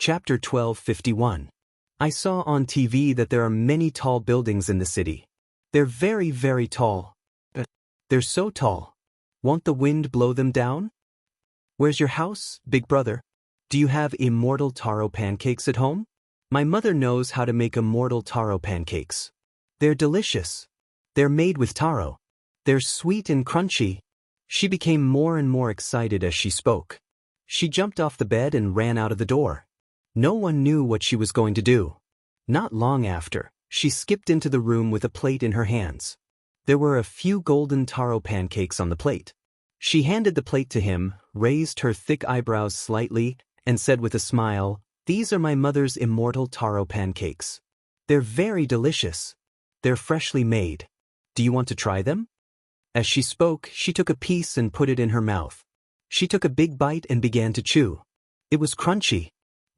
Chapter 1251. I saw on TV that there are many tall buildings in the city. They're very, very tall. They're so tall. Won't the wind blow them down? Where's your house, big brother? Do you have immortal taro pancakes at home? My mother knows how to make immortal taro pancakes. They're delicious. They're made with taro. They're sweet and crunchy. She became more and more excited as she spoke. She jumped off the bed and ran out of the door. No one knew what she was going to do. Not long after, she skipped into the room with a plate in her hands. There were a few golden taro pancakes on the plate. She handed the plate to him, raised her thick eyebrows slightly, and said with a smile, "These are my mother's immortal taro pancakes. They're very delicious. They're freshly made. Do you want to try them?" As she spoke, she took a piece and put it in her mouth. She took a big bite and began to chew. It was crunchy.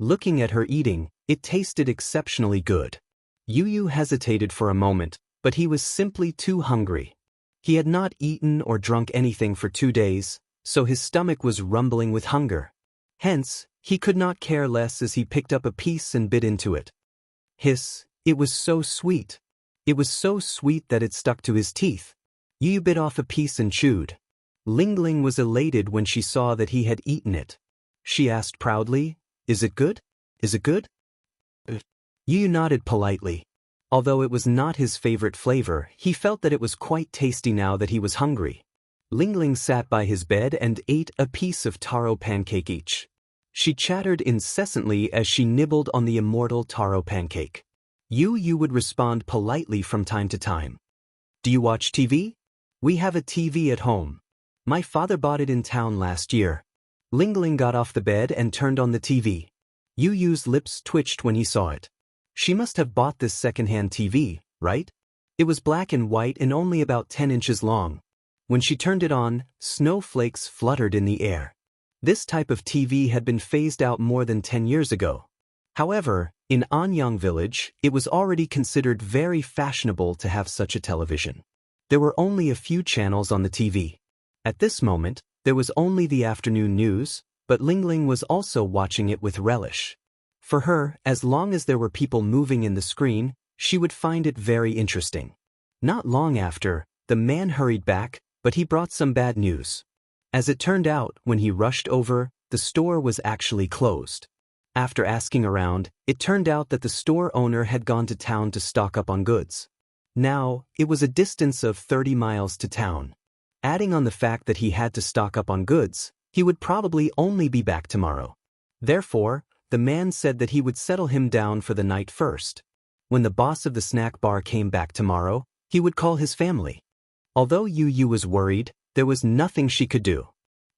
Looking at her eating, it tasted exceptionally good. Yu hesitated for a moment, but he was simply too hungry. He had not eaten or drunk anything for 2 days, so his stomach was rumbling with hunger. Hence, he could not care less as he picked up a piece and bit into it. Hiss, it was so sweet. It was so sweet that it stuck to his teeth. Yu bit off a piece and chewed. Ling was elated when she saw that he had eaten it. She asked proudly, "Is it good? Is it good?" Yu nodded politely. Although it was not his favorite flavor, he felt that it was quite tasty now that he was hungry. Ling sat by his bed and ate a piece of taro pancake each. She chattered incessantly as she nibbled on the immortal taro pancake. Yu would respond politely from time to time. "Do you watch TV?" "We have a TV at home. My father bought it in town last year." Ling got off the bed and turned on the TV. Yu's lips twitched when he saw it. She must have bought this second-hand TV, right? It was black and white and only about 10 inches long. When she turned it on, snowflakes fluttered in the air. This type of TV had been phased out more than 10 years ago. However, in Anyang village, it was already considered very fashionable to have such a television. There were only a few channels on the TV. At this moment, there was only the afternoon news, but Ling was also watching it with relish. For her, as long as there were people moving in the screen, she would find it very interesting. Not long after, the man hurried back, but he brought some bad news. As it turned out, when he rushed over, the store was actually closed. After asking around, it turned out that the store owner had gone to town to stock up on goods. Now, it was a distance of 30 miles to town. Adding on the fact that he had to stock up on goods, he would probably only be back tomorrow. Therefore, the man said that he would settle him down for the night first. When the boss of the snack bar came back tomorrow, he would call his family. Although Yu was worried, there was nothing she could do.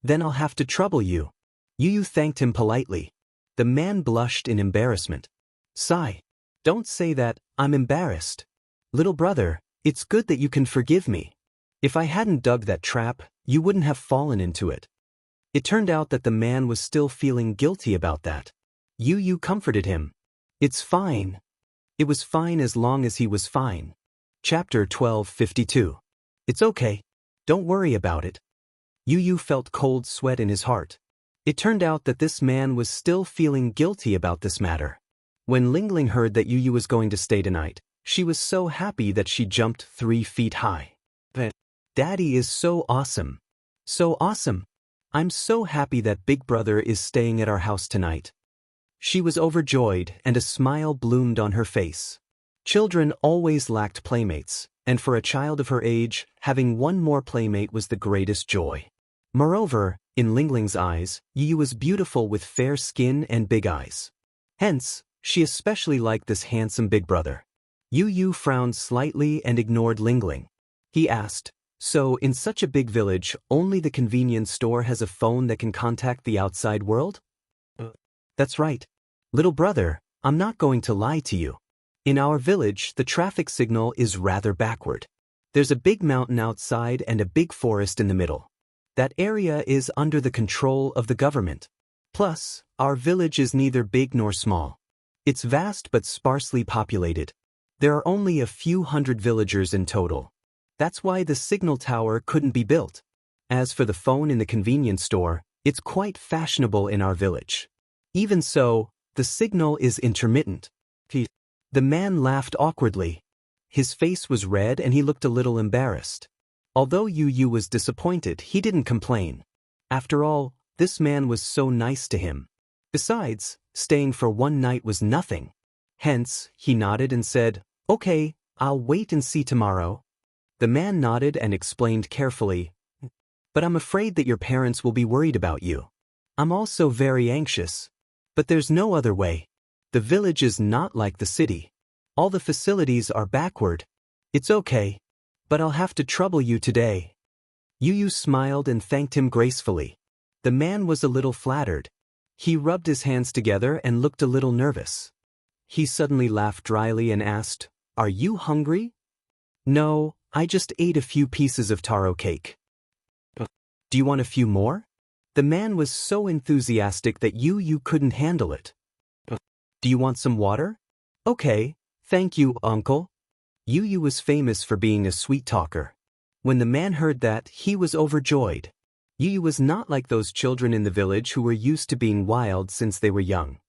"Then I'll have to trouble you." Yu thanked him politely. The man blushed in embarrassment. "Sigh. Don't say that, I'm embarrassed. Little brother, it's good that you can forgive me. If I hadn't dug that trap, you wouldn't have fallen into it." It turned out that the man was still feeling guilty about that. Yu comforted him. "It's fine." It was fine as long as he was fine. Chapter 1252. "It's okay. Don't worry about it." Yu felt cold sweat in his heart. It turned out that this man was still feeling guilty about this matter. When Ling heard that Yu was going to stay tonight, she was so happy that she jumped 3 feet high. "Daddy is so awesome. So awesome. I'm so happy that Big Brother is staying at our house tonight." She was overjoyed and a smile bloomed on her face. Children always lacked playmates, and for a child of her age, having one more playmate was the greatest joy. Moreover, in Ling's eyes, Yu was beautiful with fair skin and big eyes. Hence, she especially liked this handsome big brother. Yu frowned slightly and ignored Ling. He asked, "So in such a big village, only the convenience store has a phone that can contact the outside world?" "That's right. Little brother, I'm not going to lie to you. In our village, the traffic signal is rather backward. There's a big mountain outside and a big forest in the middle. That area is under the control of the government. Plus, our village is neither big nor small. It's vast but sparsely populated. There are only a few hundred villagers in total. That's why the signal tower couldn't be built. As for the phone in the convenience store, it's quite fashionable in our village. Even so, The signal is intermittent. The man laughed awkwardly. His face was red and he looked a little embarrassed. Although Yu was disappointed, he didn't complain. After all, this man was so nice to him. Besides, staying for one night was nothing. Hence, he nodded and said, "Okay, I'll wait and see tomorrow." The man nodded and explained carefully, "But I'm afraid that your parents will be worried about you. I'm also very anxious. But there's no other way. The village is not like the city. All the facilities are backward. It's okay. But I'll have to trouble you today." Yu smiled and thanked him gracefully. The man was a little flattered. He rubbed his hands together and looked a little nervous. He suddenly laughed dryly and asked, "Are you hungry?" "No, I just ate a few pieces of taro cake." "Do you want a few more?" The man was so enthusiastic that Yu couldn't handle it. "Do you want some water?" "Okay, thank you, uncle." Yu was famous for being a sweet talker. When the man heard that, he was overjoyed. Yu was not like those children in the village who were used to being wild since they were young.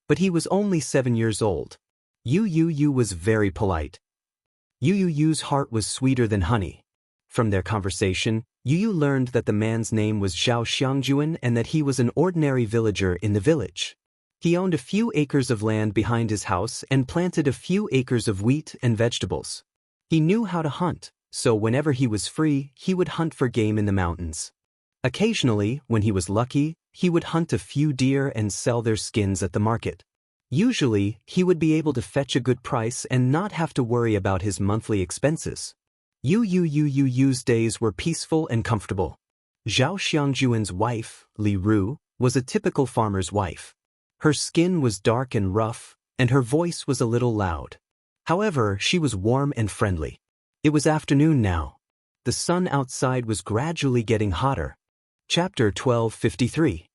But he was only 7 years old. Yu was very polite. Yu's heart was sweeter than honey. From their conversation, Yu learned that the man's name was Zhao Xiangjuan and that he was an ordinary villager in the village. He owned a few acres of land behind his house and planted a few acres of wheat and vegetables. He knew how to hunt, so whenever he was free, he would hunt for game in the mountains. Occasionally, when he was lucky, he would hunt a few deer and sell their skins at the market. Usually, he would be able to fetch a good price and not have to worry about his monthly expenses. Yu's days were peaceful and comfortable. Zhao Xiangjuan's wife, Li Ru, was a typical farmer's wife. Her skin was dark and rough, and her voice was a little loud. However, she was warm and friendly. It was afternoon now. The sun outside was gradually getting hotter. Chapter 1253.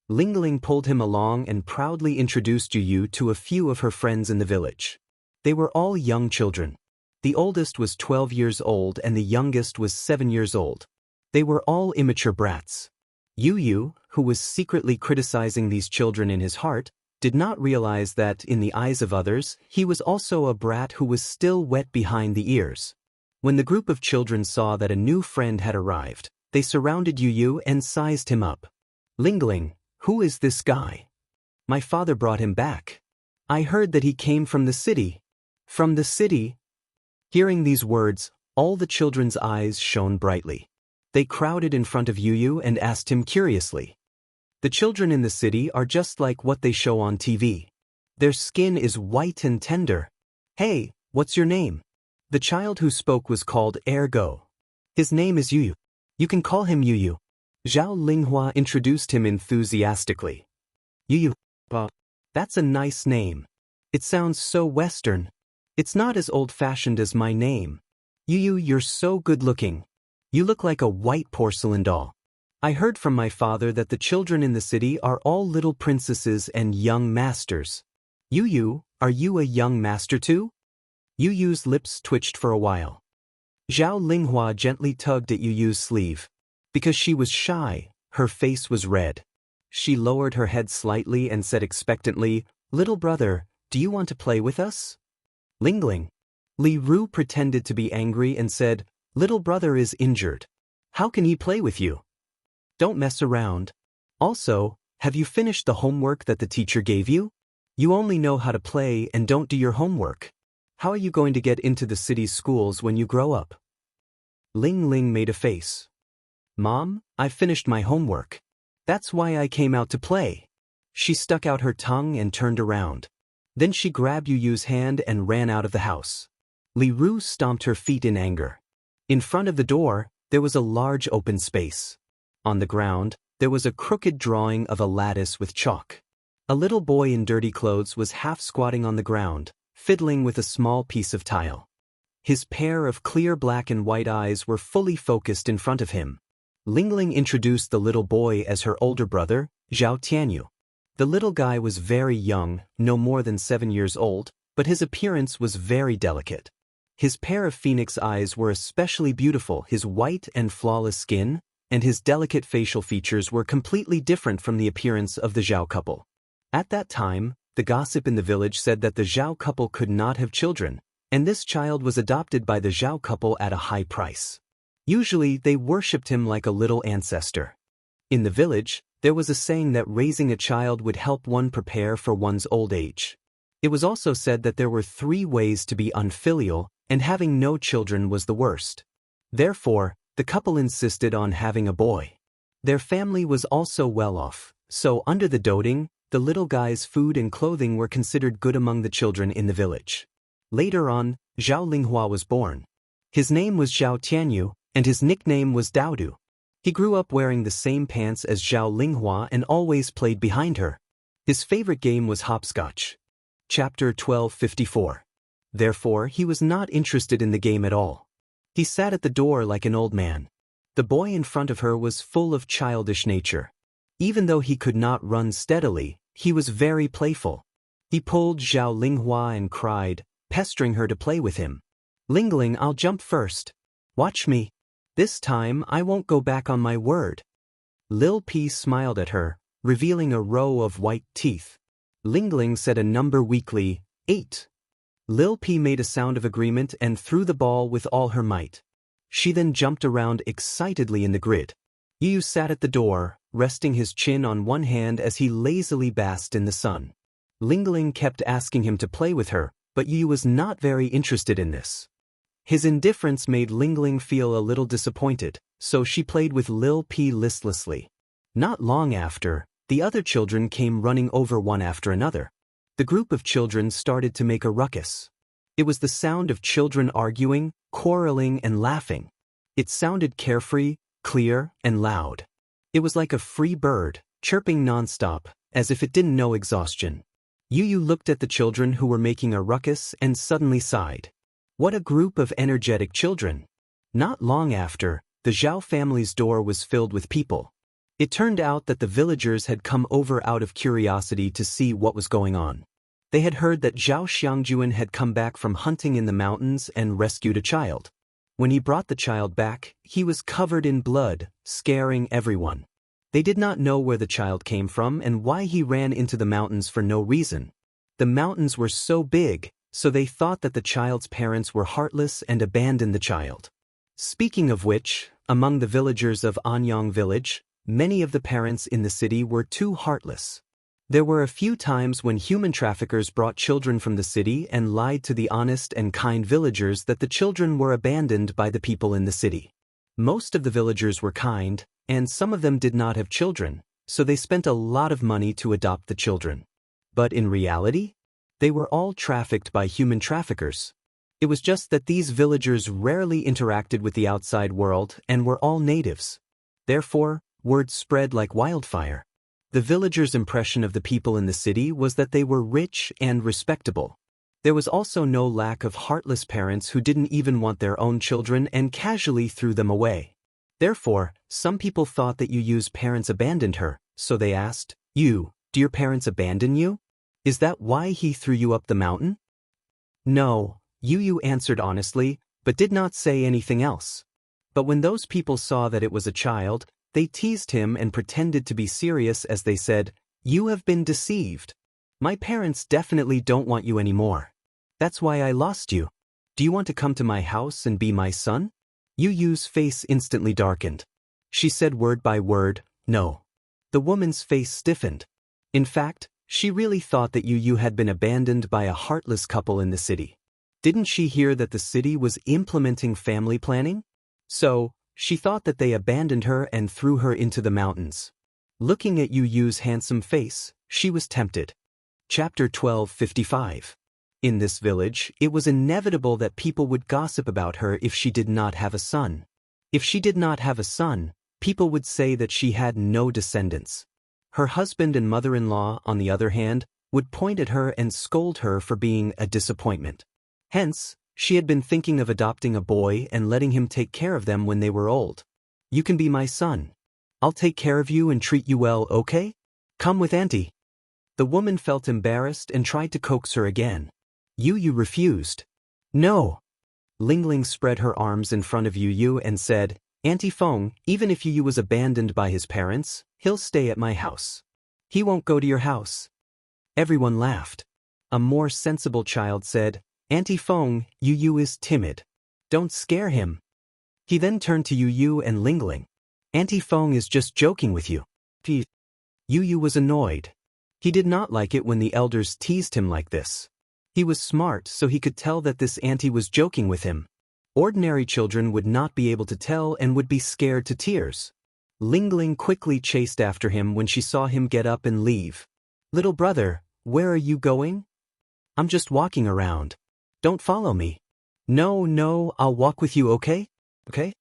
Ling pulled him along and proudly introduced Yu to a few of her friends in the village. They were all young children. The oldest was 12 years old and the youngest was 7 years old. They were all immature brats. Yu, who was secretly criticizing these children in his heart, did not realize that, in the eyes of others, he was also a brat who was still wet behind the ears. When the group of children saw that a new friend had arrived, they surrounded Yu and sized him up. "Ling, who is this guy?" "My father brought him back. I heard that he came from the city." "From the city?" Hearing these words, all the children's eyes shone brightly. They crowded in front of Yu and asked him curiously. The children in the city are just like what they show on TV. Their skin is white and tender. "Hey, what's your name?" The child who spoke was called Ergo. "His name is Yu. You can call him Yu." Zhao Linghua introduced him enthusiastically. "Yu, that's a nice name. It sounds so Western. It's not as old-fashioned as my name. Yu, you're so good-looking. You look like a white porcelain doll. I heard from my father that the children in the city are all little princesses and young masters. Yu, are you a young master too?" Yu's lips twitched for a while. Zhao Linghua gently tugged at Yu's sleeve. Because she was shy, her face was red. She lowered her head slightly and said expectantly, "Little brother, do you want to play with us?" "Ling." Li Ru pretended to be angry and said, "Little brother is injured. How can he play with you? Don't mess around. Also, have you finished the homework that the teacher gave you? You only know how to play and don't do your homework. How are you going to get into the city's schools when you grow up?" Ling made a face. "Mom, I've finished my homework. That's why I came out to play." She stuck out her tongue and turned around. Then she grabbed Yu's hand and ran out of the house. Li Ru stomped her feet in anger. In front of the door, there was a large open space. On the ground, there was a crooked drawing of a lattice with chalk. A little boy in dirty clothes was half squatting on the ground, fiddling with a small piece of tile. His pair of clear black and white eyes were fully focused in front of him. Ling introduced the little boy as her older brother, Zhao Tianyu. The little guy was very young, no more than 7 years old, but his appearance was very delicate. His pair of phoenix eyes were especially beautiful. His white and flawless skin and his delicate facial features were completely different from the appearance of the Zhao couple. At that time, the gossip in the village said that the Zhao couple could not have children, and this child was adopted by the Zhao couple at a high price. Usually, they worshipped him like a little ancestor. In the village, there was a saying that raising a child would help one prepare for one's old age. It was also said that there were 3 ways to be unfilial, and having no children was the worst. Therefore, the couple insisted on having a boy. Their family was also well off, so under the doting, the little guy's food and clothing were considered good among the children in the village. Later on, Zhao Linghua was born. His name was Zhao Tianyu, and his nickname was Daodu. He grew up wearing the same pants as Zhao Linghua and always played behind her. His favorite game was hopscotch. Chapter 1254. Therefore, he was not interested in the game at all. He sat at the door like an old man. The boy in front of her was full of childish nature. Even though he could not run steadily, he was very playful. He pulled Zhao Linghua and cried, pestering her to play with him. "Lingling, I'll jump first. Watch me. This time I won't go back on my word." Lil P smiled at her, revealing a row of white teeth. Lingling said a number weakly, 8. Lil P made a sound of agreement and threw the ball with all her might. She then jumped around excitedly in the grid. Yu sat at the door, resting his chin on one hand as he lazily basked in the sun. Lingling kept asking him to play with her, but Yu was not very interested in this. His indifference made Lingling feel a little disappointed, so she played with Lil P listlessly. Not long after, the other children came running over one after another. The group of children started to make a ruckus. It was the sound of children arguing, quarreling, and laughing. It sounded carefree, clear, and loud. It was like a free bird, chirping nonstop, as if it didn't know exhaustion. Yu looked at the children who were making a ruckus and suddenly sighed. What a group of energetic children! Not long after, the Zhao family's door was filled with people. It turned out that the villagers had come over out of curiosity to see what was going on. They had heard that Zhao Xiangjuan had come back from hunting in the mountains and rescued a child. When he brought the child back, he was covered in blood, scaring everyone. They did not know where the child came from and why he ran into the mountains for no reason. The mountains were so big, so they thought that the child's parents were heartless and abandoned the child. Speaking of which, among the villagers of Anyang village, many of the parents in the city were too heartless. There were a few times when human traffickers brought children from the city and lied to the honest and kind villagers that the children were abandoned by the people in the city. Most of the villagers were kind, and some of them did not have children, so they spent a lot of money to adopt the children. But in reality, they were all trafficked by human traffickers. It was just that these villagers rarely interacted with the outside world and were all natives. Therefore, word spread like wildfire. The villagers' impression of the people in the city was that they were rich and respectable. There was also no lack of heartless parents who didn't even want their own children and casually threw them away. Therefore, some people thought that Yu's parents abandoned her, so they asked, "Yu, do your parents abandon you? Is that why he threw you up the mountain?" "No," Yu answered honestly, but did not say anything else. But when those people saw that it was a child, they teased him and pretended to be serious as they said, "You have been deceived. My parents definitely don't want you anymore. That's why I lost you. Do you want to come to my house and be my son?" Yu's face instantly darkened. She said word by word, "No." The woman's face stiffened. In fact, she really thought that Yu had been abandoned by a heartless couple in the city. Didn't she hear that the city was implementing family planning? So, she thought that they abandoned her and threw her into the mountains. Looking at Yu's handsome face, she was tempted. Chapter 1255. In this village, it was inevitable that people would gossip about her if she did not have a son. If she did not have a son, people would say that she had no descendants. Her husband and mother-in-law, on the other hand, would point at her and scold her for being a disappointment. Hence, she had been thinking of adopting a boy and letting him take care of them when they were old. "You can be my son. I'll take care of you and treat you well, okay? Come with Auntie." The woman felt embarrassed and tried to coax her again. Yu refused. "No." Lingling spread her arms in front of Yu and said, "Auntie Feng, even if Yu was abandoned by his parents, he'll stay at my house. He won't go to your house." Everyone laughed. A more sensible child said, "Auntie Feng, Yu is timid. Don't scare him." He then turned to Yu and Lingling. "Auntie Feng is just joking with you." Yu was annoyed. He did not like it when the elders teased him like this. He was smart, so he could tell that this auntie was joking with him. Ordinary children would not be able to tell and would be scared to tears. Lingling quickly chased after him when she saw him get up and leave. "Little brother, where are you going?" "I'm just walking around. Don't follow me." No, I'll walk with you, okay? Okay?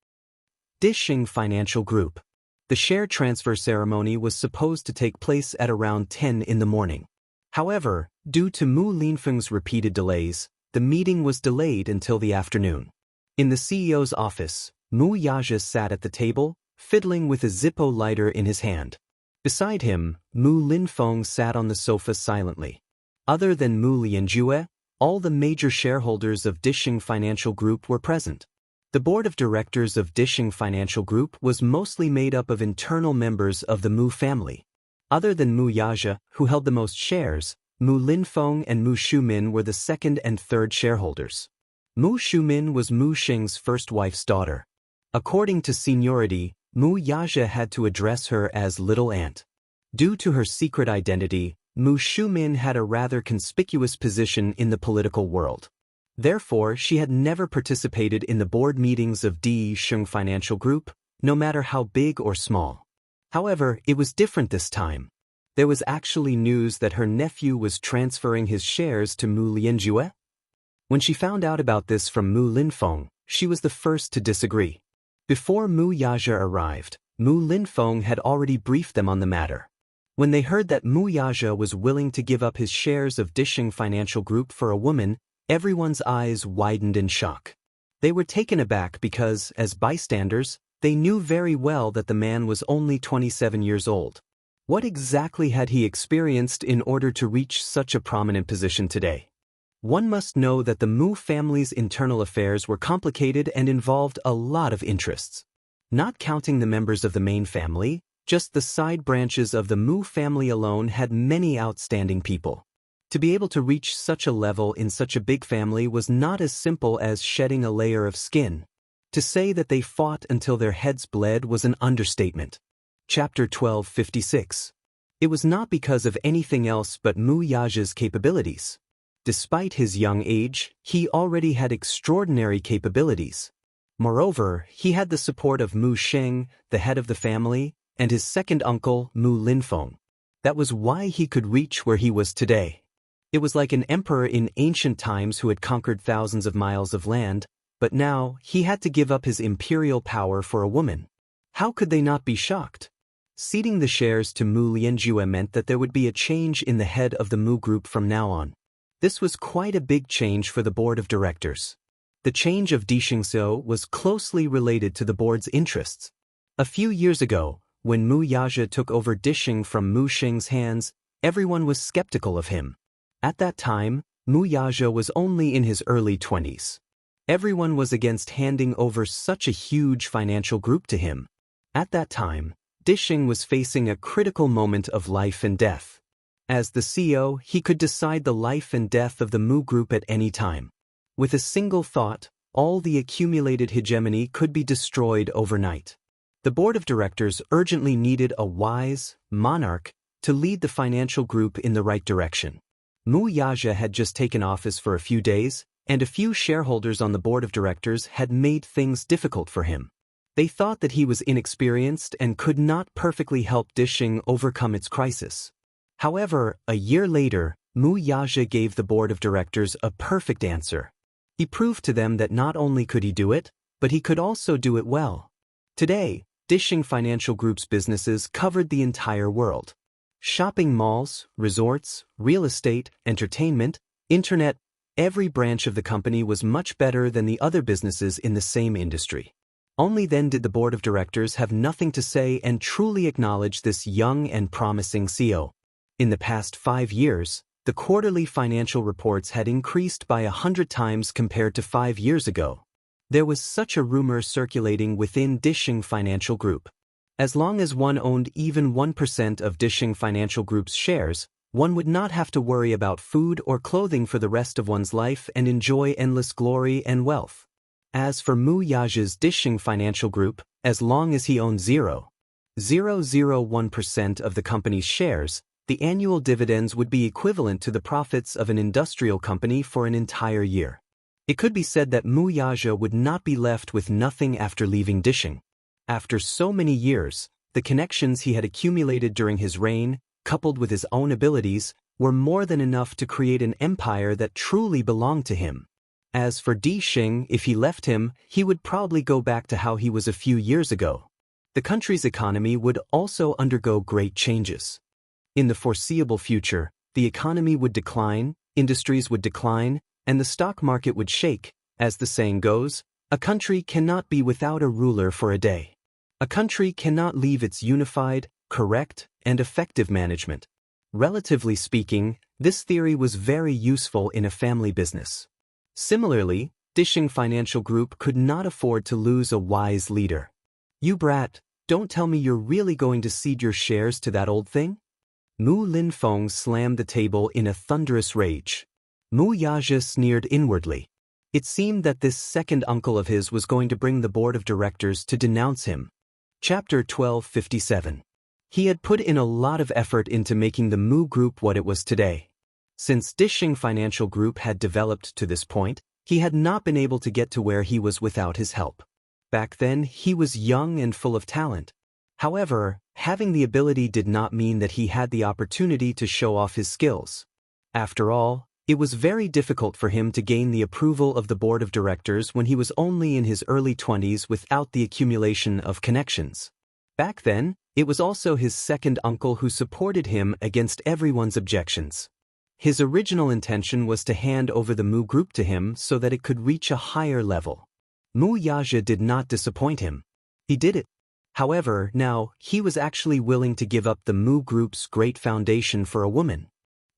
Dishing Financial Group. The share transfer ceremony was supposed to take place at around 10 in the morning. However, due to Mu Linfeng's repeated delays, the meeting was delayed until the afternoon. In the CEO's office, Mu Yaja sat at the table, fiddling with a Zippo lighter in his hand. Beside him, Mu Linfeng sat on the sofa silently. Other than Mu Lianjue, all the major shareholders of Dishing Financial Group were present. The board of directors of Dishing Financial Group was mostly made up of internal members of the Mu family. Other than Mu Yaja, who held the most shares, Mu Linfeng and Mu Shumin were the second and third shareholders. Mu Shumin was Mu Xing's first wife's daughter. According to seniority, Mu Yaja had to address her as Little Aunt. Due to her secret identity, Mu Shumin had a rather conspicuous position in the political world. Therefore, she had never participated in the board meetings of Dishing Financial Group, no matter how big or small. However, it was different this time. There was actually news that her nephew was transferring his shares to Mu Lianjue. When she found out about this from Mu Linfeng, she was the first to disagree. Before Mu Yaja arrived, Mu Linfeng had already briefed them on the matter. When they heard that Mu Yaja was willing to give up his shares of Dishing Financial Group for a woman, everyone's eyes widened in shock. They were taken aback because, as bystanders, they knew very well that the man was only 27 years old. What exactly had he experienced in order to reach such a prominent position today? One must know that the Mu family's internal affairs were complicated and involved a lot of interests. Not counting the members of the main family, just the side branches of the Mu family alone had many outstanding people. To be able to reach such a level in such a big family was not as simple as shedding a layer of skin. To say that they fought until their heads bled was an understatement. Chapter 1256. It was not because of anything else but Mu Yaja's capabilities. Despite his young age, he already had extraordinary capabilities. Moreover, he had the support of Mu Sheng, the head of the family, and his second uncle, Mu Linfeng. That was why he could reach where he was today. It was like an emperor in ancient times who had conquered thousands of miles of land, but now he had to give up his imperial power for a woman. How could they not be shocked? Ceding the shares to Mu Lianjue meant that there would be a change in the head of the Mu group from now on. This was quite a big change for the board of directors. The change of Dishingso was closely related to the board's interests. A few years ago, when Mu Yaja took over Dishing from Mu Sheng's hands, everyone was skeptical of him. At that time, Mu Yaja was only in his early 20s. Everyone was against handing over such a huge financial group to him. At that time, Dishing was facing a critical moment of life and death. As the CEO, he could decide the life and death of the Mu group at any time. With a single thought, all the accumulated hegemony could be destroyed overnight. The board of directors urgently needed a wise monarch to lead the financial group in the right direction. Mu Yaja had just taken office for a few days, and a few shareholders on the board of directors had made things difficult for him. They thought that he was inexperienced and could not perfectly help Dishing overcome its crisis. However, a year later, Mu Yaja gave the board of directors a perfect answer. He proved to them that not only could he do it, but he could also do it well. Today, Dishing Financial Group's businesses covered the entire world. Shopping malls, resorts, real estate, entertainment, internet, every branch of the company was much better than the other businesses in the same industry. Only then did the board of directors have nothing to say and truly acknowledge this young and promising CEO. In the past 5 years, the quarterly financial reports had increased by 100 times compared to 5 years ago. There was such a rumor circulating within Dishing Financial Group. As long as one owned even 1% of Dishing Financial Group's shares, One would not have to worry about food or clothing for the rest of one's life and enjoy endless glory and wealth. As for Mu Yaji's Dishing Financial Group, as long as he owned 0.001% of the company's shares, the annual dividends would be equivalent to the profits of an industrial company for an entire year. It could be said that Mu Yaji would not be left with nothing after leaving Dishing. After so many years, the connections he had accumulated during his reign, coupled with his own abilities, were more than enough to create an empire that truly belonged to him. As for Dishing, if he left him, he would probably go back to how he was a few years ago. The country's economy would also undergo great changes. In the foreseeable future, the economy would decline, industries would decline, and the stock market would shake. As the saying goes, a country cannot be without a ruler for a day. A country cannot leave its unified, correct, and effective management. Relatively speaking, this theory was very useful in a family business. Similarly, Dishing Financial Group could not afford to lose a wise leader. "You brat, don't tell me you're really going to cede your shares to that old thing?" Mu Linfeng slammed the table in a thunderous rage. Mu Yaji sneered inwardly. It seemed that this second uncle of his was going to bring the board of directors to denounce him. Chapter 1257. He had put in a lot of effort into making the Mu Group what it was today. Since Dishing Financial Group had developed to this point, he had not been able to get to where he was without his help. Back then, he was young and full of talent. However, having the ability did not mean that he had the opportunity to show off his skills. After all, it was very difficult for him to gain the approval of the board of directors when he was only in his early 20s without the accumulation of connections. Back then, it was also his second uncle who supported him against everyone's objections. His original intention was to hand over the Mu Group to him so that it could reach a higher level. Mu Yaji did not disappoint him. He did it. However, now, he was actually willing to give up the Mu Group's great foundation for a woman.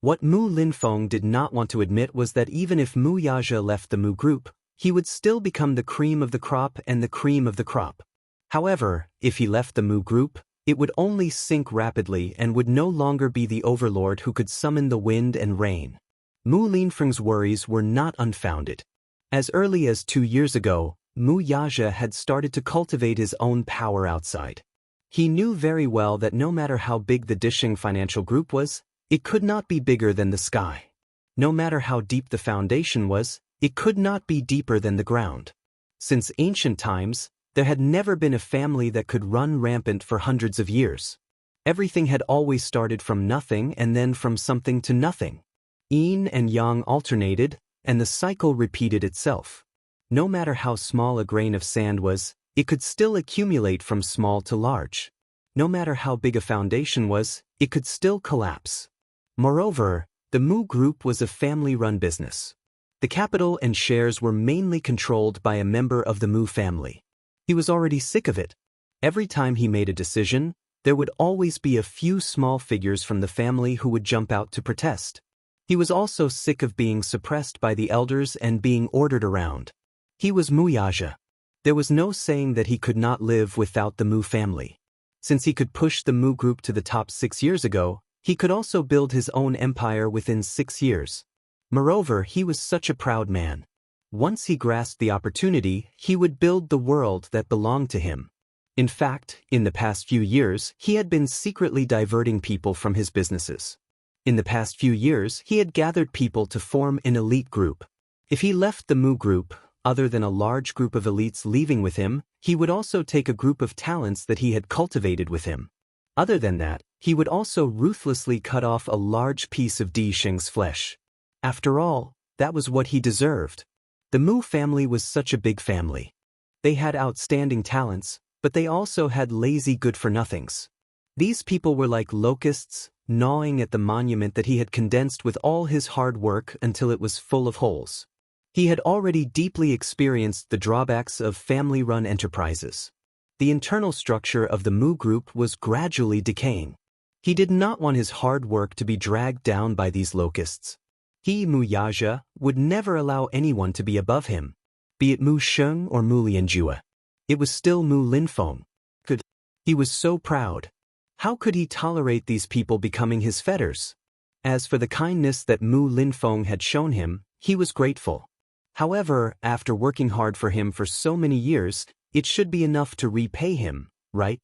What Mu Linfeng did not want to admit was that even if Mu Yaji left the Mu Group, he would still become the cream of the crop and the cream of the crop. However, if he left the Mu Group, it would only sink rapidly and would no longer be the overlord who could summon the wind and rain. Mu Linfeng's worries were not unfounded. As early as 2 years ago, Mu Yaji had started to cultivate his own power outside. He knew very well that no matter how big the Dishing Financial Group was, it could not be bigger than the sky. No matter how deep the foundation was, it could not be deeper than the ground. Since ancient times, there had never been a family that could run rampant for hundreds of years. Everything had always started from nothing and then from something to nothing. Yin and yang alternated, and the cycle repeated itself. No matter how small a grain of sand was, it could still accumulate from small to large. No matter how big a foundation was, it could still collapse. Moreover, the Mu Group was a family-run business. The capital and shares were mainly controlled by a member of the Mu family. He was already sick of it. Every time he made a decision, there would always be a few small figures from the family who would jump out to protest. He was also sick of being suppressed by the elders and being ordered around. He was Mu Yaji. There was no saying that he could not live without the Mu family. Since he could push the Mu Group to the top 6 years ago, he could also build his own empire within 6 years. Moreover, he was such a proud man. Once he grasped the opportunity, he would build the world that belonged to him. In fact, in the past few years, he had been secretly diverting people from his businesses. In the past few years, he had gathered people to form an elite group. If he left the Mu Group, other than a large group of elites leaving with him, he would also take a group of talents that he had cultivated with him. Other than that, he would also ruthlessly cut off a large piece of Dishing's flesh. After all, that was what he deserved. The Mu family was such a big family. They had outstanding talents, but they also had lazy good-for-nothings. These people were like locusts, gnawing at the monument that he had condensed with all his hard work until it was full of holes. He had already deeply experienced the drawbacks of family-run enterprises. The internal structure of the Mu Group was gradually decaying. He did not want his hard work to be dragged down by these locusts. He, Mu Yaji, would never allow anyone to be above him. Be it Mu Sheng or Mu Lianjue. It was still Mu Linfeng. He was so proud. How could he tolerate these people becoming his fetters? As for the kindness that Mu Linfeng had shown him, he was grateful. However, after working hard for him for so many years, it should be enough to repay him, right?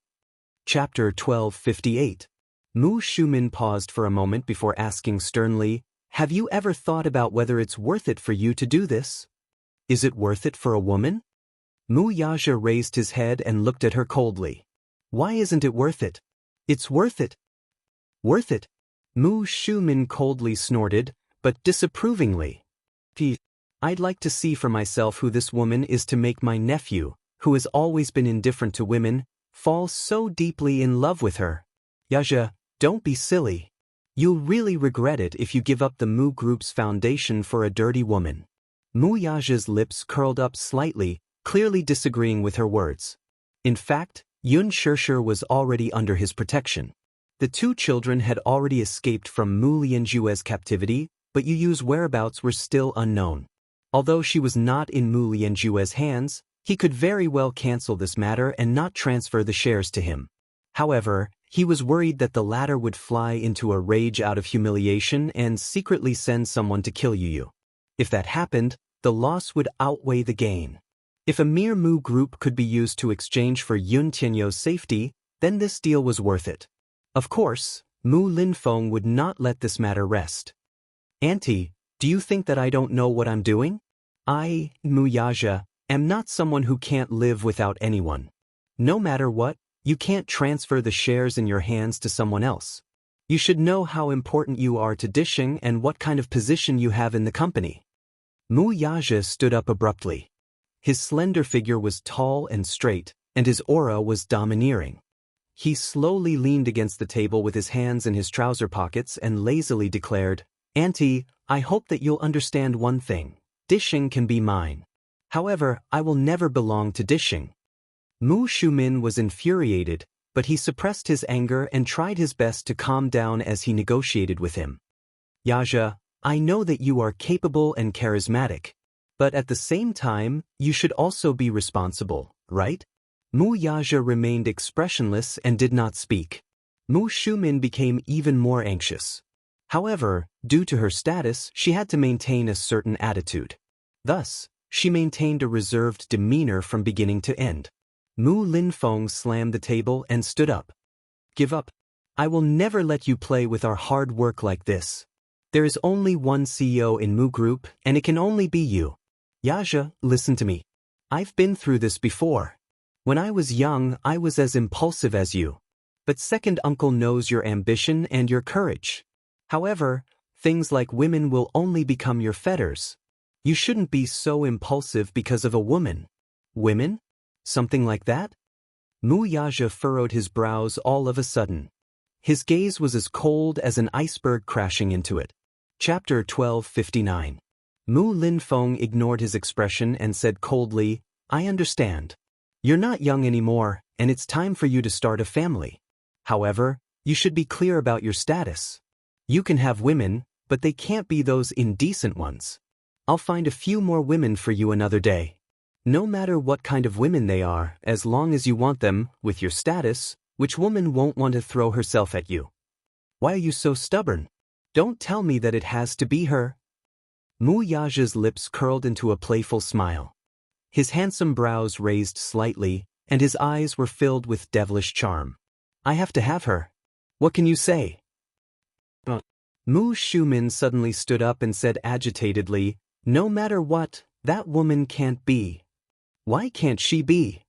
Chapter 1258. Mu Shumin paused for a moment before asking sternly, "Have you ever thought about whether it's worth it for you to do this? Is it worth it for a woman?" Mu Yaja raised his head and looked at her coldly. "Why isn't it worth it?" "It's worth it." "Worth it?" Mu Shumin coldly snorted, but disapprovingly. "I'd like to see for myself who this woman is to make my nephew, who has always been indifferent to women, fall so deeply in love with her." "Yaja, don't be silly. You'll really regret it if you give up the Mu Group's foundation for a dirty woman." Mu Yaja's lips curled up slightly, clearly disagreeing with her words. In fact, Yun Shirshir was already under his protection. The two children had already escaped from Mu Lianjue's captivity, but Yu Yu's whereabouts were still unknown. Although she was not in Mu Lianjue's hands, he could very well cancel this matter and not transfer the shares to him. However, he was worried that the latter would fly into a rage out of humiliation and secretly send someone to kill Yu Yu. If that happened, the loss would outweigh the gain. If a mere Mu group could be used to exchange for Yun Tianyou's safety, then this deal was worth it. Of course, Mu Linfeng would not let this matter rest. "Auntie, do you think that I don't know what I'm doing? I, Mu Yaja, am not someone who can't live without anyone. No matter what, you can't transfer the shares in your hands to someone else. You should know how important you are to Dishing and what kind of position you have in the company." Mu Yaja stood up abruptly. His slender figure was tall and straight, and his aura was domineering. He slowly leaned against the table with his hands in his trouser pockets and lazily declared, "Auntie, I hope that you'll understand one thing. Dishing can be mine. However, I will never belong to Dishing." Mu Shumin was infuriated, but he suppressed his anger and tried his best to calm down as he negotiated with him. "Yaja, I know that you are capable and charismatic. But at the same time, you should also be responsible, right?" Mu Yaja remained expressionless and did not speak. Mu Shumin became even more anxious. However, due to her status, she had to maintain a certain attitude. Thus, she maintained a reserved demeanor from beginning to end. Mu Linfeng slammed the table and stood up. "Give up. I will never let you play with our hard work like this. There is only one CEO in Mu Group, and it can only be you. Yaja, listen to me. I've been through this before. When I was young, I was as impulsive as you. But second uncle knows your ambition and your courage. However, things like women will only become your fetters. You shouldn't be so impulsive because of a woman." "Women? Something like that?" Mu Yaja furrowed his brows all of a sudden. His gaze was as cold as an iceberg crashing into it. Chapter 1259. Mu Linfeng ignored his expression and said coldly, "I understand. You're not young anymore, and it's time for you to start a family. However, you should be clear about your status. You can have women, but they can't be those indecent ones. I'll find a few more women for you another day. No matter what kind of women they are, as long as you want them, with your status, which woman won't want to throw herself at you? Why are you so stubborn? Don't tell me that it has to be her." Mu Yaja's lips curled into a playful smile. His handsome brows raised slightly, and his eyes were filled with devilish charm. "I have to have her. What can you say?" Mu Shumin suddenly stood up and said agitatedly, "No matter what, that woman can't be." "Why can't she be?"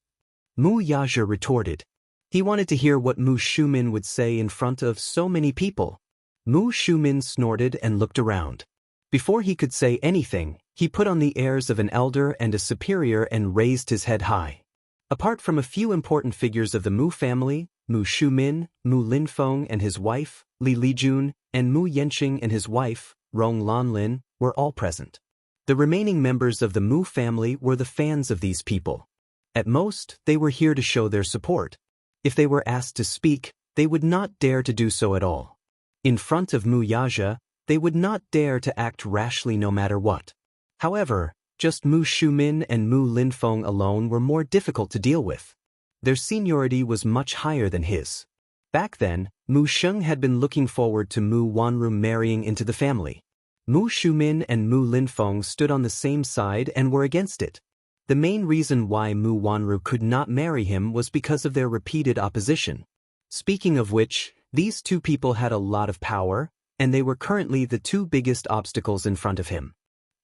Mu Yaja retorted. He wanted to hear what Mu Shumin would say in front of so many people. Mu Shumin snorted and looked around. Before he could say anything, he put on the airs of an elder and a superior and raised his head high. Apart from a few important figures of the Mu family, Mu Shumin, Mu Linfeng and his wife, Li Lijun, and Mu Yanqing and his wife, Rong Lanlin, were all present. The remaining members of the Mu family were the fans of these people. At most, they were here to show their support. If they were asked to speak, they would not dare to do so at all. In front of Mu Yaja, they would not dare to act rashly no matter what. However, just Mu Shumin and Mu Linfeng alone were more difficult to deal with. Their seniority was much higher than his. Back then, Mu Sheng had been looking forward to Mu Wanru marrying into the family. Mu Shumin and Mu Linfeng stood on the same side and were against it. The main reason why Mu Wanru could not marry him was because of their repeated opposition. Speaking of which, these two people had a lot of power, and they were currently the two biggest obstacles in front of him.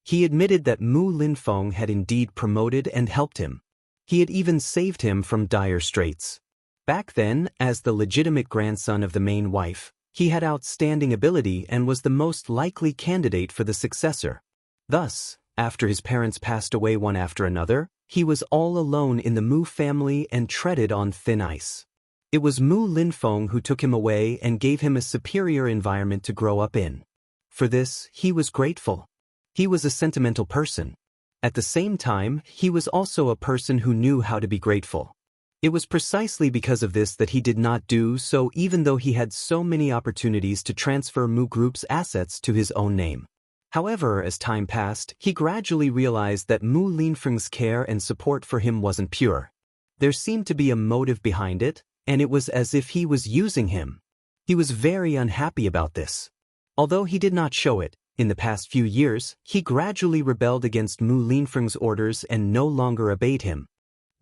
He admitted that Mu Linfeng had indeed promoted and helped him. He had even saved him from dire straits. Back then, as the legitimate grandson of the main wife, he had outstanding ability and was the most likely candidate for the successor. Thus, after his parents passed away one after another, he was all alone in the Mu family and treaded on thin ice. It was Mu Linfeng who took him away and gave him a superior environment to grow up in. For this, he was grateful. He was a sentimental person. At the same time, he was also a person who knew how to be grateful. It was precisely because of this that he did not do so, even though he had so many opportunities to transfer Mu Group's assets to his own name. However, as time passed, he gradually realized that Mu Linfeng's care and support for him wasn't pure. There seemed to be a motive behind it, and it was as if he was using him. He was very unhappy about this. Although he did not show it, in the past few years, he gradually rebelled against Mu Linfeng's orders and no longer obeyed him.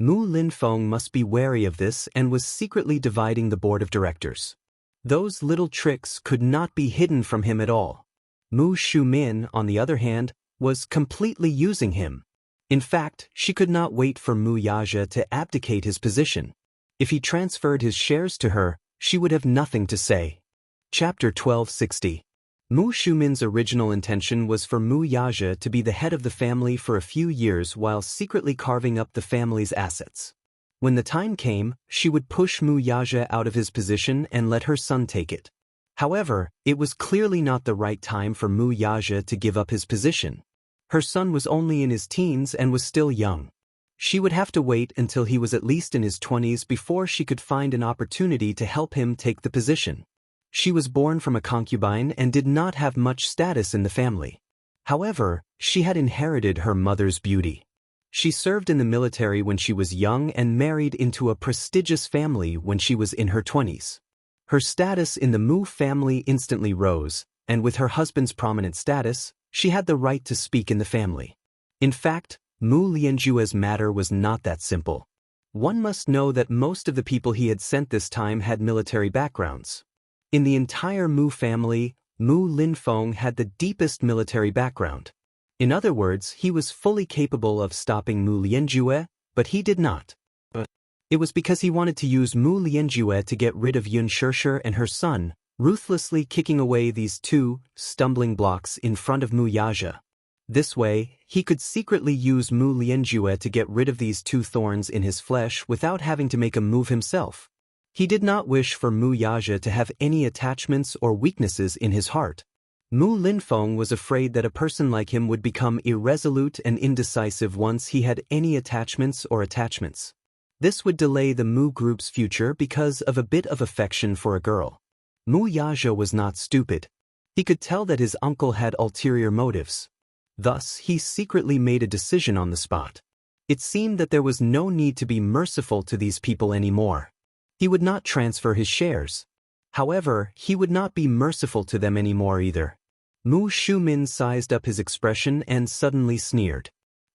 Mu Linfeng must be wary of this and was secretly dividing the board of directors. Those little tricks could not be hidden from him at all. Mu Shumin, on the other hand, was completely using him. In fact, she could not wait for Mu Yaja to abdicate his position. If he transferred his shares to her, she would have nothing to say. Chapter 1260. Mu Shumin's original intention was for Mu Yaja to be the head of the family for a few years while secretly carving up the family's assets. When the time came, she would push Mu Yaja out of his position and let her son take it. However, it was clearly not the right time for Mu Yaja to give up his position. Her son was only in his teens and was still young. She would have to wait until he was at least in his 20s before she could find an opportunity to help him take the position. She was born from a concubine and did not have much status in the family. However, she had inherited her mother's beauty. She served in the military when she was young and married into a prestigious family when she was in her 20s. Her status in the Mu family instantly rose, and with her husband's prominent status, she had the right to speak in the family. In fact, Mu Lianjue's matter was not that simple. One must know that most of the people he had sent this time had military backgrounds. In the entire Mu family, Mu Linfeng had the deepest military background. In other words, he was fully capable of stopping Mu Lianjue, but he did not. It was because he wanted to use Mu Lianjue to get rid of Yun Shirshir and her son, ruthlessly kicking away these two stumbling blocks in front of Mu Yaja. This way, he could secretly use Mu Lianjue to get rid of these two thorns in his flesh without having to make a move himself. He did not wish for Mu Yaja to have any attachments or weaknesses in his heart. Mu Linfeng was afraid that a person like him would become irresolute and indecisive once he had any attachments. This would delay the Mu group's future because of a bit of affection for a girl. Mu Yaja was not stupid. He could tell that his uncle had ulterior motives. Thus, he secretly made a decision on the spot. It seemed that there was no need to be merciful to these people anymore. He would not transfer his shares. However, he would not be merciful to them anymore either. Mu Shumin sized up his expression and suddenly sneered.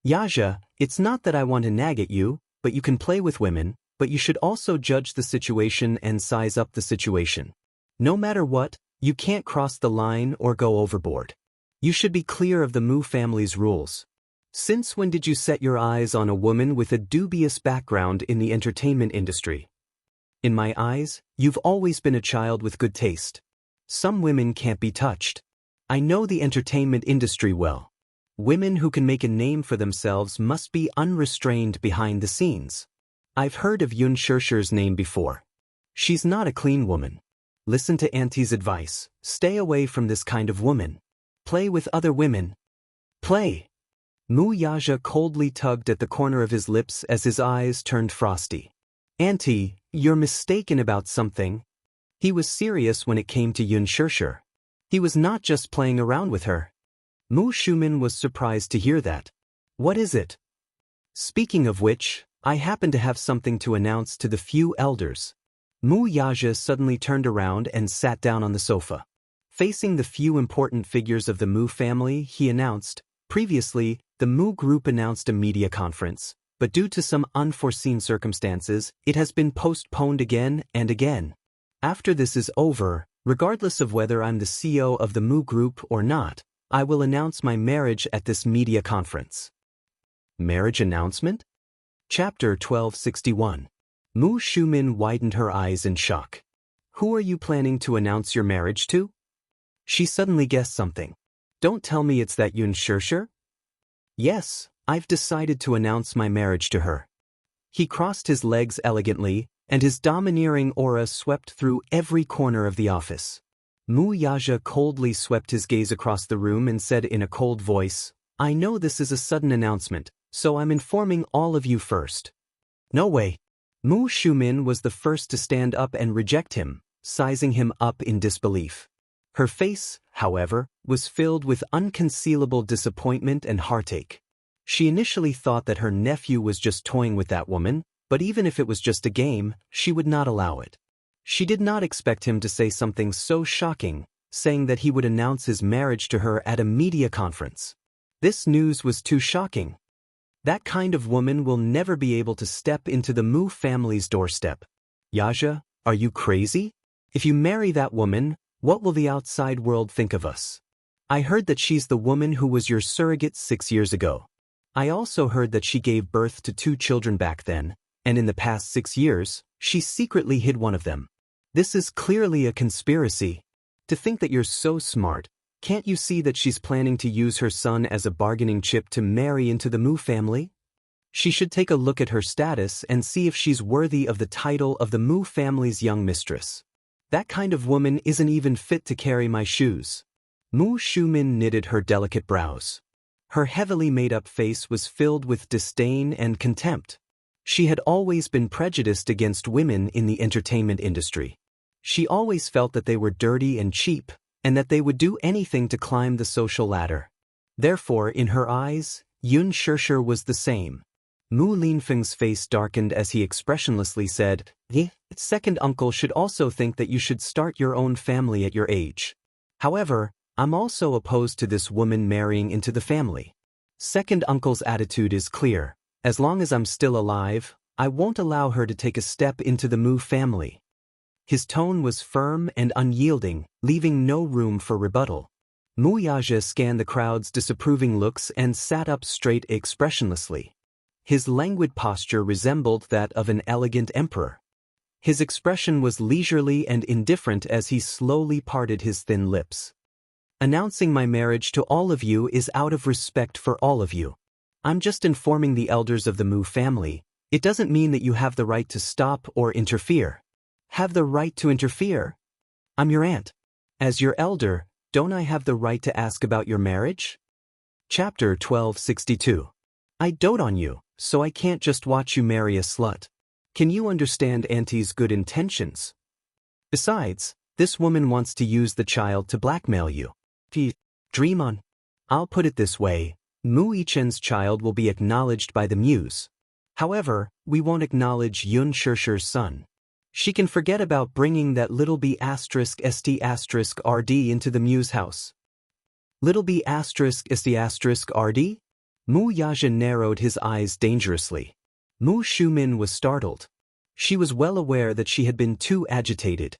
Yaja, it's not that I want to nag at you, but you can play with women, but you should also judge the situation and size up the situation. No matter what, you can't cross the line or go overboard. You should be clear of the Mu family's rules. Since when did you set your eyes on a woman with a dubious background in the entertainment industry? In my eyes, you've always been a child with good taste. Some women can't be touched. I know the entertainment industry well. Women who can make a name for themselves must be unrestrained behind the scenes. I've heard of Yun Shirshir's name before. She's not a clean woman. Listen to Auntie's advice. Stay away from this kind of woman. Play with other women. Play. Mu Yaja coldly tugged at the corner of his lips as his eyes turned frosty. Auntie, you're mistaken about something. He was serious when it came to Yun Shirshir. He was not just playing around with her. Mu Shumin was surprised to hear that. What is it? Speaking of which, I happen to have something to announce to the few elders. Mu Yaja suddenly turned around and sat down on the sofa. Facing the few important figures of the Mu family, he announced, previously, the Mu group announced a media conference, but due to some unforeseen circumstances, it has been postponed again and again. After this is over, regardless of whether I'm the CEO of the Mu group or not, I will announce my marriage at this media conference. Marriage announcement? Chapter 1261. Mu Shumin widened her eyes in shock. Who are you planning to announce your marriage to? She suddenly guessed something. Don't tell me it's that Yun Xianxia? Yes, I've decided to announce my marriage to her. He crossed his legs elegantly, and his domineering aura swept through every corner of the office. Mu Yaja coldly swept his gaze across the room and said in a cold voice, I know this is a sudden announcement, so I'm informing all of you first. No way. Mu Shumin was the first to stand up and reject him, sizing him up in disbelief. Her face, however, was filled with unconcealable disappointment and heartache. She initially thought that her nephew was just toying with that woman, but even if it was just a game, she would not allow it. She did not expect him to say something so shocking, saying that he would announce his marriage to her at a media conference. This news was too shocking. That kind of woman will never be able to step into the Mu family's doorstep. Yaja, are you crazy? If you marry that woman, what will the outside world think of us? I heard that she's the woman who was your surrogate 6 years ago. I also heard that she gave birth to 2 children back then, and in the past 6 years, she secretly hid one of them. This is clearly a conspiracy. To think that you're so smart, can't you see that she's planning to use her son as a bargaining chip to marry into the Mu family? She should take a look at her status and see if she's worthy of the title of the Mu family's young mistress. That kind of woman isn't even fit to carry my shoes. Mu Shumin knitted her delicate brows. Her heavily made-up face was filled with disdain and contempt. She had always been prejudiced against women in the entertainment industry. She always felt that they were dirty and cheap, and that they would do anything to climb the social ladder. Therefore, in her eyes, Yun Xianxia was the same. Mu Linfeng's face darkened as he expressionlessly said, "The second uncle should also think that you should start your own family at your age. However, I'm also opposed to this woman marrying into the family. Second uncle's attitude is clear. As long as I'm still alive, I won't allow her to take a step into the Mu family." His tone was firm and unyielding, leaving no room for rebuttal. Mu Yaja scanned the crowd's disapproving looks and sat up straight expressionlessly. His languid posture resembled that of an elegant emperor. His expression was leisurely and indifferent as he slowly parted his thin lips. Announcing my marriage to all of you is out of respect for all of you. I'm just informing the elders of the Mu family. It doesn't mean that you have the right to stop or interfere. Have the right to interfere? I'm your aunt. As your elder, don't I have the right to ask about your marriage? Chapter 1262. I dote on you, so I can't just watch you marry a slut. Can you understand Auntie's good intentions? Besides, this woman wants to use the child to blackmail you. Dream on. I'll put it this way, Mu Yichen's child will be acknowledged by the Muse. However, we won't acknowledge Yun Xianxia's son. She can forget about bringing that little b *st *rd into the Muse house. Little b *st *rd? Mu Yaja narrowed his eyes dangerously. Mu Shumin was startled. She was well aware that she had been too agitated.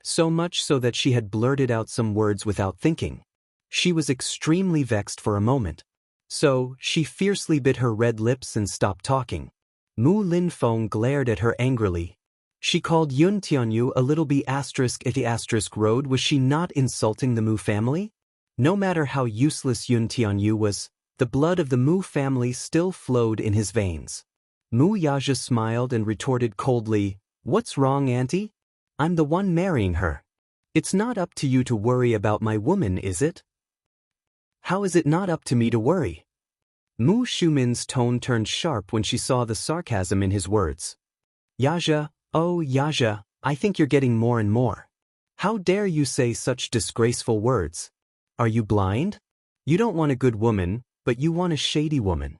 So much so that she had blurted out some words without thinking. She was extremely vexed for a moment. So, she fiercely bit her red lips and stopped talking. Mu Linfeng glared at her angrily. She called Yun Tianyu a little b *it road. Was she not insulting the Mu family? No matter how useless Yun Tianyu was, the blood of the Mu family still flowed in his veins. Mu Yaja smiled and retorted coldly, "What's wrong, Auntie? I'm the one marrying her. It's not up to you to worry about my woman, is it?" "How is it not up to me to worry?" Mu Shumin's tone turned sharp when she saw the sarcasm in his words. "Yaja, oh Yaja, I think you're getting more and more. How dare you say such disgraceful words? Are you blind? You don't want a good woman, but you want a shady woman.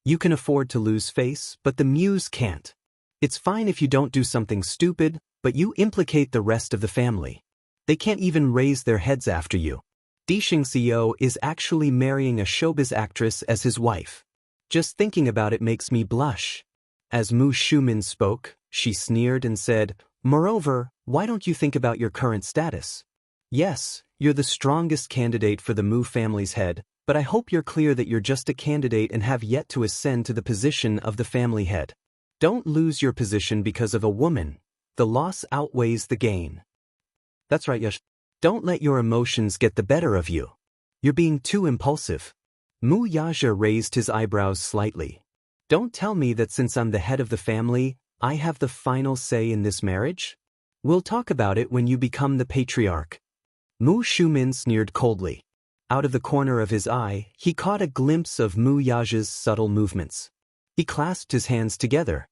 You can afford to lose face, but the Muse can't. It's fine if you don't do something stupid, But you implicate the rest of the family. They can't even raise their heads after you. Xianxia is actually marrying a showbiz actress as his wife. Just thinking about it makes me blush. As Mu Shumin spoke, she sneered and said, "Moreover, why don't you think about your current status? Yes, you're the strongest candidate for the Mu family's head, but I hope you're clear that you're just a candidate and have yet to ascend to the position of the family head. Don't lose your position because of a woman. The loss outweighs the gain." That's right, Yash. Don't let your emotions get the better of you. You're being too impulsive. Mu Yaja raised his eyebrows slightly. Don't tell me that since I'm the head of the family, I have the final say in this marriage? We'll talk about it when you become the patriarch. Mu Shumin sneered coldly. Out of the corner of his eye, he caught a glimpse of Mu Yaja's subtle movements. He clasped his hands together.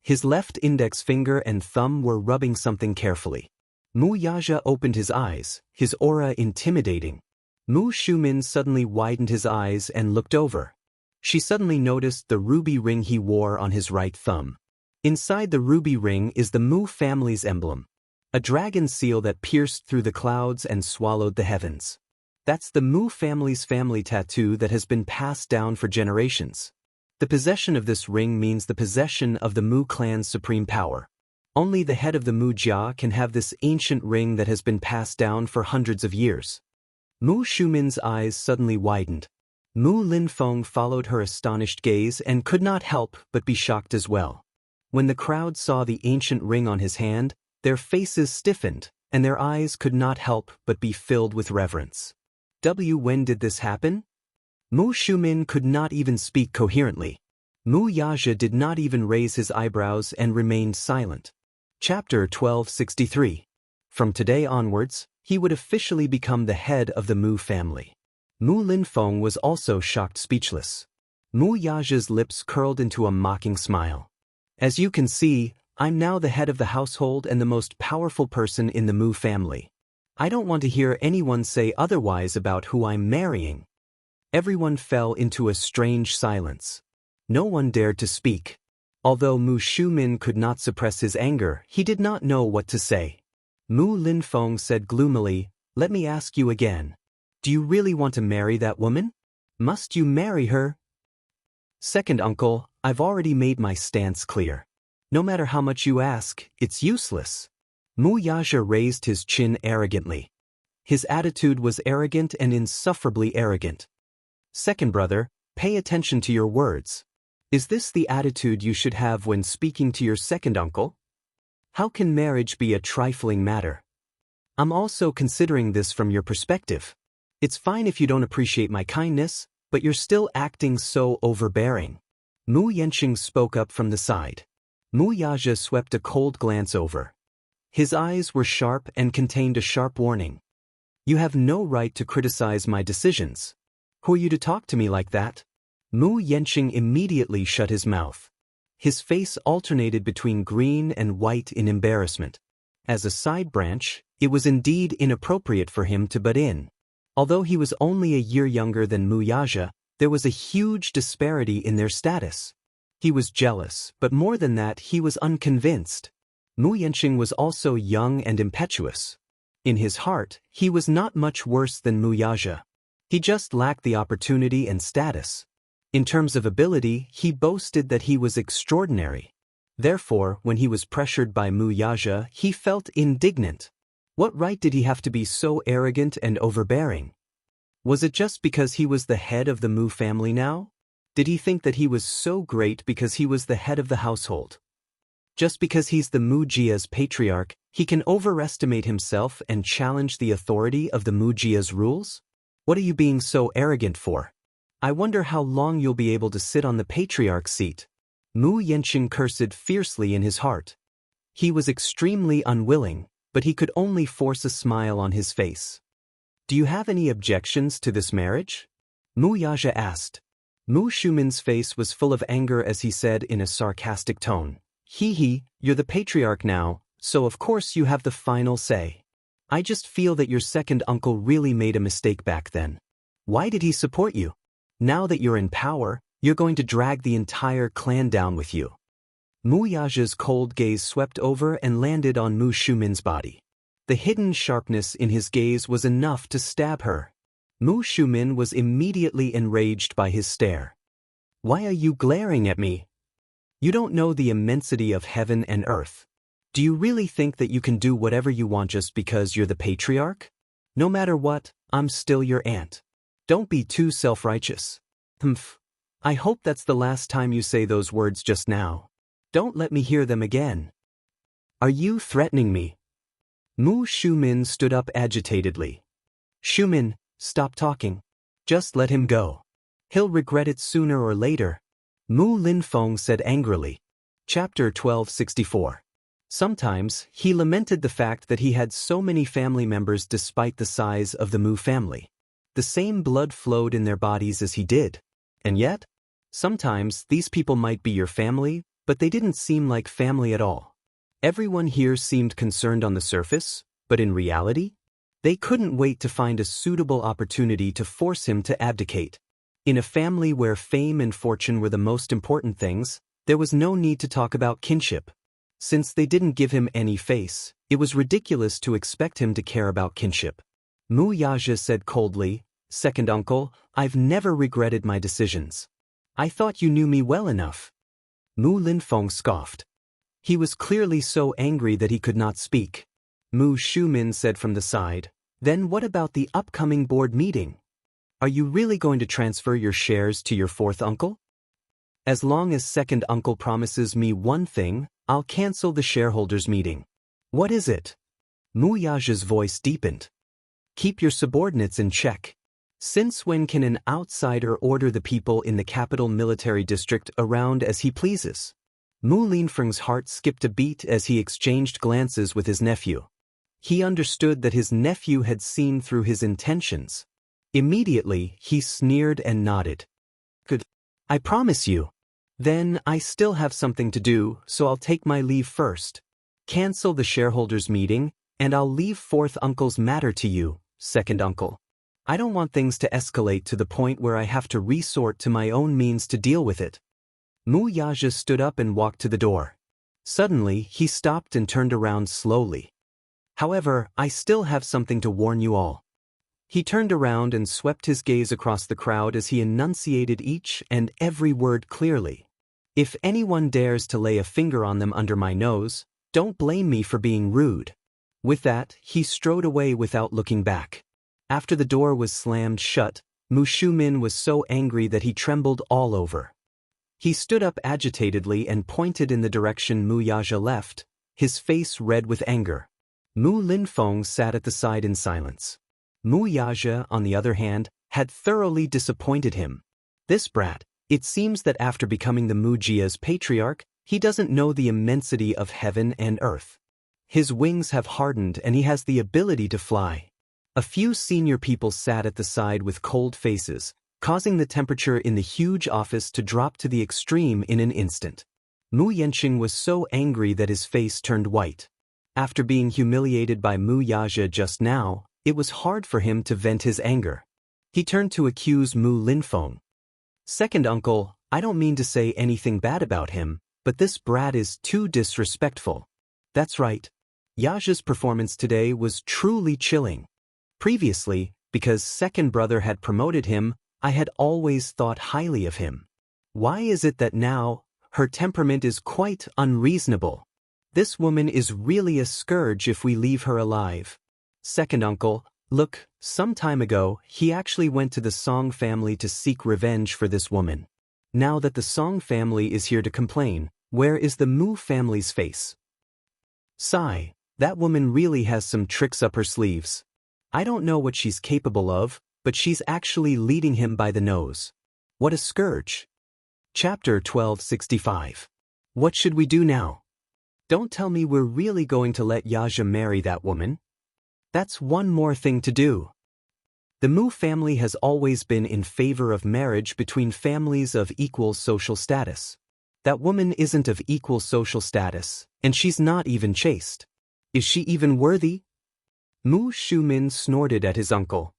His left index finger and thumb were rubbing something carefully. Mu Yaja opened his eyes, his aura intimidating. Mu Shumin suddenly widened his eyes and looked over. She suddenly noticed the ruby ring he wore on his right thumb. Inside the ruby ring is the Mu family's emblem, a dragon seal that pierced through the clouds and swallowed the heavens. That's the Mu family's family tattoo that has been passed down for generations. The possession of this ring means the possession of the Mu clan's supreme power. Only the head of the Mu Jia can have this ancient ring that has been passed down for hundreds of years. Mu Shumin's eyes suddenly widened. Mu Linfeng followed her astonished gaze and could not help but be shocked as well. When the crowd saw the ancient ring on his hand, their faces stiffened, and their eyes could not help but be filled with reverence. When did this happen? Mu Shumin could not even speak coherently. Mu Yaja did not even raise his eyebrows and remained silent. Chapter 1263. From today onwards, he would officially become the head of the Mu family. Mu Linfeng was also shocked speechless. Mu Yaja's lips curled into a mocking smile. As you can see, I'm now the head of the household and the most powerful person in the Mu family. I don't want to hear anyone say otherwise about who I'm marrying. Everyone fell into a strange silence. No one dared to speak. Although Mu Shumin could not suppress his anger, he did not know what to say. Mu Linfeng said gloomily, "Let me ask you again. Do you really want to marry that woman? Must you marry her?" "Second uncle, I've already made my stance clear. No matter how much you ask, it's useless." Mu Yaja raised his chin arrogantly. His attitude was arrogant and insufferably arrogant. "Second brother, pay attention to your words. Is this the attitude you should have when speaking to your second uncle? How can marriage be a trifling matter? I'm also considering this from your perspective. It's fine if you don't appreciate my kindness, but you're still acting so overbearing." Mu Yanqing spoke up from the side. Mu Yaja swept a cold glance over. His eyes were sharp and contained a sharp warning. "You have no right to criticize my decisions. Who are you to talk to me like that?" Mu Yanqing immediately shut his mouth. His face alternated between green and white in embarrassment. As a side branch, it was indeed inappropriate for him to butt in. Although he was only a year younger than Mu Yaja, there was a huge disparity in their status. He was jealous, but more than that, he was unconvinced. Mu Yanqing was also young and impetuous. In his heart, he was not much worse than Mu Yaja. He just lacked the opportunity and status. In terms of ability, he boasted that he was extraordinary. Therefore, when he was pressured by Mu Yaja, he felt indignant. What right did he have to be so arrogant and overbearing? Was it just because he was the head of the Mu family now? Did he think that he was so great because he was the head of the household? Just because he's the Mu Jia's patriarch, he can overestimate himself and challenge the authority of the Mu Jia's rules? What are you being so arrogant for? I wonder how long you'll be able to sit on the patriarch's seat. Mu Yanqing cursed fiercely in his heart. He was extremely unwilling, but he could only force a smile on his face. "Do you have any objections to this marriage?" Mu Yaja asked. Mu Shumin's face was full of anger as he said in a sarcastic tone, "Hee, you're the patriarch now, so of course you have the final say. I just feel that your second uncle really made a mistake back then. Why did he support you? Now that you're in power, you're going to drag the entire clan down with you." Mu Yaja's cold gaze swept over and landed on Mu Shumin's body. The hidden sharpness in his gaze was enough to stab her. Mu Shumin was immediately enraged by his stare. Why are you glaring at me? You don't know the immensity of heaven and earth. Do you really think that you can do whatever you want just because you're the patriarch? No matter what, I'm still your aunt. Don't be too self-righteous. Humph. I hope that's the last time you say those words just now. Don't let me hear them again. Are you threatening me? Mu Shumin stood up agitatedly. Shumin, stop talking. Just let him go. He'll regret it sooner or later. Mu Linfeng said angrily. Chapter 1264. Sometimes, he lamented the fact that he had so many family members despite the size of the Mu family. The same blood flowed in their bodies as he did. And yet, sometimes these people might be your family, but they didn't seem like family at all. Everyone here seemed concerned on the surface, but in reality, they couldn't wait to find a suitable opportunity to force him to abdicate. In a family where fame and fortune were the most important things, there was no need to talk about kinship. Since they didn't give him any face, it was ridiculous to expect him to care about kinship. Mu Yaja said coldly, "Second uncle, I've never regretted my decisions. I thought you knew me well enough." Mu Linfeng scoffed. He was clearly so angry that he could not speak. Mu Shumin said from the side, "Then what about the upcoming board meeting? Are you really going to transfer your shares to your fourth uncle? As long as second uncle promises me one thing, I'll cancel the shareholders' meeting." "What is it?" Mu Yaja's voice deepened. "Keep your subordinates in check. Since when can an outsider order the people in the capital military district around as he pleases?" Mu Linfeng's heart skipped a beat as he exchanged glances with his nephew. He understood that his nephew had seen through his intentions. Immediately, he sneered and nodded. "Good. I promise you. Then I still have something to do, so I'll take my leave first. Cancel the shareholders' meeting, and I'll leave fourth uncle's matter to you, second uncle. I don't want things to escalate to the point where I have to resort to my own means to deal with it." Mu Yaja stood up and walked to the door. Suddenly, he stopped and turned around slowly. "However, I still have something to warn you all." He turned around and swept his gaze across the crowd as he enunciated each and every word clearly. "If anyone dares to lay a finger on them under my nose, don't blame me for being rude." With that, he strode away without looking back. After the door was slammed shut, Mu Shumin was so angry that he trembled all over. He stood up agitatedly and pointed in the direction Mu Yaja left, his face red with anger. Mu Linfeng sat at the side in silence. Mu Yaja, on the other hand, had thoroughly disappointed him. This brat, it seems that after becoming the Mu Jia's patriarch, he doesn't know the immensity of heaven and earth. His wings have hardened and he has the ability to fly. A few senior people sat at the side with cold faces, causing the temperature in the huge office to drop to the extreme in an instant. Mu Yanqing was so angry that his face turned white. After being humiliated by Mu Yaja just now, it was hard for him to vent his anger. He turned to accuse Mu Linfeng. "Second uncle, I don't mean to say anything bad about him, but this brat is too disrespectful." "That's right. Yaja's performance today was truly chilling. Previously, because second brother had promoted him, I had always thought highly of him. Why is it that now, her temperament is quite unreasonable? This woman is really a scourge if we leave her alive. Second uncle, look, some time ago, he actually went to the Song family to seek revenge for this woman. Now that the Song family is here to complain, where is the Mu family's face? Sigh, that woman really has some tricks up her sleeves. I don't know what she's capable of, but she's actually leading him by the nose. What a scourge." Chapter 1265. What should we do now? Don't tell me we're really going to let Yaja marry that woman. That's one more thing to do. The Mu family has always been in favor of marriage between families of equal social status. That woman isn't of equal social status, and she's not even chaste. Is she even worthy? Mu Shumin snorted at his uncle.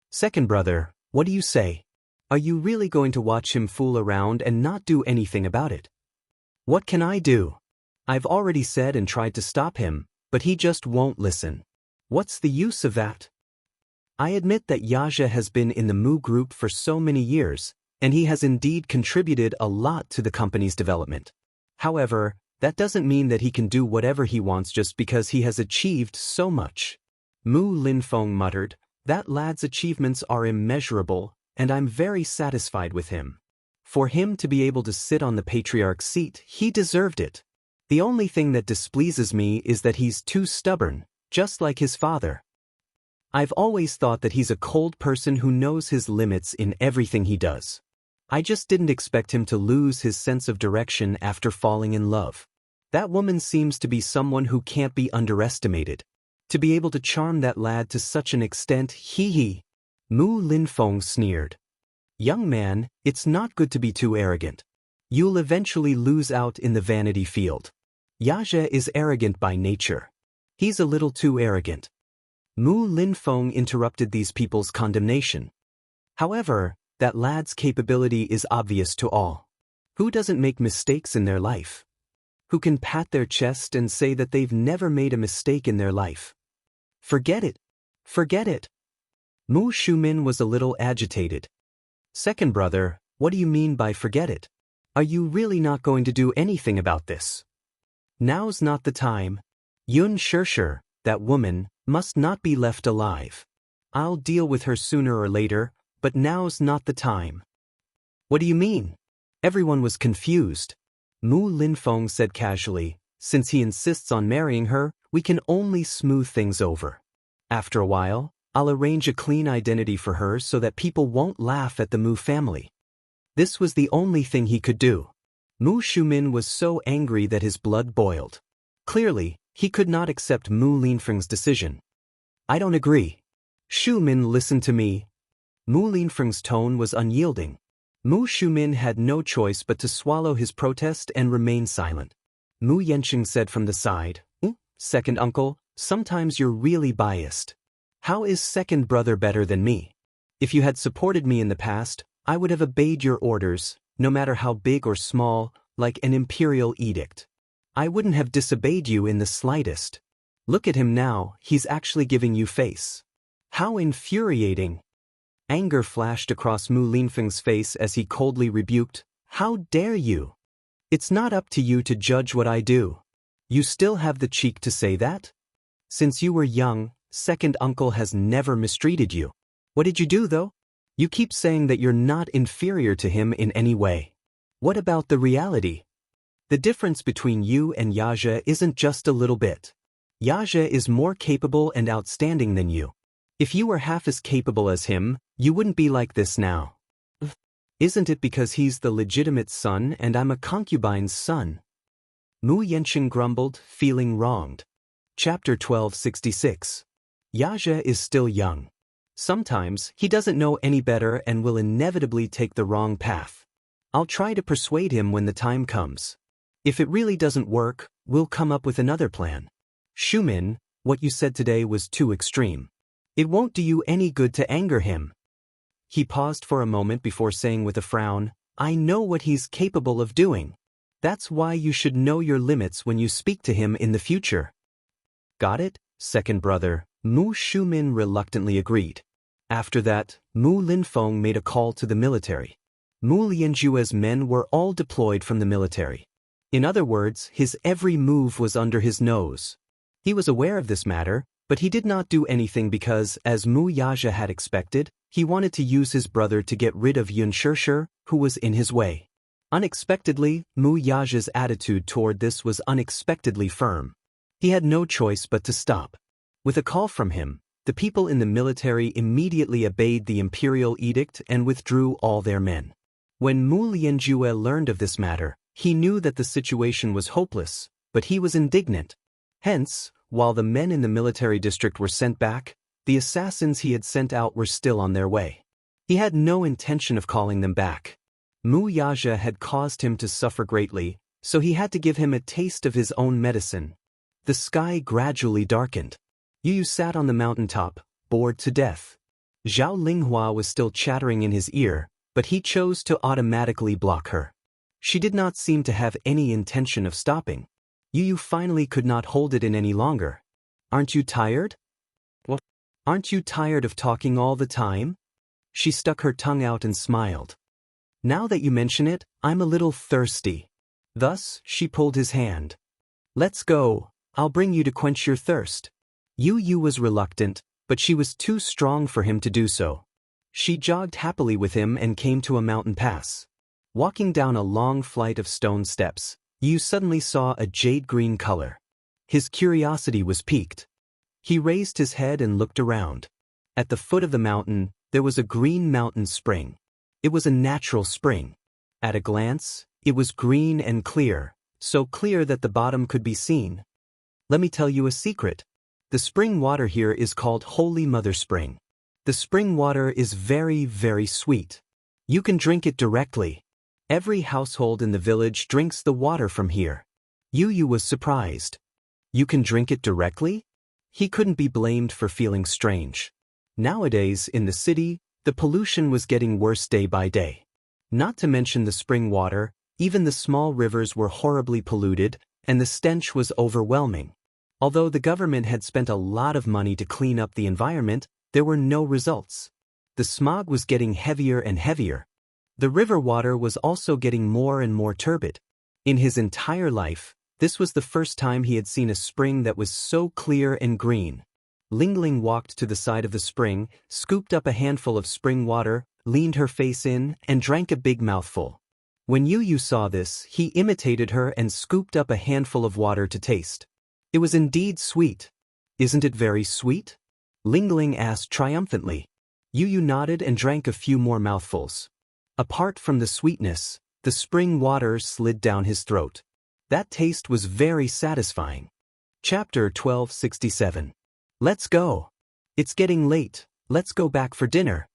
"Second brother, what do you say? Are you really going to watch him fool around and not do anything about it?" What can I do? I've already said and tried to stop him, but he just won't listen. What's the use of that? I admit that Xianxia has been in the Mu group for so many years, and he has indeed contributed a lot to the company's development. However, that doesn't mean that he can do whatever he wants just because he has achieved so much. Mu Linfeng muttered, that lad's achievements are immeasurable, and I'm very satisfied with him. For him to be able to sit on the patriarch's seat, he deserved it. The only thing that displeases me is that he's too stubborn, just like his father. I've always thought that he's a cold person who knows his limits in everything he does. I just didn't expect him to lose his sense of direction after falling in love. That woman seems to be someone who can't be underestimated. To be able to charm that lad to such an extent, hee. Mu Linfeng sneered. Young man, it's not good to be too arrogant. You'll eventually lose out in the vanity field. Xianxia is arrogant by nature. He's a little too arrogant. Mu Linfeng interrupted these people's condemnation. However, that lad's capability is obvious to all. Who doesn't make mistakes in their life? Who can pat their chest and say that they've never made a mistake in their life? Forget it. Forget it. Mu Shumin was a little agitated. Second brother, what do you mean by forget it? Are you really not going to do anything about this? Now's not the time. Yun Shirshir, that woman, must not be left alive. I'll deal with her sooner or later, but now's not the time. What do you mean? Everyone was confused. Mu Linfeng said casually, since he insists on marrying her, we can only smooth things over. After a while, I'll arrange a clean identity for her so that people won't laugh at the Mu family. This was the only thing he could do. Mu Shumin was so angry that his blood boiled. Clearly, he could not accept Mu Linfeng's decision. I don't agree. Shumin, listen to me. Mu Linfeng's tone was unyielding. Mu Shumin had no choice but to swallow his protest and remain silent. Mu Yanqing said from the side, Second uncle, sometimes you're really biased. How is second brother better than me? If you had supported me in the past, I would have obeyed your orders, no matter how big or small, like an imperial edict. I wouldn't have disobeyed you in the slightest. Look at him now, he's actually giving you face. How infuriating! Anger flashed across Mu Linfeng's face as he coldly rebuked, How dare you? It's not up to you to judge what I do. You still have the cheek to say that? Since you were young, second uncle has never mistreated you. What did you do though? You keep saying that you're not inferior to him in any way. What about the reality? The difference between you and Xianxia isn't just a little bit. Xianxia is more capable and outstanding than you. If you were half as capable as him, you wouldn't be like this now. Isn't it because he's the legitimate son and I'm a concubine's son? Mu Yanqing grumbled, feeling wronged. Chapter 1266. Xianxia is still young. Sometimes he doesn't know any better and will inevitably take the wrong path. I'll try to persuade him when the time comes. If it really doesn't work, we'll come up with another plan. Shumin, what you said today was too extreme. It won't do you any good to anger him. He paused for a moment before saying with a frown, I know what he's capable of doing. That's why you should know your limits when you speak to him in the future. Got it, second brother, Mu Shumin reluctantly agreed. After that, Mu Linfeng made a call to the military. Mu Lianjue's men were all deployed from the military. In other words, his every move was under his nose. He was aware of this matter, but he did not do anything because, as Mu Xianxia had expected, he wanted to use his brother to get rid of Yun Shirshir, who was in his way. Unexpectedly, Mu Xianxia's attitude toward this was unexpectedly firm. He had no choice but to stop. With a call from him, the people in the military immediately obeyed the imperial edict and withdrew all their men. When Mu Lianjue learned of this matter, he knew that the situation was hopeless, but he was indignant. Hence, while the men in the military district were sent back, the assassins he had sent out were still on their way. He had no intention of calling them back. Mu Xianxia had caused him to suffer greatly, so he had to give him a taste of his own medicine. The sky gradually darkened. Yu sat on the mountaintop, bored to death. Zhao Linghua was still chattering in his ear, but he chose to automatically block her. She did not seem to have any intention of stopping. Yu finally could not hold it in any longer. Aren't you tired? What? Aren't you tired of talking all the time? She stuck her tongue out and smiled. Now that you mention it, I'm a little thirsty. Thus, she pulled his hand. Let's go, I'll bring you to quench your thirst. Yu was reluctant, but she was too strong for him to do so. She jogged happily with him and came to a mountain pass. Walking down a long flight of stone steps, Yu suddenly saw a jade-green color. His curiosity was piqued. He raised his head and looked around. At the foot of the mountain, there was a green mountain spring. It was a natural spring. At a glance, it was green and clear, so clear that the bottom could be seen. Let me tell you a secret. The spring water here is called Holy Mother Spring. The spring water is very, very sweet. You can drink it directly. Every household in the village drinks the water from here. Yu was surprised. You can drink it directly? He couldn't be blamed for feeling strange. Nowadays, in the city, the pollution was getting worse day by day. Not to mention the spring water, even the small rivers were horribly polluted, and the stench was overwhelming. Although the government had spent a lot of money to clean up the environment, there were no results. The smog was getting heavier and heavier. The river water was also getting more and more turbid. In his entire life, this was the first time he had seen a spring that was so clear and green. Lingling walked to the side of the spring, scooped up a handful of spring water, leaned her face in, and drank a big mouthful. When Yu saw this, he imitated her and scooped up a handful of water to taste. It was indeed sweet. Isn't it very sweet? Lingling asked triumphantly. Yu nodded and drank a few more mouthfuls. Apart from the sweetness, the spring water slid down his throat. That taste was very satisfying. Chapter 1267. Let's go. It's getting late, let's go back for dinner.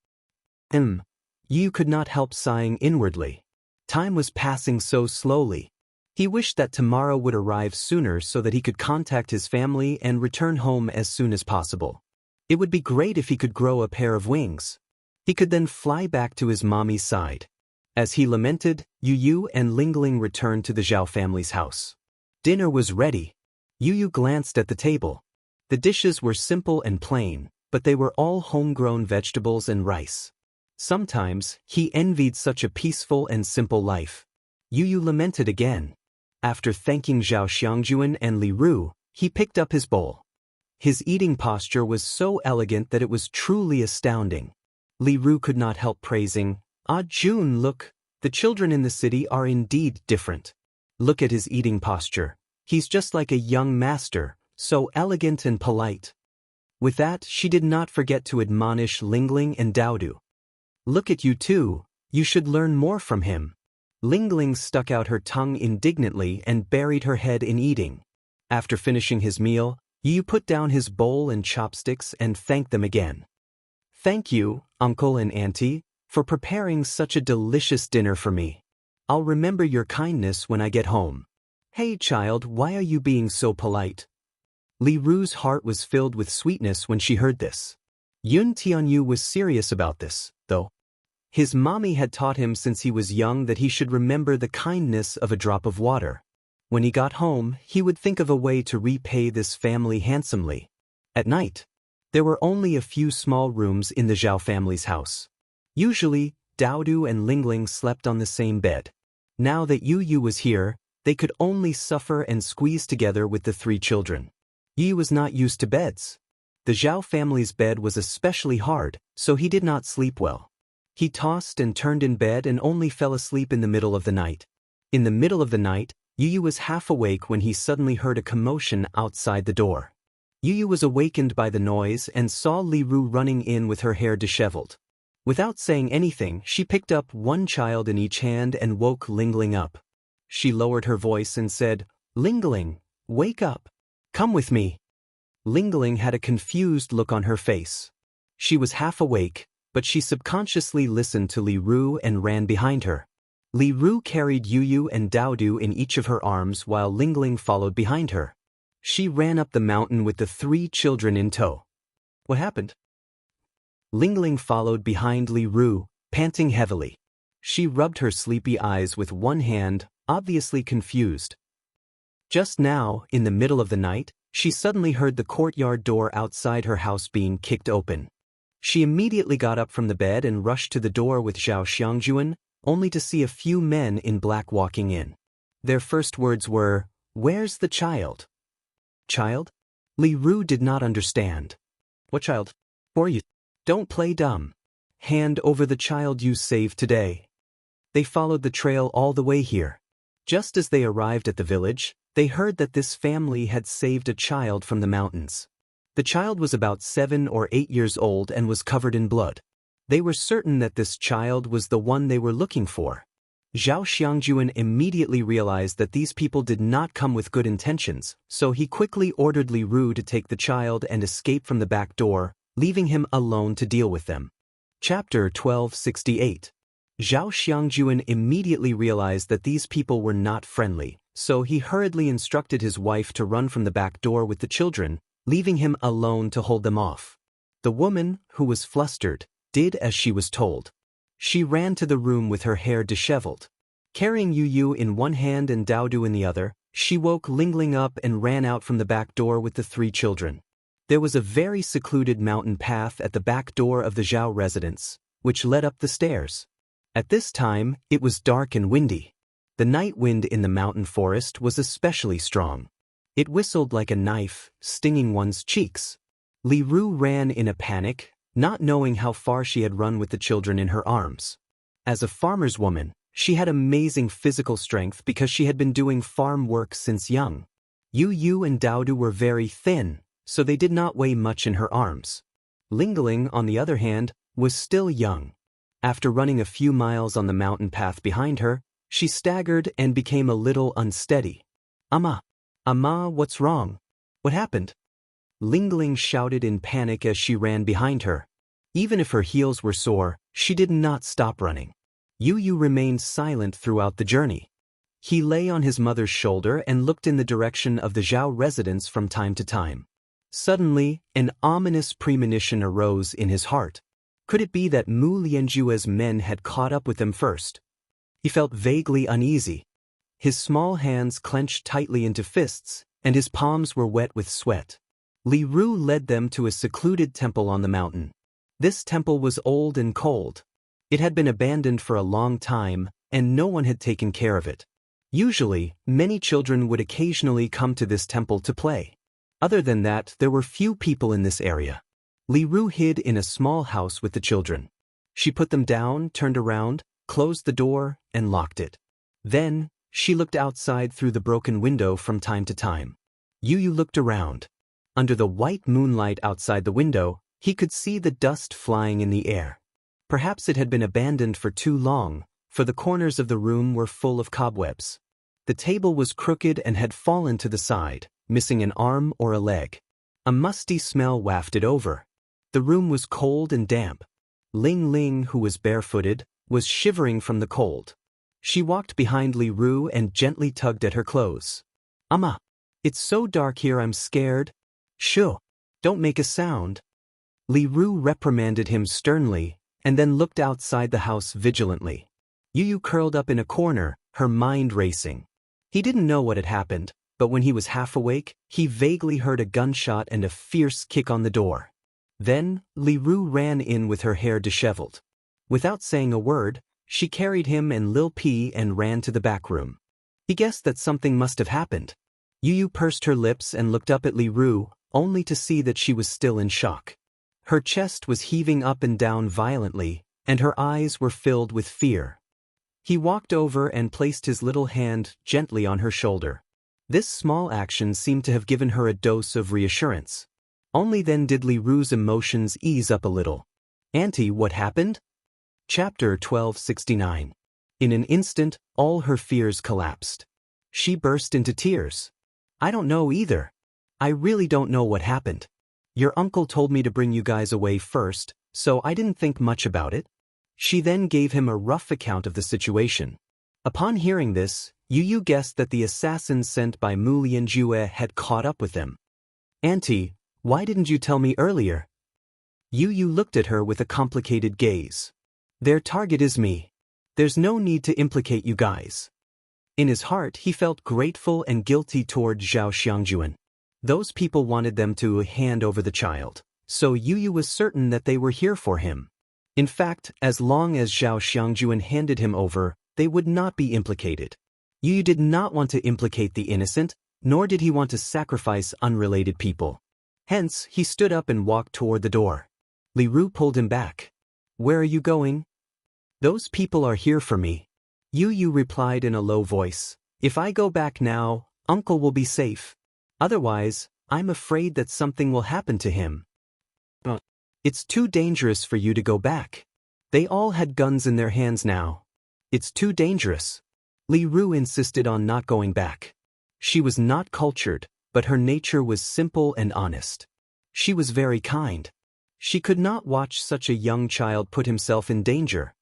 Yu could not help sighing inwardly. Time was passing so slowly. He wished that tomorrow would arrive sooner so that he could contact his family and return home as soon as possible. It would be great if he could grow a pair of wings. He could then fly back to his mommy's side. As he lamented, Yu and Lingling returned to the Zhao family's house. Dinner was ready. Yu glanced at the table. The dishes were simple and plain, but they were all homegrown vegetables and rice. Sometimes, he envied such a peaceful and simple life. Yu lamented again. After thanking Zhao Xiangjuan and Li Ru, he picked up his bowl. His eating posture was so elegant that it was truly astounding. Li Ru could not help praising, "Ah Jun, look, the children in the city are indeed different. Look at his eating posture. He's just like a young master, so elegant and polite." With that, she did not forget to admonish Lingling and Daodu. "Look at you too, you should learn more from him." Lingling stuck out her tongue indignantly and buried her head in eating. After finishing his meal, Yu put down his bowl and chopsticks and thanked them again. "Thank you, Uncle and Auntie, for preparing such a delicious dinner for me. I'll remember your kindness when I get home." "Hey child, why are you being so polite?" Li Ru's heart was filled with sweetness when she heard this. Yun Tianyu was serious about this, though. His mommy had taught him since he was young that he should remember the kindness of a drop of water. When he got home, he would think of a way to repay this family handsomely. At night, there were only a few small rooms in the Zhao family's house. Usually, Daodu and Lingling slept on the same bed. Now that Yu was here, they could only suffer and squeeze together with the three children. Yu was not used to beds. The Zhao family's bed was especially hard, so he did not sleep well. He tossed and turned in bed and only fell asleep in the middle of the night. In the middle of the night, Yu was half awake when he suddenly heard a commotion outside the door. Yu was awakened by the noise and saw Li Ru running in with her hair disheveled. Without saying anything, she picked up one child in each hand and woke Lingling up. She lowered her voice and said, "Lingling, wake up. Come with me." Lingling had a confused look on her face. She was half awake, but she subconsciously listened to Li Ru and ran behind her. Li Ru carried Yu and Daodu in each of her arms while Lingling followed behind her. She ran up the mountain with the three children in tow. What happened? Lingling followed behind Li Ru, panting heavily. She rubbed her sleepy eyes with one hand, obviously confused. Just now, in the middle of the night, she suddenly heard the courtyard door outside her house being kicked open. She immediately got up from the bed and rushed to the door with Zhao Xiangjuan, only to see a few men in black walking in. Their first words were, "Where's the child?" Child? Li Ru did not understand. What child? For you. Don't play dumb. Hand over the child you saved today. They followed the trail all the way here. Just as they arrived at the village, they heard that this family had saved a child from the mountains. The child was about 7 or 8 years old and was covered in blood. They were certain that this child was the one they were looking for. Zhao Xiangjuan immediately realized that these people did not come with good intentions, so he quickly ordered Li Ru to take the child and escape from the back door, leaving him alone to deal with them. Chapter 1268. Zhao Xiangjuan immediately realized that these people were not friendly, so he hurriedly instructed his wife to run from the back door with the children, leaving him alone to hold them off. The woman, who was flustered, did as she was told. She ran to the room with her hair disheveled. Carrying Yu Yu in one hand and Daodu in the other, she woke Ling Ling up and ran out from the back door with the 3 children. There was a very secluded mountain path at the back door of the Zhao residence, which led up the stairs. At this time, it was dark and windy. The night wind in the mountain forest was especially strong. It whistled like a knife, stinging one's cheeks. Li Ru ran in a panic, not knowing how far she had run with the children in her arms. As a farmer's woman, she had amazing physical strength because she had been doing farm work since young. Yu Yu and Daodu were very thin, so they did not weigh much in her arms. Ling Ling, on the other hand, was still young. After running a few miles on the mountain path behind her, she staggered and became a little unsteady. Amma, what's wrong? What happened? Ling Ling shouted in panic as she ran behind her. Even if her heels were sore, she did not stop running. Yu Yu remained silent throughout the journey. He lay on his mother's shoulder and looked in the direction of the Zhao residence from time to time. Suddenly, an ominous premonition arose in his heart. Could it be that Mu Lianjue's men had caught up with them first? He felt vaguely uneasy. His small hands clenched tightly into fists, and his palms were wet with sweat. Li Ru led them to a secluded temple on the mountain. This temple was old and cold. It had been abandoned for a long time, and no one had taken care of it. Usually, many children would occasionally come to this temple to play. Other than that, there were few people in this area. Li Ru hid in a small house with the children. She put them down, turned around, closed the door, and locked it. Then, she looked outside through the broken window from time to time. Yu Yu looked around. Under the white moonlight outside the window, he could see the dust flying in the air. Perhaps it had been abandoned for too long, for the corners of the room were full of cobwebs. The table was crooked and had fallen to the side, missing an arm or a leg. A musty smell wafted over. The room was cold and damp. Ling Ling, who was barefooted, was shivering from the cold. She walked behind Li Ru and gently tugged at her clothes. Amma, it's so dark here I'm scared. Shoo, don't make a sound. Li Ru reprimanded him sternly, and then looked outside the house vigilantly. Yu Yu curled up in a corner, her mind racing. He didn't know what had happened, but when he was half awake, he vaguely heard a gunshot and a fierce kick on the door. Then, Li Ru ran in with her hair disheveled. Without saying a word, she carried him and Lil P and ran to the back room. He guessed that something must have happened. Yu Yu pursed her lips and looked up at Li Ru, only to see that she was still in shock. Her chest was heaving up and down violently, and her eyes were filled with fear. He walked over and placed his little hand gently on her shoulder. This small action seemed to have given her a dose of reassurance. Only then did Li Ru's emotions ease up a little. Auntie, what happened? Chapter 1269. In an instant, all her fears collapsed. She burst into tears. I don't know either. I really don't know what happened. Your uncle told me to bring you guys away first, so I didn't think much about it. She then gave him a rough account of the situation. Upon hearing this, Yu Yu guessed that the assassins sent by Mu Lianjue had caught up with them. Auntie, why didn't you tell me earlier? Yu Yu looked at her with a complicated gaze. Their target is me. There's no need to implicate you guys. In his heart, he felt grateful and guilty toward Zhao Xiangjuan. Those people wanted them to hand over the child, so Yu was certain that they were here for him. In fact, as long as Zhao Xiangjuan handed him over, they would not be implicated. Yu did not want to implicate the innocent, nor did he want to sacrifice unrelated people. Hence, he stood up and walked toward the door. Li Ru pulled him back. Where are you going? Those people are here for me. Yu replied in a low voice. If I go back now, Uncle will be safe. Otherwise, I'm afraid that something will happen to him. But it's too dangerous for you to go back. They all had guns in their hands now. It's too dangerous. Li Ru insisted on not going back. She was not cultured, but her nature was simple and honest. She was very kind. She could not watch such a young child put himself in danger.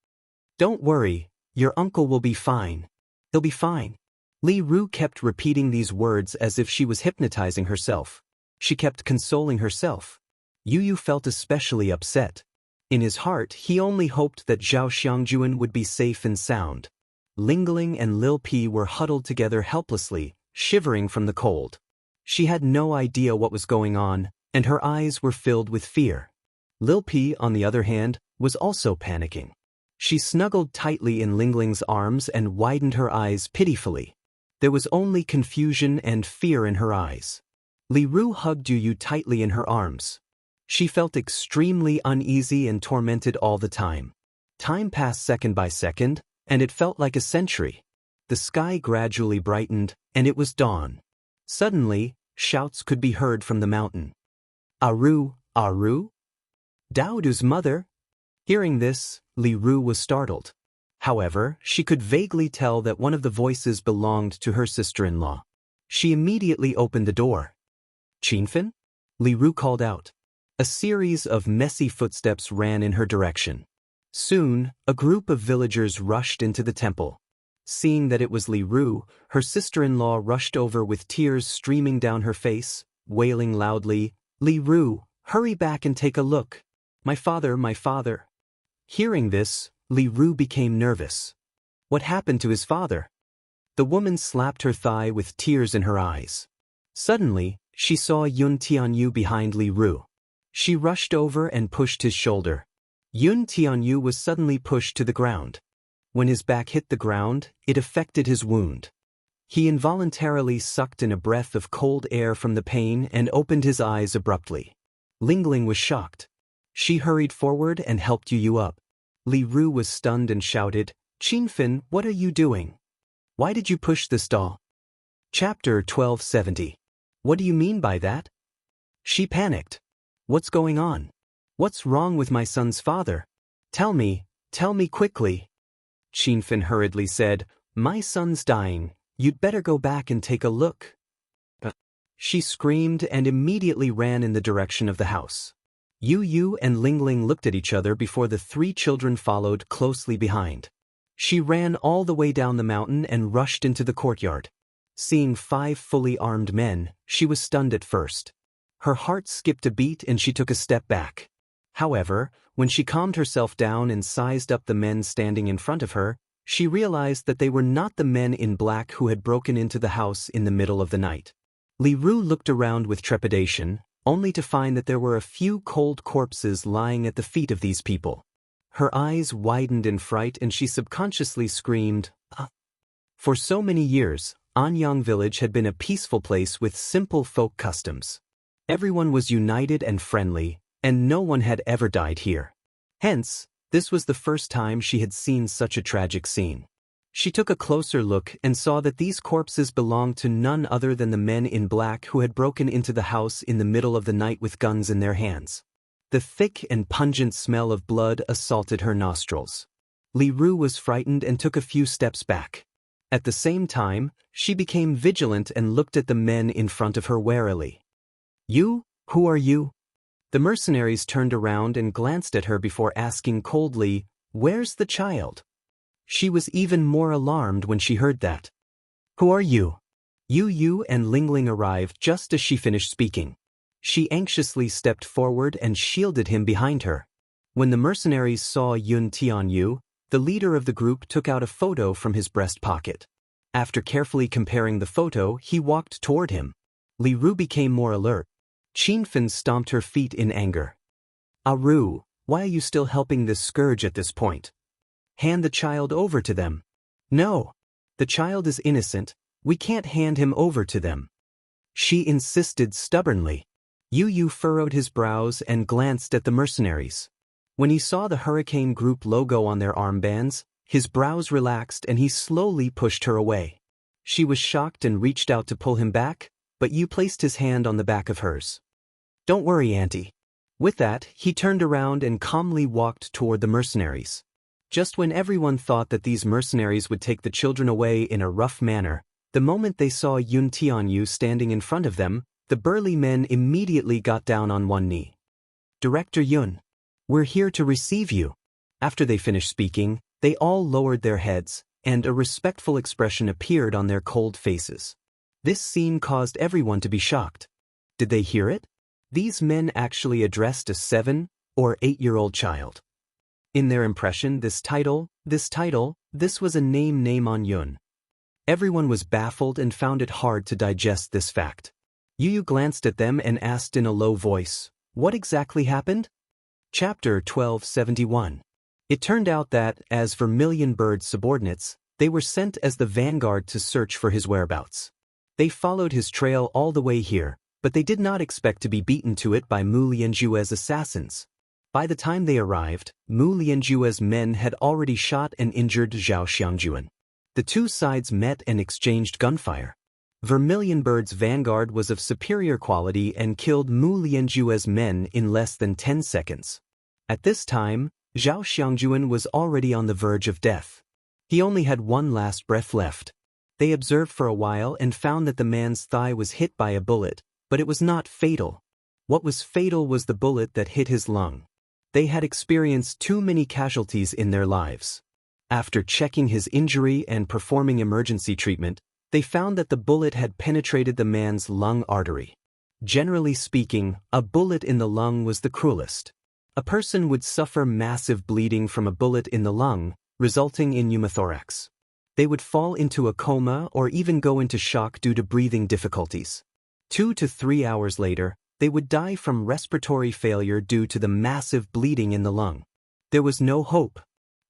Don't worry, your uncle will be fine. He'll be fine. Li Ru kept repeating these words as if she was hypnotizing herself. She kept consoling herself. Yu felt especially upset. In his heart, he only hoped that Zhao Xiangjuan would be safe and sound. Lingling and Lil Pi were huddled together helplessly, shivering from the cold. She had no idea what was going on, and her eyes were filled with fear. Lil Pi, on the other hand, was also panicking. She snuggled tightly in Lingling's arms and widened her eyes pitifully. There was only confusion and fear in her eyes. Li Ru hugged Yu tightly in her arms. She felt extremely uneasy and tormented all the time. Time passed second by second, and it felt like a century. The sky gradually brightened, and it was dawn. Suddenly, shouts could be heard from the mountain. Aru, Aru? Daoist's mother? Hearing this, Li Ru was startled. However, she could vaguely tell that one of the voices belonged to her sister-in-law. She immediately opened the door. Qinfen? Li Ru called out. A series of messy footsteps ran in her direction. Soon, a group of villagers rushed into the temple. Seeing that it was Li Ru, her sister-in-law rushed over with tears streaming down her face, wailing loudly, Li Ru, hurry back and take a look. My father, my father. Hearing this, Li Ru became nervous. What happened to his father? The woman slapped her thigh with tears in her eyes. Suddenly, she saw Yun Tianyu behind Li Ru. She rushed over and pushed his shoulder. Yun Tianyu was suddenly pushed to the ground. When his back hit the ground, it affected his wound. He involuntarily sucked in a breath of cold air from the pain and opened his eyes abruptly. Lingling was shocked. She hurried forward and helped Yu up. Li Ru was stunned and shouted, Qinfen, what are you doing? Why did you push this doll? Chapter 1270. What do you mean by that? She panicked. What's going on? What's wrong with my son's father? Tell me quickly. Qinfen hurriedly said, My son's dying. You'd better go back and take a look. She screamed and immediately ran in the direction of the house. Yu and Lingling looked at each other before the three children followed closely behind. She ran all the way down the mountain and rushed into the courtyard. Seeing 5 fully armed men, she was stunned at first. Her heart skipped a beat and she took a step back. However, when she calmed herself down and sized up the men standing in front of her, she realized that they were not the men in black who had broken into the house in the middle of the night. Li Ru looked around with trepidation, only to find that there were a few cold corpses lying at the feet of these people. Her eyes widened in fright and she subconsciously screamed, Ah! For so many years, Anyang village had been a peaceful place with simple folk customs. Everyone was united and friendly, and no one had ever died here. Hence, this was the first time she had seen such a tragic scene. She took a closer look and saw that these corpses belonged to none other than the men in black who had broken into the house in the middle of the night with guns in their hands. The thick and pungent smell of blood assaulted her nostrils. Li Ru was frightened and took a few steps back. At the same time, she became vigilant and looked at the men in front of her warily. You? Who are you? The mercenaries turned around and glanced at her before asking coldly, Where's the child? She was even more alarmed when she heard that. Who are you? Yu and Lingling arrived just as she finished speaking. She anxiously stepped forward and shielded him behind her. When the mercenaries saw Yun Tianyu, The leader of the group took out a photo from his breast pocket. After carefully comparing the photo, he walked toward him. Li Ru became more alert. Qinfen stomped her feet in anger. Ru, why are you still helping this scourge at this point? Hand the child over to them. No. The child is innocent. We can't hand him over to them. She insisted stubbornly. Yu furrowed his brows and glanced at the mercenaries. When he saw the Hurricane Group logo on their armbands, his brows relaxed and he slowly pushed her away. She was shocked and reached out to pull him back, but Yu placed his hand on the back of hers. Don't worry, Auntie. With that, he turned around and calmly walked toward the mercenaries. Just when everyone thought that these mercenaries would take the children away in a rough manner, the moment they saw Yun Tianyu standing in front of them, the burly men immediately got down on one knee. Director Yun, we're here to receive you. After they finished speaking, they all lowered their heads, and a respectful expression appeared on their cold faces. This scene caused everyone to be shocked. Did they hear it? These men actually addressed a 7- or 8-year-old child. In their impression, this was a name on Yun. Everyone was baffled and found it hard to digest this fact. Yu glanced at them and asked in a low voice, "What exactly happened?" Chapter 1271. It turned out that, as Vermilion Bird's subordinates, they were sent as the vanguard to search for his whereabouts. They followed his trail all the way here, but they did not expect to be beaten to it by Mu Lianjue's assassins. By the time they arrived, Mu Lianjue's men had already shot and injured Zhao Xiangjuan. The two sides met and exchanged gunfire. Vermilion Bird's vanguard was of superior quality and killed Mu Lianjue's men in less than 10 seconds. At this time, Zhao Xiangjuan was already on the verge of death. He only had one last breath left. They observed for a while and found that the man's thigh was hit by a bullet, but it was not fatal. What was fatal was the bullet that hit his lung. They had experienced too many casualties in their lives. After checking his injury and performing emergency treatment, they found that the bullet had penetrated the man's lung artery. Generally speaking, a bullet in the lung was the cruelest. A person would suffer massive bleeding from a bullet in the lung, resulting in pneumothorax. They would fall into a coma or even go into shock due to breathing difficulties. 2 to 3 hours later, they would die from respiratory failure due to the massive bleeding in the lung. There was no hope.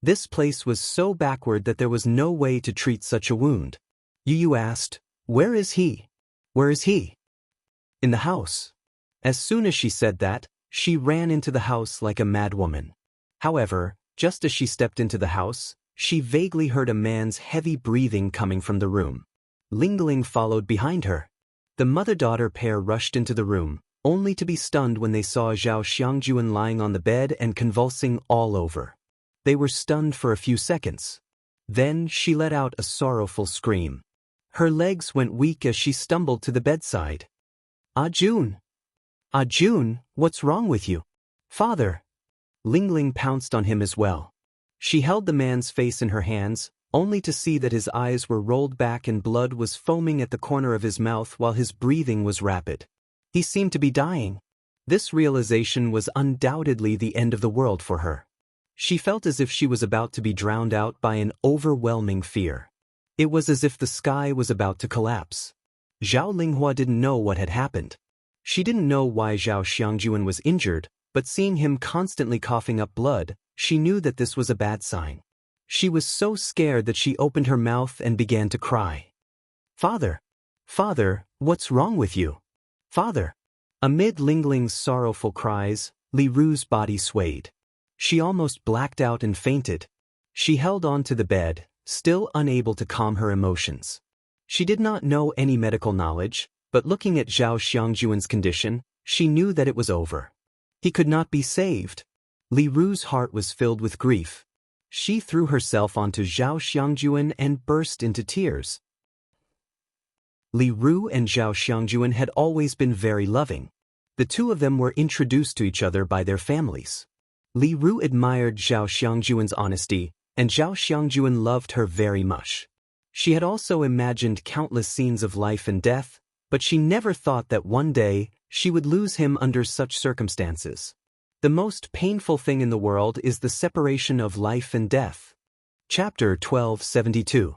This place was so backward that there was no way to treat such a wound. Yu asked, "Where is he? Where is he?" "In the house." As soon as she said that, she ran into the house like a madwoman. However, just as she stepped into the house, she vaguely heard a man's heavy breathing coming from the room. Ling followed behind her. The mother-daughter pair rushed into the room, only to be stunned when they saw Zhao Xiangjuan lying on the bed and convulsing all over. They were stunned for a few seconds. Then she let out a sorrowful scream. Her legs went weak as she stumbled to the bedside. Jun! Jun, what's wrong with you? Father! Ling pounced on him as well. She held the man's face in her hands, only to see that his eyes were rolled back and blood was foaming at the corner of his mouth while his breathing was rapid. He seemed to be dying. This realization was undoubtedly the end of the world for her. She felt as if she was about to be drowned out by an overwhelming fear. It was as if the sky was about to collapse. Zhao Linghua didn't know what had happened. She didn't know why Zhao Xiangjuan was injured, but seeing him constantly coughing up blood, she knew that this was a bad sign. She was so scared that she opened her mouth and began to cry. Father! Father, what's wrong with you? Father! Amid Lingling's sorrowful cries, Li Ru's body swayed. She almost blacked out and fainted. She held on to the bed, still unable to calm her emotions. She did not know any medical knowledge, but looking at Zhao Xiangjuan's condition, she knew that it was over. He could not be saved. Li Ru's heart was filled with grief. She threw herself onto Zhao Xiangjuan and burst into tears. Li Ru and Zhao Xiangjuan had always been very loving. The two of them were introduced to each other by their families. Li Ru admired Zhao Xiangjuan's honesty, and Zhao Xiangjuan loved her very much. She had also imagined countless scenes of life and death, but she never thought that one day she would lose him under such circumstances. The most painful thing in the world is the separation of life and death. Chapter 1272.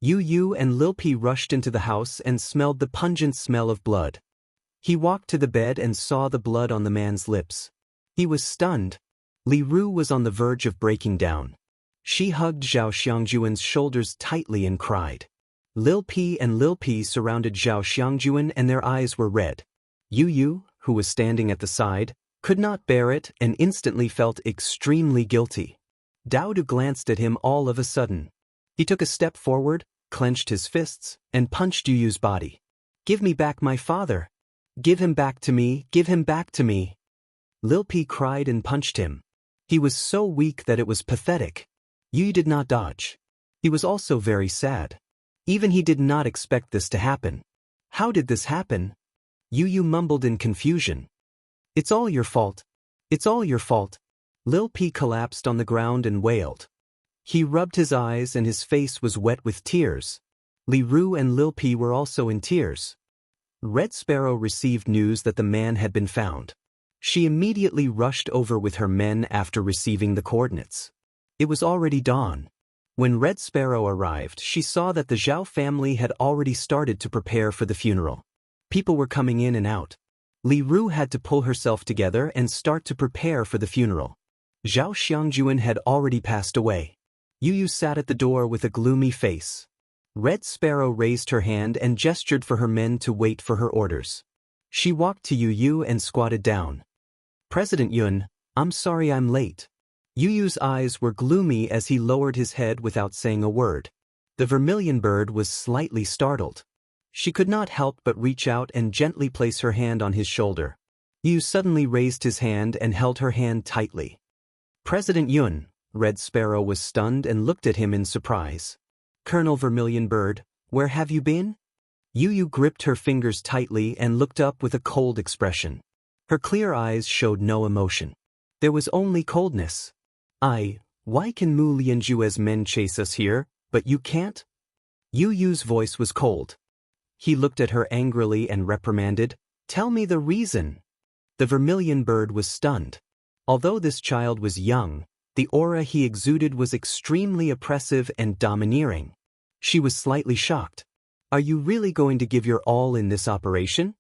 Yu and Lil P rushed into the house and smelled the pungent smell of blood. He walked to the bed and saw the blood on the man's lips. He was stunned. Li Ru was on the verge of breaking down. She hugged Zhao Xiangjuan's shoulders tightly and cried. Lil P surrounded Zhao Xiangjuan and their eyes were red. Yu, who was standing at the side, could not bear it and instantly felt extremely guilty. Daoist glanced at him all of a sudden. He took a step forward, clenched his fists, and punched Yu's body. "Give me back my father! Give him back to me! Give him back to me!" Lil P cried and punched him. He was so weak that it was pathetic. Yu did not dodge. He was also very sad. Even he did not expect this to happen. How did this happen? Yu mumbled in confusion. "It's all your fault. It's all your fault." Lil P collapsed on the ground and wailed. He rubbed his eyes and his face was wet with tears. Li Ru and Lil P were also in tears. Red Sparrow received news that the man had been found. She immediately rushed over with her men after receiving the coordinates. It was already dawn. When Red Sparrow arrived, she saw that the Zhao family had already started to prepare for the funeral. People were coming in and out. Li Ru had to pull herself together and start to prepare for the funeral. Zhao Xiangjuan had already passed away. Yu sat at the door with a gloomy face. Red Sparrow raised her hand and gestured for her men to wait for her orders. She walked to Yu and squatted down. "President Yun, I'm sorry I'm late." Yu's eyes were gloomy as he lowered his head without saying a word. The vermilion bird was slightly startled. She could not help but reach out and gently place her hand on his shoulder. Yu suddenly raised his hand and held her hand tightly. "President Yun." Red Sparrow was stunned and looked at him in surprise. "Colonel Vermilion Bird, where have you been?" Yu gripped her fingers tightly and looked up with a cold expression. Her clear eyes showed no emotion. There was only coldness. Why can Mu Lianjue's men chase us here, but you can't?" Yu's voice was cold. He looked at her angrily and reprimanded, "Tell me the reason." The Vermilion Bird was stunned. Although this child was young, the aura he exuded was extremely oppressive and domineering. She was slightly shocked. "Are you really going to give your all in this operation?"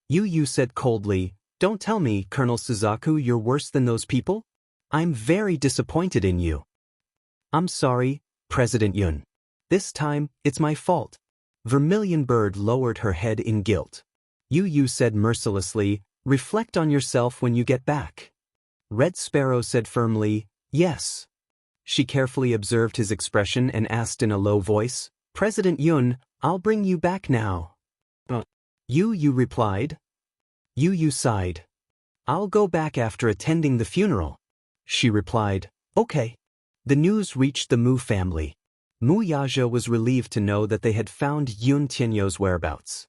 Yu said coldly, "Don't tell me, Colonel Suzaku, you're worse than those people? I'm very disappointed in you." "I'm sorry, President Yun. This time, it's my fault." Vermilion Bird lowered her head in guilt. Yu said mercilessly, "Reflect on yourself when you get back." Red Sparrow said firmly, "Yes." She carefully observed his expression and asked in a low voice, "President Yun, I'll bring you back now." Yu replied. Yu sighed. "I'll go back after attending the funeral." She replied, "Okay." The news reached the Mu family. Mu Yaja was relieved to know that they had found Yun Tianyou's whereabouts.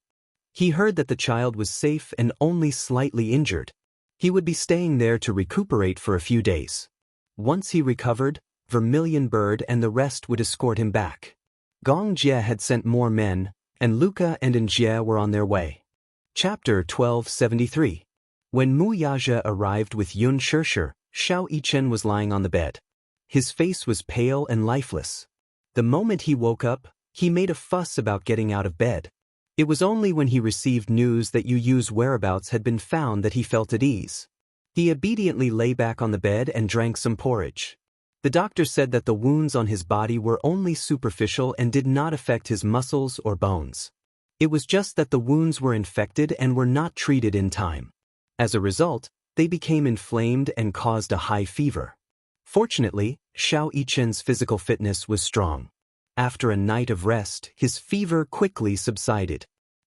He heard that the child was safe and only slightly injured. He would be staying there to recuperate for a few days. Once he recovered, Vermilion Bird and the rest would escort him back. Gong Jie had sent more men, and Luca and Njie were on their way. Chapter 1273. When Mu Yaja arrived with Yun Shirshir, Xiao Yichen was lying on the bed. His face was pale and lifeless. The moment he woke up, he made a fuss about getting out of bed. It was only when he received news that Yu's whereabouts had been found that he felt at ease. He obediently lay back on the bed and drank some porridge. The doctor said that the wounds on his body were only superficial and did not affect his muscles or bones. It was just that the wounds were infected and were not treated in time. As a result, they became inflamed and caused a high fever. Fortunately, Xiao Yichen's physical fitness was strong. After a night of rest, his fever quickly subsided.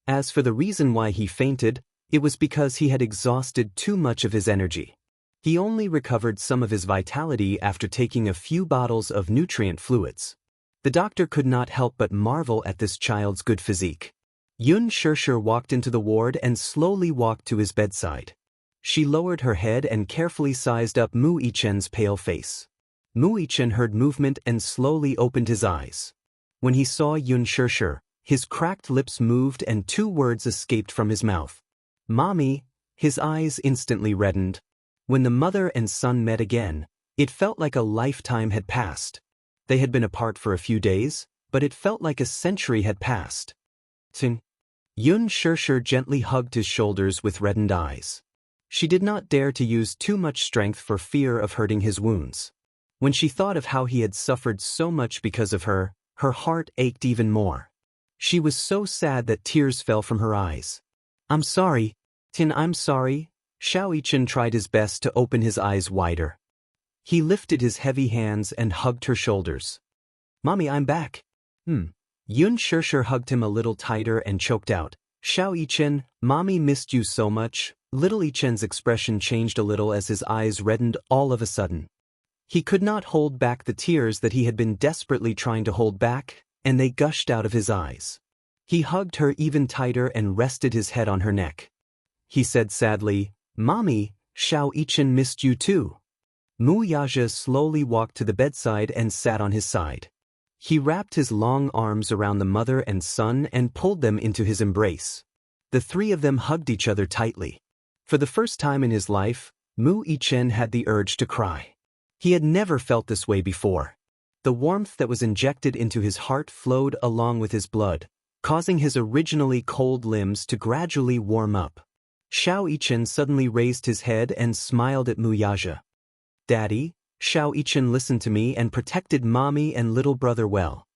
As for the reason why he fainted, it was because he had exhausted too much of his energy. He only recovered some of his vitality after taking a few bottles of nutrient fluids. The doctor could not help but marvel at this child's good physique. Yun Shirshir walked into the ward and slowly walked to his bedside. She lowered her head and carefully sized up Mu Yichen's pale face. Mu Yichen heard movement and slowly opened his eyes. When he saw Yun Shirshir, his cracked lips moved and 2 words escaped from his mouth. "Mommy." His eyes instantly reddened. When the mother and son met again, it felt like a lifetime had passed. They had been apart for a few days, but it felt like a century had passed. Ting. Yun Shirshir gently hugged his shoulders with reddened eyes. She did not dare to use too much strength for fear of hurting his wounds. When she thought of how he had suffered so much because of her, her heart ached even more. She was so sad that tears fell from her eyes. I'm sorry, Tin, I'm sorry. Xiao Yichen tried his best to open his eyes wider. He lifted his heavy hands and hugged her shoulders. Mommy, I'm back. Yun Shirshir hugged him a little tighter and choked out, Xiao Yichen, Mommy missed you so much. Little Yichen's expression changed a little as his eyes reddened all of a sudden. He could not hold back the tears that he had been desperately trying to hold back, and they gushed out of his eyes. He hugged her even tighter and rested his head on her neck. He said sadly, Mommy, Xiao Yichen missed you too. Mu Yaja slowly walked to the bedside and sat on his side. He wrapped his long arms around the mother and son and pulled them into his embrace. The three of them hugged each other tightly. For the first time in his life, Mu Yichen had the urge to cry. He had never felt this way before. The warmth that was injected into his heart flowed along with his blood, causing his originally cold limbs to gradually warm up. Xiao Yichen suddenly raised his head and smiled at Mu Yaja. Daddy, Xiao Yichen listened to me and protected Mommy and little brother well.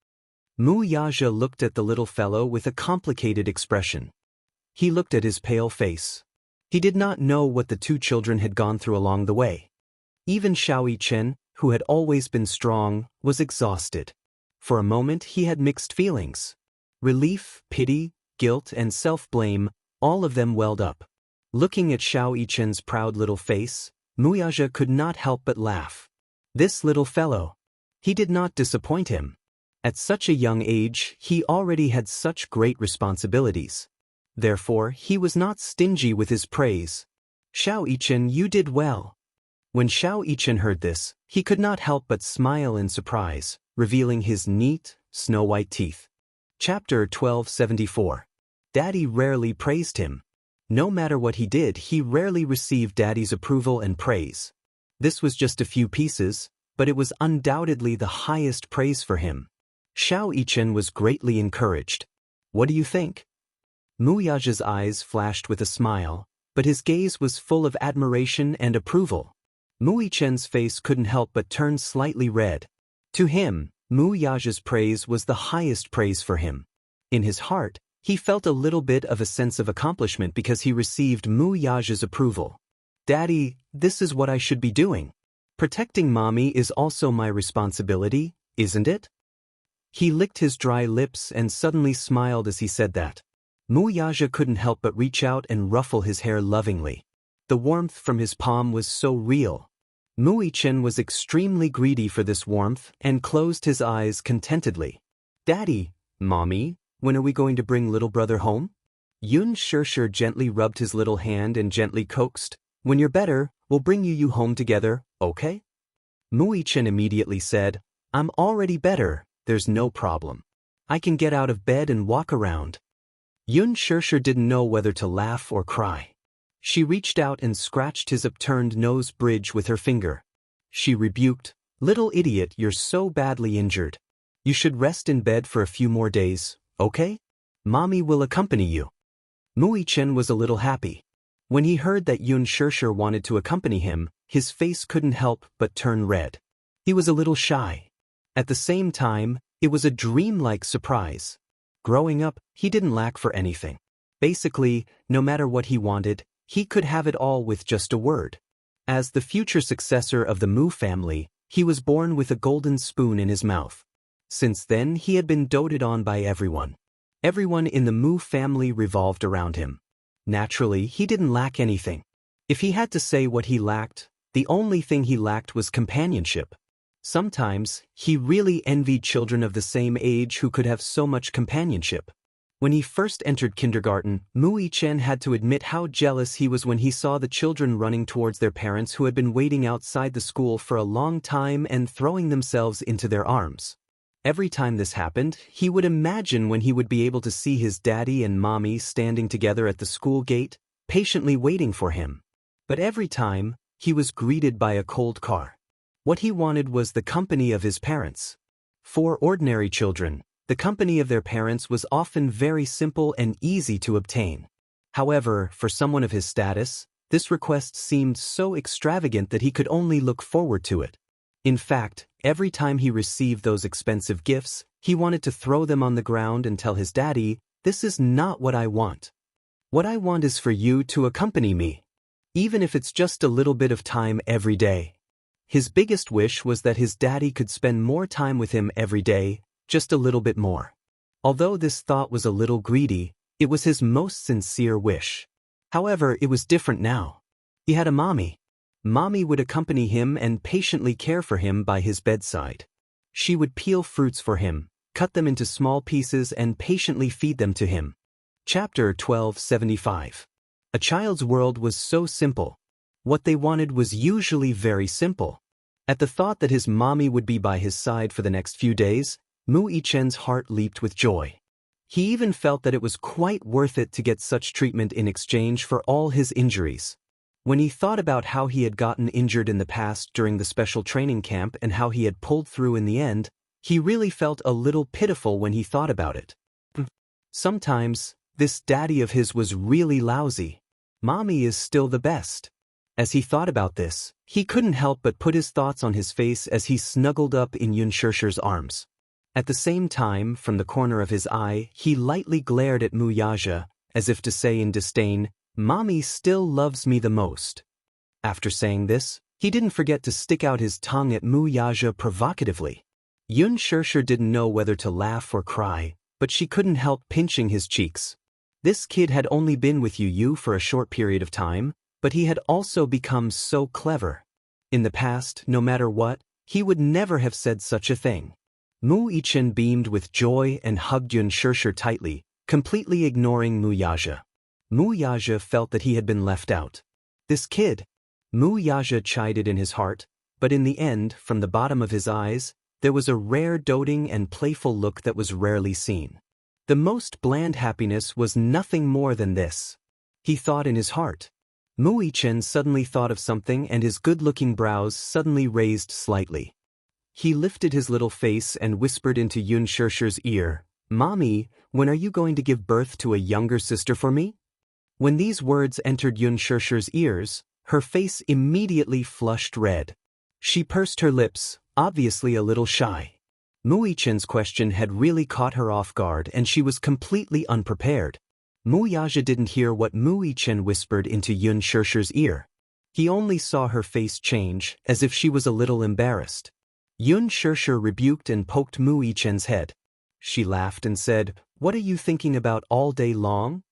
Mu Yaja looked at the little fellow with a complicated expression. He looked at his pale face. He did not know what the two children had gone through along the way. Even Xiao Yichen, who had always been strong, was exhausted. For a moment he had mixed feelings. Relief, pity, guilt, and self-blame, all of them welled up. Looking at Xiao Yichen's proud little face, Mu Yaja could not help but laugh. This little fellow. He did not disappoint him. At such a young age, he already had such great responsibilities. Therefore, he was not stingy with his praise. Xiao Yichen, you did well. When Xiao Yichen heard this, he could not help but smile in surprise, revealing his neat, snow-white teeth. Chapter 1274. Daddy rarely praised him. No matter what he did, he rarely received Daddy's approval and praise. This was just a few pieces, but it was undoubtedly the highest praise for him. Xiao Yichen was greatly encouraged. What do you think? Mu Yaja's eyes flashed with a smile, but his gaze was full of admiration and approval. Mu Yichen's face couldn't help but turn slightly red. To him, Mu Yaja's praise was the highest praise for him. In his heart, he felt a little bit of a sense of accomplishment because he received Mu Yaja's approval. Daddy, this is what I should be doing. Protecting Mommy is also my responsibility, isn't it? He licked his dry lips and suddenly smiled as he said that. Mu Yaja couldn't help but reach out and ruffle his hair lovingly. The warmth from his palm was so real. Mu Yichen was extremely greedy for this warmth and closed his eyes contentedly. Daddy, Mommy, when are we going to bring little brother home? Yun Shirshir gently rubbed his little hand and gently coaxed. When you're better, we'll bring you home together, okay? Mu Yichen immediately said, I'm already better, there's no problem. I can get out of bed and walk around. Yun Shirshir didn't know whether to laugh or cry. She reached out and scratched his upturned nose bridge with her finger. She rebuked, Little idiot, you're so badly injured. You should rest in bed for a few more days, okay? Mommy will accompany you. Mu Yichen was a little happy. When he heard that Yun Shirshir wanted to accompany him, his face couldn't help but turn red. He was a little shy. At the same time, it was a dreamlike surprise. Growing up, he didn't lack for anything. Basically, no matter what he wanted, he could have it all with just a word. As the future successor of the Mu family, he was born with a golden spoon in his mouth. Since then, he had been doted on by everyone. Everyone in the Mu family revolved around him. Naturally, he didn't lack anything. If he had to say what he lacked, the only thing he lacked was companionship. Sometimes, he really envied children of the same age who could have so much companionship. When he first entered kindergarten, Mu Yichen had to admit how jealous he was when he saw the children running towards their parents who had been waiting outside the school for a long time and throwing themselves into their arms. Every time this happened, he would imagine when he would be able to see his daddy and mommy standing together at the school gate, patiently waiting for him. But every time, he was greeted by a cold car. What he wanted was the company of his parents. For ordinary children, the company of their parents was often very simple and easy to obtain. However, for someone of his status, this request seemed so extravagant that he could only look forward to it. In fact, every time he received those expensive gifts, he wanted to throw them on the ground and tell his daddy, "This is not what I want. What I want is for you to accompany me, even if it's just a little bit of time every day." His biggest wish was that his daddy could spend more time with him every day, just a little bit more. Although this thought was a little greedy, it was his most sincere wish. However, it was different now. He had a mommy. Mommy would accompany him and patiently care for him by his bedside. She would peel fruits for him, cut them into small pieces and patiently feed them to him. Chapter 1275. A child's world was so simple. What they wanted was usually very simple. At the thought that his mommy would be by his side for the next few days, Mu Yichen's heart leaped with joy. He even felt that it was quite worth it to get such treatment in exchange for all his injuries. When he thought about how he had gotten injured in the past during the special training camp and how he had pulled through in the end, he really felt a little pitiful when he thought about it. Sometimes, this daddy of his was really lousy. Mommy is still the best. As he thought about this, he couldn't help but put his thoughts on his face as he snuggled up in Xianxia's arms. At the same time, from the corner of his eye, he lightly glared at Mu Yixia, as if to say in disdain, "Mommy still loves me the most." After saying this, he didn't forget to stick out his tongue at Mu Yixia provocatively. Xianxia didn't know whether to laugh or cry, but she couldn't help pinching his cheeks. This kid had only been with Yu for a short period of time, but he had also become so clever. In the past, no matter what, he would never have said such a thing. Mu Yichen beamed with joy and hugged Xianxia tightly, completely ignoring Mu Yixia. Mu Yixia felt that he had been left out. This kid! Mu Yixia chided in his heart, but in the end, from the bottom of his eyes, there was a rare doting and playful look that was rarely seen. The most bland happiness was nothing more than this. He thought in his heart. Mu Yichen suddenly thought of something and his good-looking brows suddenly raised slightly. He lifted his little face and whispered into Xianxia's ear, "Mommy, when are you going to give birth to a younger sister for me?" When these words entered Xianxia's ears, her face immediately flushed red. She pursed her lips, obviously a little shy. Mu Yichen's question had really caught her off guard and she was completely unprepared. Mu Yixia didn't hear what Mu Yichen whispered into Xianxia's ear. He only saw her face change, as if she was a little embarrassed. Xianxia rebuked and poked Mu Yichen's head. She laughed and said, "What are you thinking about all day long?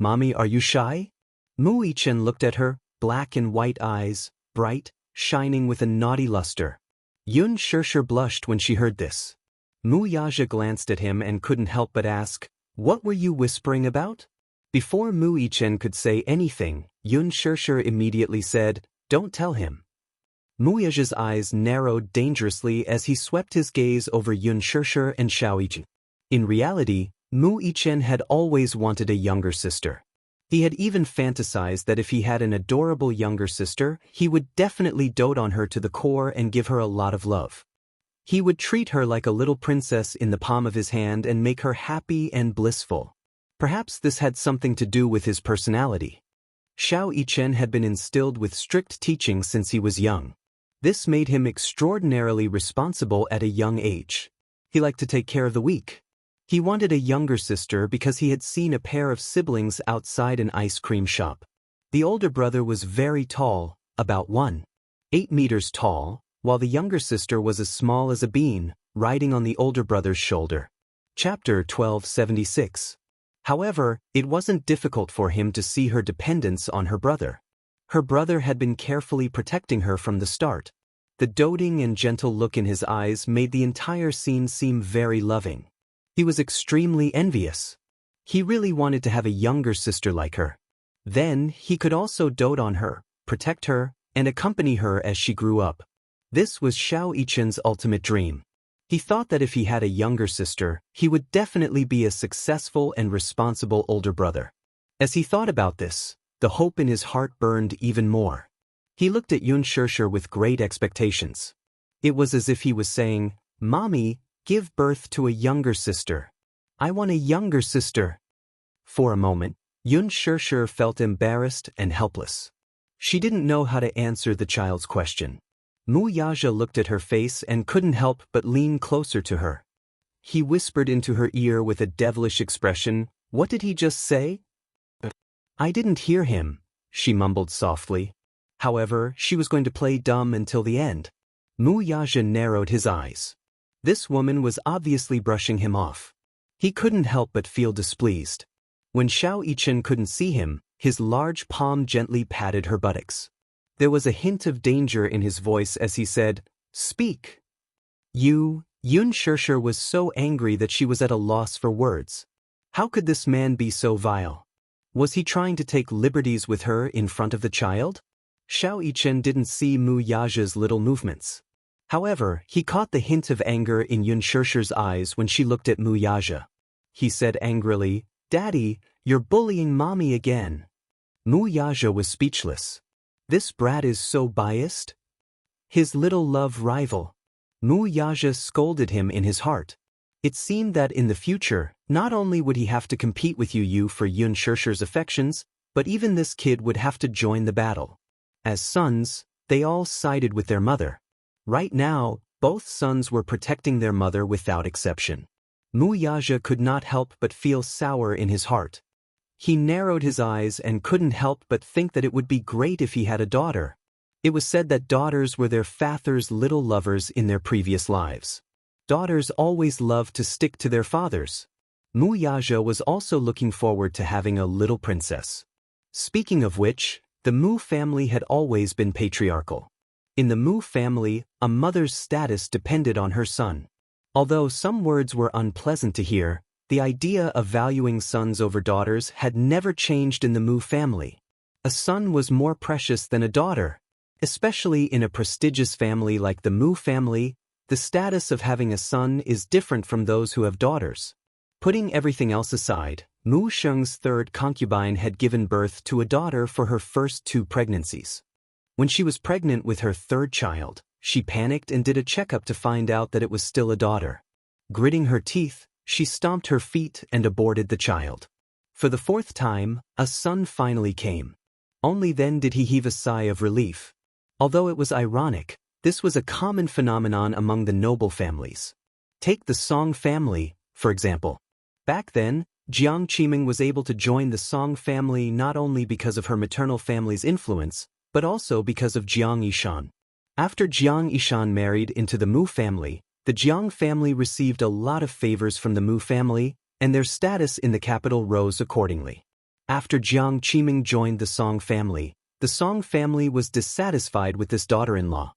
Mommy, are you shy?" Mu Yichen looked at her, black and white eyes, bright, shining with a naughty luster. Xianxia blushed when she heard this. Mu Yixia glanced at him and couldn't help but ask, "What were you whispering about?" Before Mu Yichen could say anything, Xianxia immediately said, "Don't tell him." Mu Yixia's eyes narrowed dangerously as he swept his gaze over Xianxia and Xiaoyichen. In reality, Mu Yichen had always wanted a younger sister. He had even fantasized that if he had an adorable younger sister, he would definitely dote on her to the core and give her a lot of love. He would treat her like a little princess in the palm of his hand and make her happy and blissful. Perhaps this had something to do with his personality. Xiaoyichen had been instilled with strict teaching since he was young. This made him extraordinarily responsible at a young age. He liked to take care of the weak. He wanted a younger sister because he had seen a pair of siblings outside an ice cream shop. The older brother was very tall, about 1.8 meters tall, while the younger sister was as small as a bean, riding on the older brother's shoulder. Chapter 1276. However, it wasn't difficult for him to see her dependence on her brother. Her brother had been carefully protecting her from the start. The doting and gentle look in his eyes made the entire scene seem very loving. He was extremely envious. He really wanted to have a younger sister like her. Then, he could also dote on her, protect her, and accompany her as she grew up. This was Xiaoyichen's ultimate dream. He thought that if he had a younger sister, he would definitely be a successful and responsible older brother. As he thought about this, the hope in his heart burned even more. He looked at Xianxia with great expectations. It was as if he was saying, "Mommy, Give birth to a younger sister. I want a younger sister. For a moment, Xianxia felt embarrassed and helpless. She didn't know how to answer the child's question. Wuxia looked at her face and couldn't help but lean closer to her. He whispered into her ear with a devilish expression, "What did he just say?" "I didn't hear him," she mumbled softly. However, she was going to play dumb until the end. Wuxia narrowed his eyes. This woman was obviously brushing him off. He couldn't help but feel displeased. When Xianxia couldn't see him, his large palm gently patted her buttocks. There was a hint of danger in his voice as he said, "Speak." Xianxia was so angry that she was at a loss for words. How could this man be so vile? Was he trying to take liberties with her in front of the child? Xianxia didn't see Wuxia's little movements. However, he caught the hint of anger in Xianxia's eyes when she looked at Wuxia. He said angrily, "Daddy, you're bullying mommy again." Wuxia was speechless. This brat is so biased. His little love rival. Wuxia scolded him in his heart. It seemed that in the future, not only would he have to compete with Yu for Xianxia's affections, but even this kid would have to join the battle. As sons, they all sided with their mother. Right now, both sons were protecting their mother without exception. Wuxia could not help but feel sour in his heart. He narrowed his eyes and couldn't help but think that it would be great if he had a daughter. It was said that daughters were their father's little lovers in their previous lives. Daughters always loved to stick to their fathers. Wuxia was also looking forward to having a little princess. Speaking of which, the Mu family had always been patriarchal. In the Mu family, a mother's status depended on her son. Although some words were unpleasant to hear, the idea of valuing sons over daughters had never changed in the Mu family. A son was more precious than a daughter. Especially in a prestigious family like the Mu family, the status of having a son is different from those who have daughters. Putting everything else aside, Mu Sheng's third concubine had given birth to a daughter for her first 2 pregnancies. When she was pregnant with her 3rd child, she panicked and did a checkup to find out that it was still a daughter. Gritting her teeth, she stomped her feet and aborted the child. For the 4th time, a son finally came. Only then did he heave a sigh of relief. Although it was ironic, this was a common phenomenon among the noble families. Take the Song family, for example. Back then, Jiang Qiming was able to join the Song family not only because of her maternal family's influence, but also because of Jiang Yishan. After Jiang Yishan married into the Mu family, the Jiang family received a lot of favors from the Mu family, and their status in the capital rose accordingly. After Jiang Qiming joined the Song family was dissatisfied with this daughter-in-law.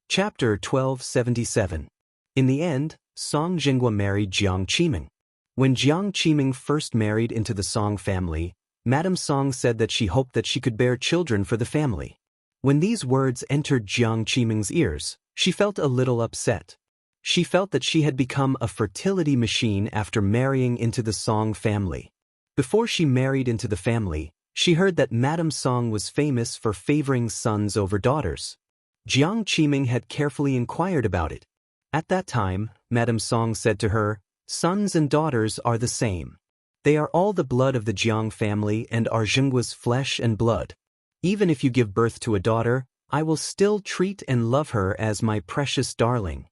Chapter 1277. In the end, Song Jinghua married Jiang Qiming. When Jiang Qiming first married into the Song family, Madame Song said that she hoped that she could bear children for the family. When these words entered Jiang Qiming's ears, she felt a little upset. She felt that she had become a fertility machine after marrying into the Song family. Before she married into the family, she heard that Madame Song was famous for favoring sons over daughters. Jiang Qiming had carefully inquired about it. At that time, Madame Song said to her, "Sons and daughters are the same. They are all the blood of the Jiang family and are Zhenggua's flesh and blood. Even if you give birth to a daughter, I will still treat and love her as my precious darling."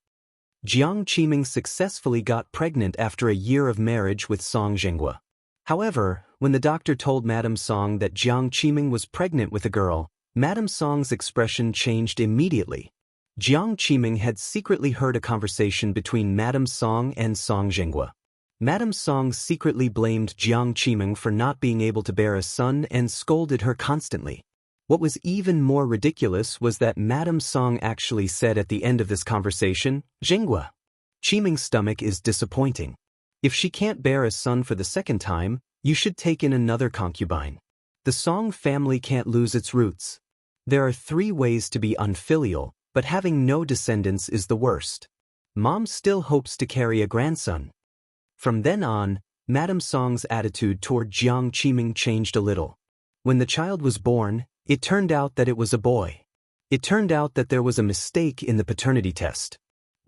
Jiang Qiming successfully got pregnant after a year of marriage with Song Jinghua. However, when the doctor told Madame Song that Jiang Qiming was pregnant with a girl, Madame Song's expression changed immediately. Jiang Qiming had secretly heard a conversation between Madame Song and Song Jinghua. Madame Song secretly blamed Jiang Qiming for not being able to bear a son and scolded her constantly. What was even more ridiculous was that Madame Song actually said at the end of this conversation, "Jinghua, Qiming's stomach is disappointing. If she can't bear a son for the 2nd time, you should take in another concubine. The Song family can't lose its roots. There are 3 ways to be unfilial, but having no descendants is the worst. Mom still hopes to carry a grandson." From then on, Madame Song's attitude toward Jiang Qiming changed a little. When the child was born, it turned out that it was a boy. It turned out that there was a mistake in the paternity test.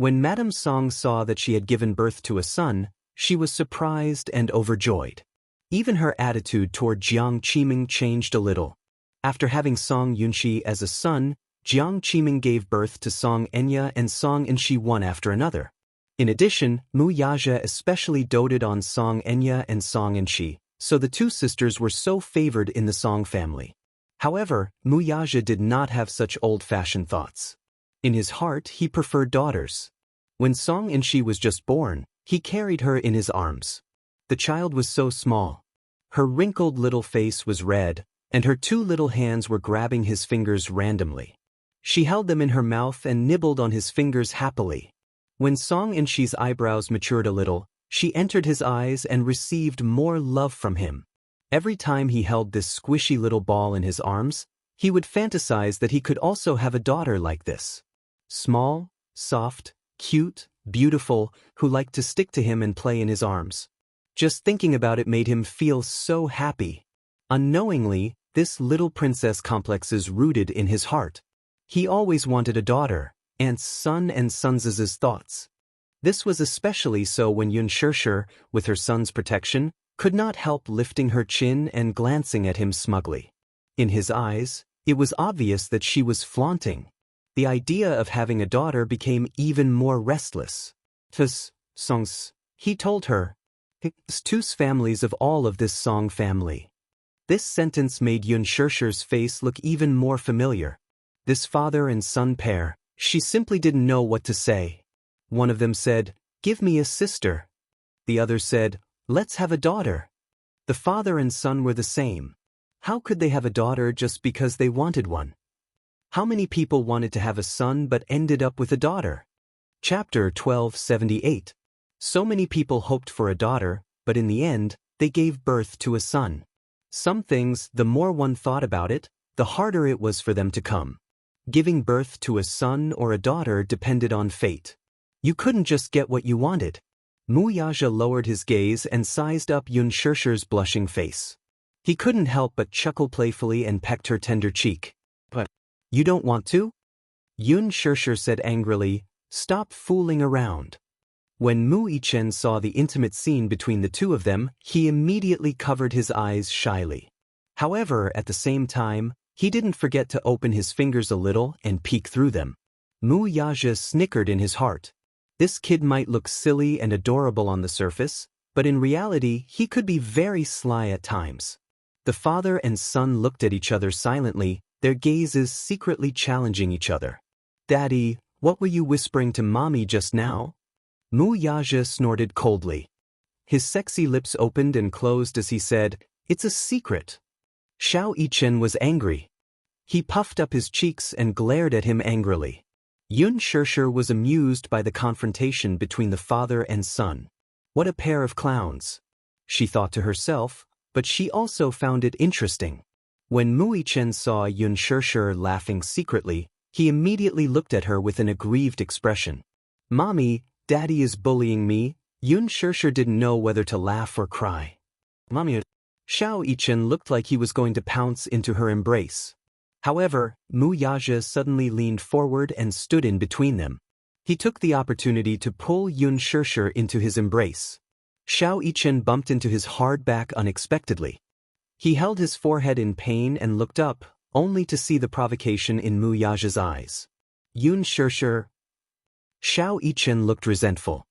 When Madame Song saw that she had given birth to a son, she was surprised and overjoyed. Even her attitude toward Jiang Qiming changed a little. After having Song Yunxi as a son, Jiang Qiming gave birth to Song Enya and Song Yunxi one after another. In addition, Mu Yazhe especially doted on Song Enya and Song Yunxi, so the two sisters were so favored in the Song family. However, Mu Yazhe did not have such old-fashioned thoughts. In his heart, he preferred daughters. When Song Yunxi was just born, he carried her in his arms. The child was so small. Her wrinkled little face was red, and her two little hands were grabbing his fingers randomly. She held them in her mouth and nibbled on his fingers happily. When Song Yunxi's eyebrows matured a little, she entered his eyes and received more love from him. Every time he held this squishy little ball in his arms, he would fantasize that he could also have a daughter like this. Small, soft, cute, beautiful, who liked to stick to him and play in his arms. Just thinking about it made him feel so happy. Unknowingly, this little princess complex is rooted in his heart. He always wanted a daughter, Aunt's son and Sun's thoughts. This was especially so when Yun Shishir, with her son's protection, could not help lifting her chin and glancing at him smugly. In his eyes, it was obvious that she was flaunting. The idea of having a daughter became even more restless. Tus, Songs, he told her. Tus families of all of this Song family. This sentence made Yun Shishir's face look even more familiar. This father and son pair, she simply didn't know what to say. One of them said, "Give me a sister." The other said, "Let's have a daughter." The father and son were the same. How could they have a daughter just because they wanted one? How many people wanted to have a son but ended up with a daughter? Chapter 1278. So many people hoped for a daughter, but in the end, they gave birth to a son. Some things, the more one thought about it, the harder it was for them to come. Giving birth to a son or a daughter depended on fate. You couldn't just get what you wanted. Mu Yazhe lowered his gaze and sized up Yun Shishir's blushing face. He couldn't help but chuckle playfully and pecked her tender cheek. "But you don't want to?" Yun Shishir said angrily, "Stop fooling around." When Mu Yichen saw the intimate scene between the two of them, he immediately covered his eyes shyly. However, at the same time, he didn't forget to open his fingers a little and peek through them. Mu Yazhe snickered in his heart. This kid might look silly and adorable on the surface, but in reality he could be very sly at times. The father and son looked at each other silently, their gazes secretly challenging each other. "Daddy, what were you whispering to Mommy just now?" Mu Yazhe snorted coldly. His sexy lips opened and closed as he said, "It's a secret." Xiao Yichen was angry. He puffed up his cheeks and glared at him angrily. Yun Shishir was amused by the confrontation between the father and son. What a pair of clowns, she thought to herself, but she also found it interesting. When Mu Yichen saw Yun Shishir laughing secretly, he immediately looked at her with an aggrieved expression. "Mommy, Daddy is bullying me." Yun Shishir didn't know whether to laugh or cry. "Mommy." Xiao Yichen looked like he was going to pounce into her embrace. However, Mu Yazhe suddenly leaned forward and stood in between them. He took the opportunity to pull Yun Shishir into his embrace. Xiao Yichen bumped into his hard back unexpectedly. He held his forehead in pain and looked up, only to see the provocation in Mu Yazhe's eyes. Yun Shishir. Xiao Yichen looked resentful.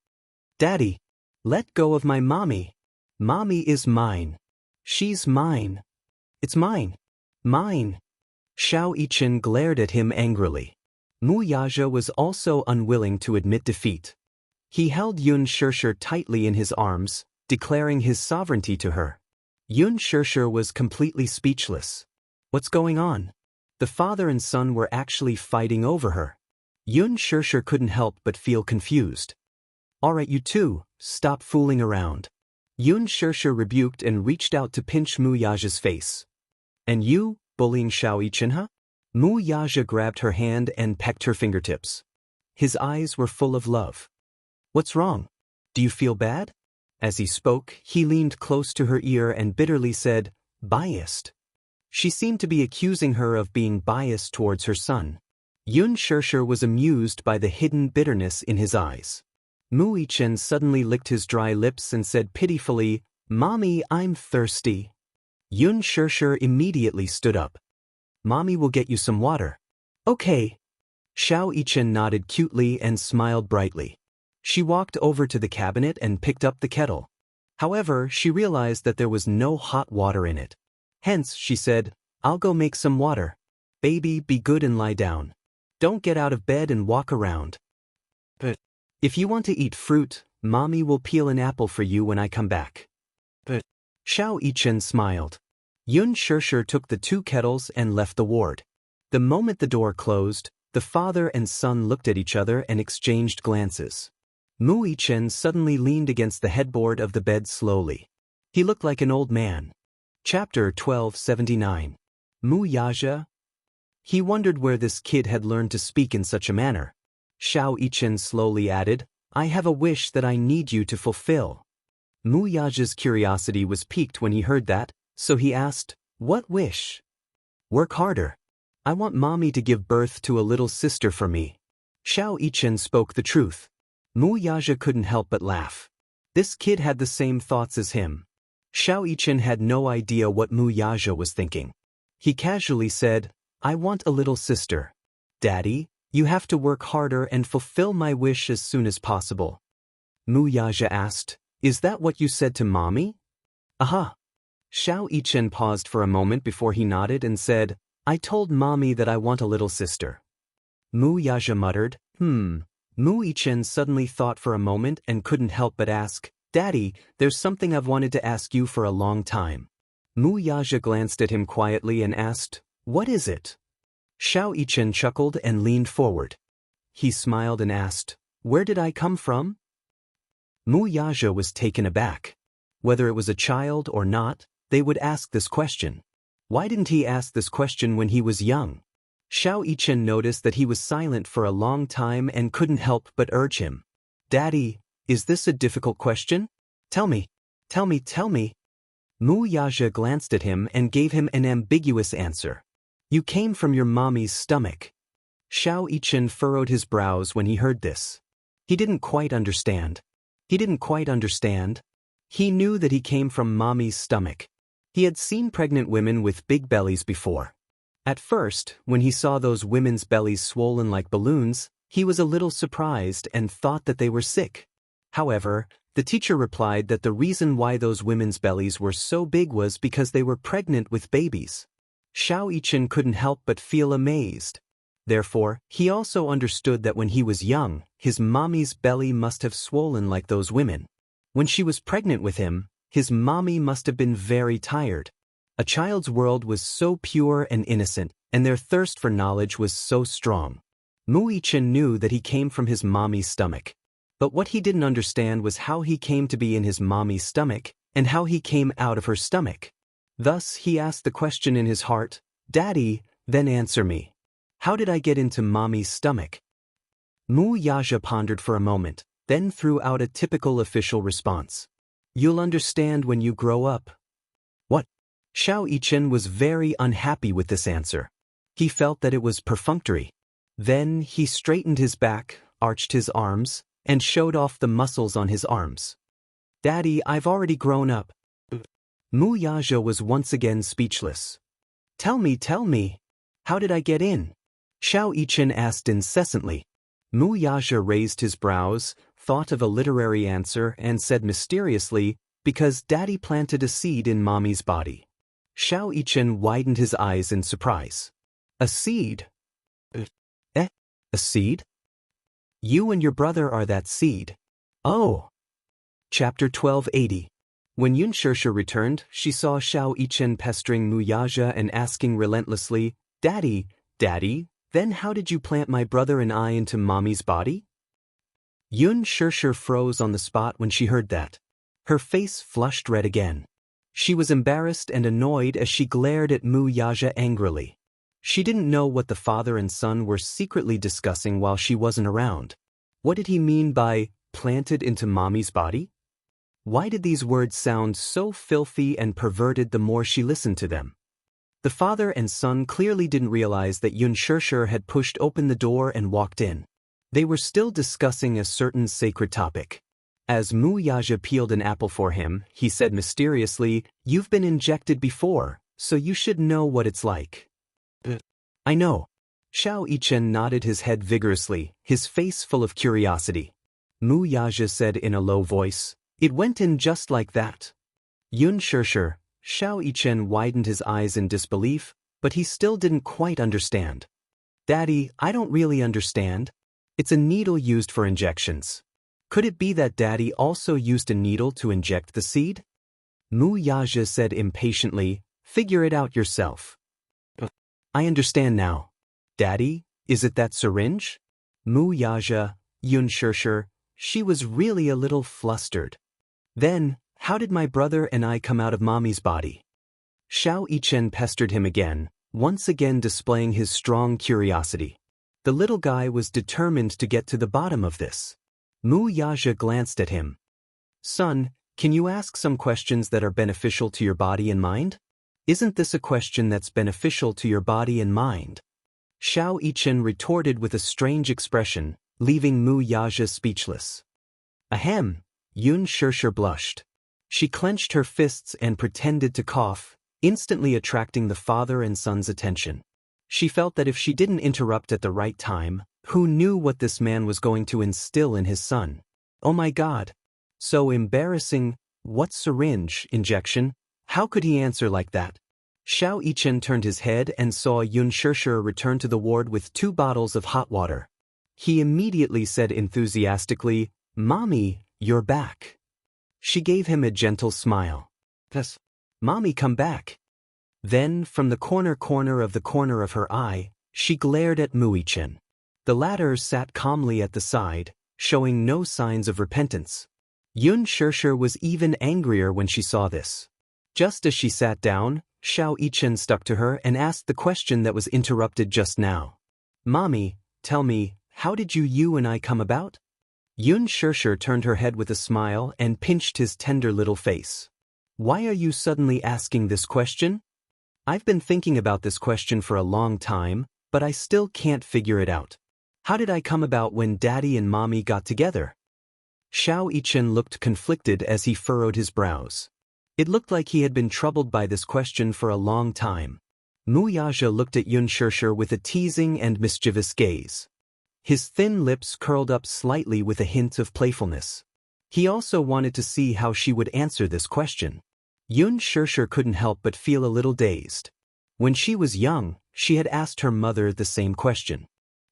"Daddy, let go of my mommy. Mommy is mine. She's mine. It's mine. Mine." Xiao Yichen glared at him angrily. Mu Yazhe was also unwilling to admit defeat. He held Yun Shishir tightly in his arms, declaring his sovereignty to her. Yun Shishir was completely speechless. What's going on? The father and son were actually fighting over her. Yun Shishir couldn't help but feel confused. "All right, you two, stop fooling around." Yun Shishir rebuked and reached out to pinch Mu Yazhe's face. "And you, bullying Xiao Yichen, huh?" Mu Yazhe grabbed her hand and pecked her fingertips. His eyes were full of love. "What's wrong? Do you feel bad?" As he spoke, he leaned close to her ear and bitterly said, "Biased." She seemed to be accusing her of being biased towards her son. Yun Shirshir was amused by the hidden bitterness in his eyes. Mu Yichen suddenly licked his dry lips and said pitifully, "Mommy, I'm thirsty." Yun Shirshir immediately stood up. "Mommy will get you some water." "Okay." Xiao Yichen nodded cutely and smiled brightly. She walked over to the cabinet and picked up the kettle. However, she realized that there was no hot water in it. Hence, she said, "I'll go make some water. Baby, be good and lie down. Don't get out of bed and walk around. But if you want to eat fruit, Mommy will peel an apple for you when I come back." But Xiao Yichen smiled. Yun Shirshir took the 2 kettles and left the ward. The moment the door closed, the father and son looked at each other and exchanged glances. Mu Yichen suddenly leaned against the headboard of the bed slowly. He looked like an old man. Chapter 1279. Mu Yaja? He wondered where this kid had learned to speak in such a manner. Xiao Yichen slowly added, "I have a wish that I need you to fulfill." Mu Yaja's curiosity was piqued when he heard that, so he asked, "What wish?" "Work harder. I want Mommy to give birth to a little sister for me." Xiao Yichen spoke the truth. Mu Yaja couldn't help but laugh. This kid had the same thoughts as him. Xiao Yichen had no idea what Mu Yaja was thinking. He casually said, "I want a little sister. Daddy, you have to work harder and fulfill my wish as soon as possible." Mu Yaja asked, "Is that what you said to Mommy?" "Aha." Xiao Yichen paused for a moment before he nodded and said, "I told Mommy that I want a little sister." Mu Yaja muttered, Mu Yichen suddenly thought for a moment and couldn't help but ask, "Daddy, there's something I've wanted to ask you for a long time." Mu Yaja glanced at him quietly and asked, "What is it?" Xiao Yichen chuckled and leaned forward. He smiled and asked, "Where did I come from?" Mu Yaja was taken aback. Whether it was a child or not, they would ask this question. Why didn't he ask this question when he was young? Xiao Yichen noticed that he was silent for a long time and couldn't help but urge him. "Daddy, is this a difficult question? Tell me, tell me, tell me." Mu Yaja glanced at him and gave him an ambiguous answer. "You came from your mommy's stomach." Xiao Yichen furrowed his brows when he heard this. He didn't quite understand. He didn't quite understand. He knew that he came from mommy's stomach. He had seen pregnant women with big bellies before. At first, when he saw those women's bellies swollen like balloons, he was a little surprised and thought that they were sick. However, the teacher replied that the reason why those women's bellies were so big was because they were pregnant with babies. Xiao Yichen couldn't help but feel amazed. Therefore, he also understood that when he was young, his mommy's belly must have swollen like those women. When she was pregnant with him, his mommy must have been very tired. A child's world was so pure and innocent, and their thirst for knowledge was so strong. Mu Yichen knew that he came from his mommy's stomach. But what he didn't understand was how he came to be in his mommy's stomach, and how he came out of her stomach. Thus, he asked the question in his heart, "Daddy, then answer me. How did I get into mommy's stomach?" Mu Yaja pondered for a moment, then threw out a typical official response. "You'll understand when you grow up." What? Xiao Yichen was very unhappy with this answer. He felt that it was perfunctory. Then he straightened his back, arched his arms, and showed off the muscles on his arms. "Daddy, I've already grown up." Mu Yaja was once again speechless. Tell me, how did I get in?" Xiao Yichen asked incessantly. Mu Yaja raised his brows, thought of a literary answer, and said mysteriously, "Because Daddy planted a seed in Mommy's body." Xiao Yichen widened his eyes in surprise. "A seed? A seed? You and your brother are that seed." "Oh." Chapter 1280. When Yun Shirshir returned, she saw Xiao Yichen pestering Mu Yaja and asking relentlessly, Daddy, then how did you plant my brother and I into Mommy's body?" Yun Shirshir froze on the spot when she heard that. Her face flushed red again. She was embarrassed and annoyed as she glared at Mu Yaja angrily. She didn't know what the father and son were secretly discussing while she wasn't around. What did he mean by planted into Mommy's body? Why did these words sound so filthy and perverted the more she listened to them? The father and son clearly didn't realize that Yun Shirshir had pushed open the door and walked in. They were still discussing a certain sacred topic. As Mu Yaja peeled an apple for him, he said mysteriously, "You've been injected before, so you should know what it's like." "I know." Xiao Yichen nodded his head vigorously, his face full of curiosity. Mu Yaja said in a low voice, "It went in just like that." Yun Shirshir, Xiao Yichen widened his eyes in disbelief, but he still didn't quite understand. "Daddy, I don't really understand. It's a needle used for injections. Could it be that Daddy also used a needle to inject the seed?" Mu Yaja said impatiently, "Figure it out yourself." "I understand now. Daddy, is it that syringe?" Mu Yaja, Yun Shirshir, she was really a little flustered. "Then, how did my brother and I come out of Mommy's body?" Xiao Yichen pestered him again, once again displaying his strong curiosity. The little guy was determined to get to the bottom of this. Mu Yaja glanced at him. "Son, can you ask some questions that are beneficial to your body and mind? Isn't this a question that's beneficial to your body and mind?" Xiao Yichen retorted with a strange expression, leaving Mu Yaja speechless. "Ahem," Yun Shirshir blushed. She clenched her fists and pretended to cough, instantly attracting the father and son's attention. She felt that if she didn't interrupt at the right time, who knew what this man was going to instill in his son? Oh my God! So embarrassing. What syringe, injection? How could he answer like that? Xiao Yichen turned his head and saw Yun Shirshir return to the ward with 2 bottles of hot water. He immediately said enthusiastically, "Mommy, you're back." She gave him a gentle smile. "Yes, Mommy, come back." Then, from the corner of her eye, she glared at Mu Yichen. The latter sat calmly at the side, showing no signs of repentance. Yun Shirshir was even angrier when she saw this. Just as she sat down, Xiao Yichen stuck to her and asked the question that was interrupted just now. "Mommy, tell me, how did you and I come about?" Yun Shirshir turned her head with a smile and pinched his tender little face. "Why are you suddenly asking this question?" "I've been thinking about this question for a long time, but I still can't figure it out. How did I come about when Daddy and Mommy got together?" Xiao Yichen looked conflicted as he furrowed his brows. It looked like he had been troubled by this question for a long time. Mu Yaja looked at Yun Shirshir with a teasing and mischievous gaze. His thin lips curled up slightly with a hint of playfulness. He also wanted to see how she would answer this question. Yun Shirshir couldn't help but feel a little dazed. When she was young, she had asked her mother the same question.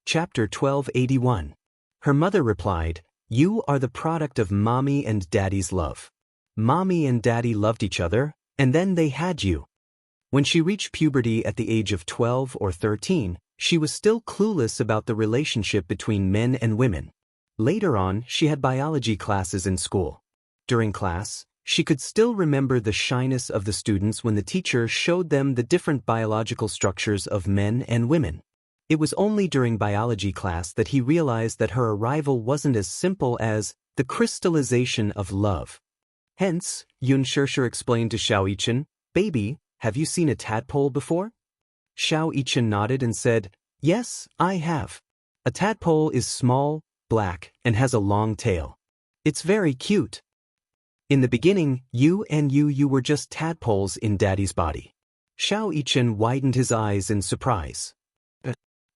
Chapter 1281. Her mother replied, "You are the product of Mommy and Daddy's love. Mommy and Daddy loved each other, and then they had you." When she reached puberty at the age of 12 or 13, she was still clueless about the relationship between men and women. Later on, she had biology classes in school. During class, she could still remember the shyness of the students when the teacher showed them the different biological structures of men and women. It was only during biology class that he realized that her arrival wasn't as simple as the crystallization of love. Hence, Yun Shirshir explained to Xiao Yichen, "Baby, have you seen a tadpole before?" Xiao Yichen nodded and said, "Yes, I have. A tadpole is small, black, and has a long tail. It's very cute. In the beginning, you were just tadpoles in Daddy's body." Xiao Yichen widened his eyes in surprise.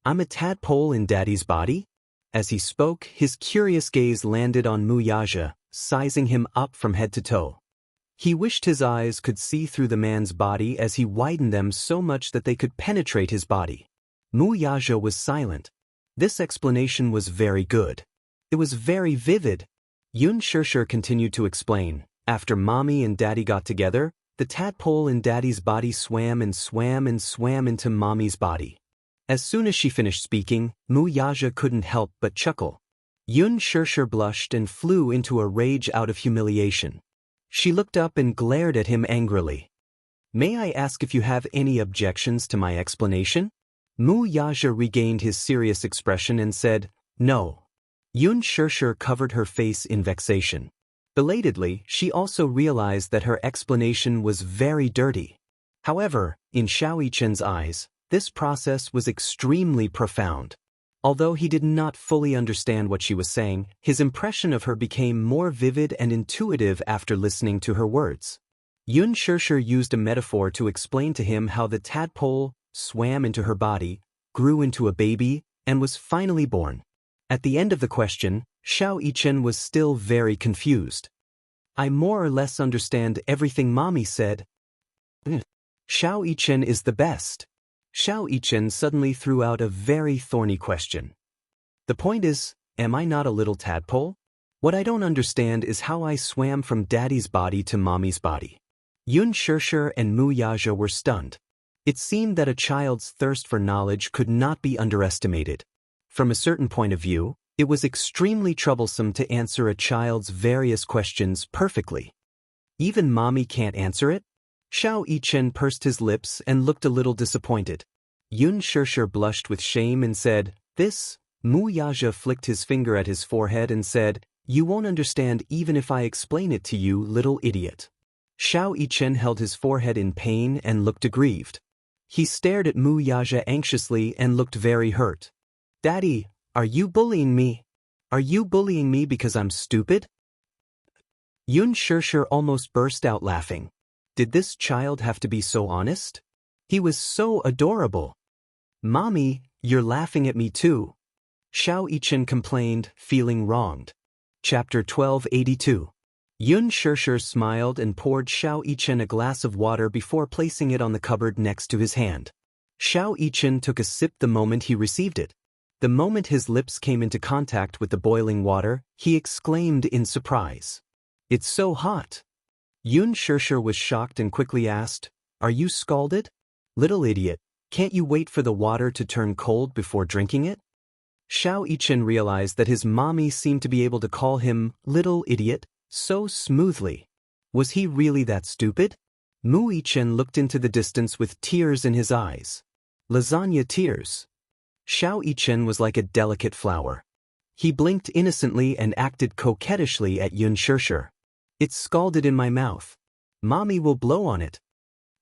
"I'm a tadpole in Daddy's body?" As he spoke, his curious gaze landed on Mu Yaja, sizing him up from head to toe. He wished his eyes could see through the man's body as he widened them so much that they could penetrate his body. Mu Yaja was silent. This explanation was very good. It was very vivid. Yun Shirshir continued to explain. After Mommy and Daddy got together, the tadpole in Daddy's body swam into Mommy's body. As soon as she finished speaking, Mu Yaja couldn't help but chuckle. Yun Shirshir blushed and flew into a rage out of humiliation. She looked up and glared at him angrily. "May I ask if you have any objections to my explanation?" Mu Yaja regained his serious expression and said, "No." Yun Shirshir covered her face in vexation. Belatedly, she also realized that her explanation was very dirty. However, in Xiao Yichen's eyes, this process was extremely profound. Although he did not fully understand what she was saying, his impression of her became more vivid and intuitive after listening to her words. Yun Shishir used a metaphor to explain to him how the tadpole swam into her body, grew into a baby, and was finally born. At the end of the question, Xiao Yichen was still very confused. I more or less understand everything Mommy said. Xiao Yichen is the best. Xiao Yichen suddenly threw out a very thorny question. The point is, am I not a little tadpole? What I don't understand is how I swam from Daddy's body to Mommy's body. Yun Shishir and Mu Yaja were stunned. It seemed that a child's thirst for knowledge could not be underestimated. From a certain point of view, it was extremely troublesome to answer a child's various questions perfectly. Even Mommy can't answer it? Xiao Yichen pursed his lips and looked a little disappointed. Yun Shishir blushed with shame and said, "This?" Mu Yaja flicked his finger at his forehead and said, "You won't understand even if I explain it to you, little idiot." Xiao Yichen held his forehead in pain and looked aggrieved. He stared at Mu Yaja anxiously and looked very hurt. "Daddy, are you bullying me? Are you bullying me because I'm stupid?" Yun Shishir almost burst out laughing. Did this child have to be so honest? He was so adorable. "Mommy, you're laughing at me too." Xiao Yichen complained, feeling wronged. Chapter 1282. Yun Shishir smiled and poured Xiao Yichen a glass of water before placing it on the cupboard next to his hand. Xiao Yichen took a sip the moment he received it. The moment his lips came into contact with the boiling water, he exclaimed in surprise. "It's so hot." Yun Shishir was shocked and quickly asked, "Are you scalded? Little idiot, can't you wait for the water to turn cold before drinking it?" Xiao Yichen realized that his mommy seemed to be able to call him little idiot so smoothly. Was he really that stupid? Mu Yichen looked into the distance with tears in his eyes. Lasagna tears. Xiao Yichen was like a delicate flower. He blinked innocently and acted coquettishly at Yun Shishir. "It's scalded in my mouth. Mommy will blow on it."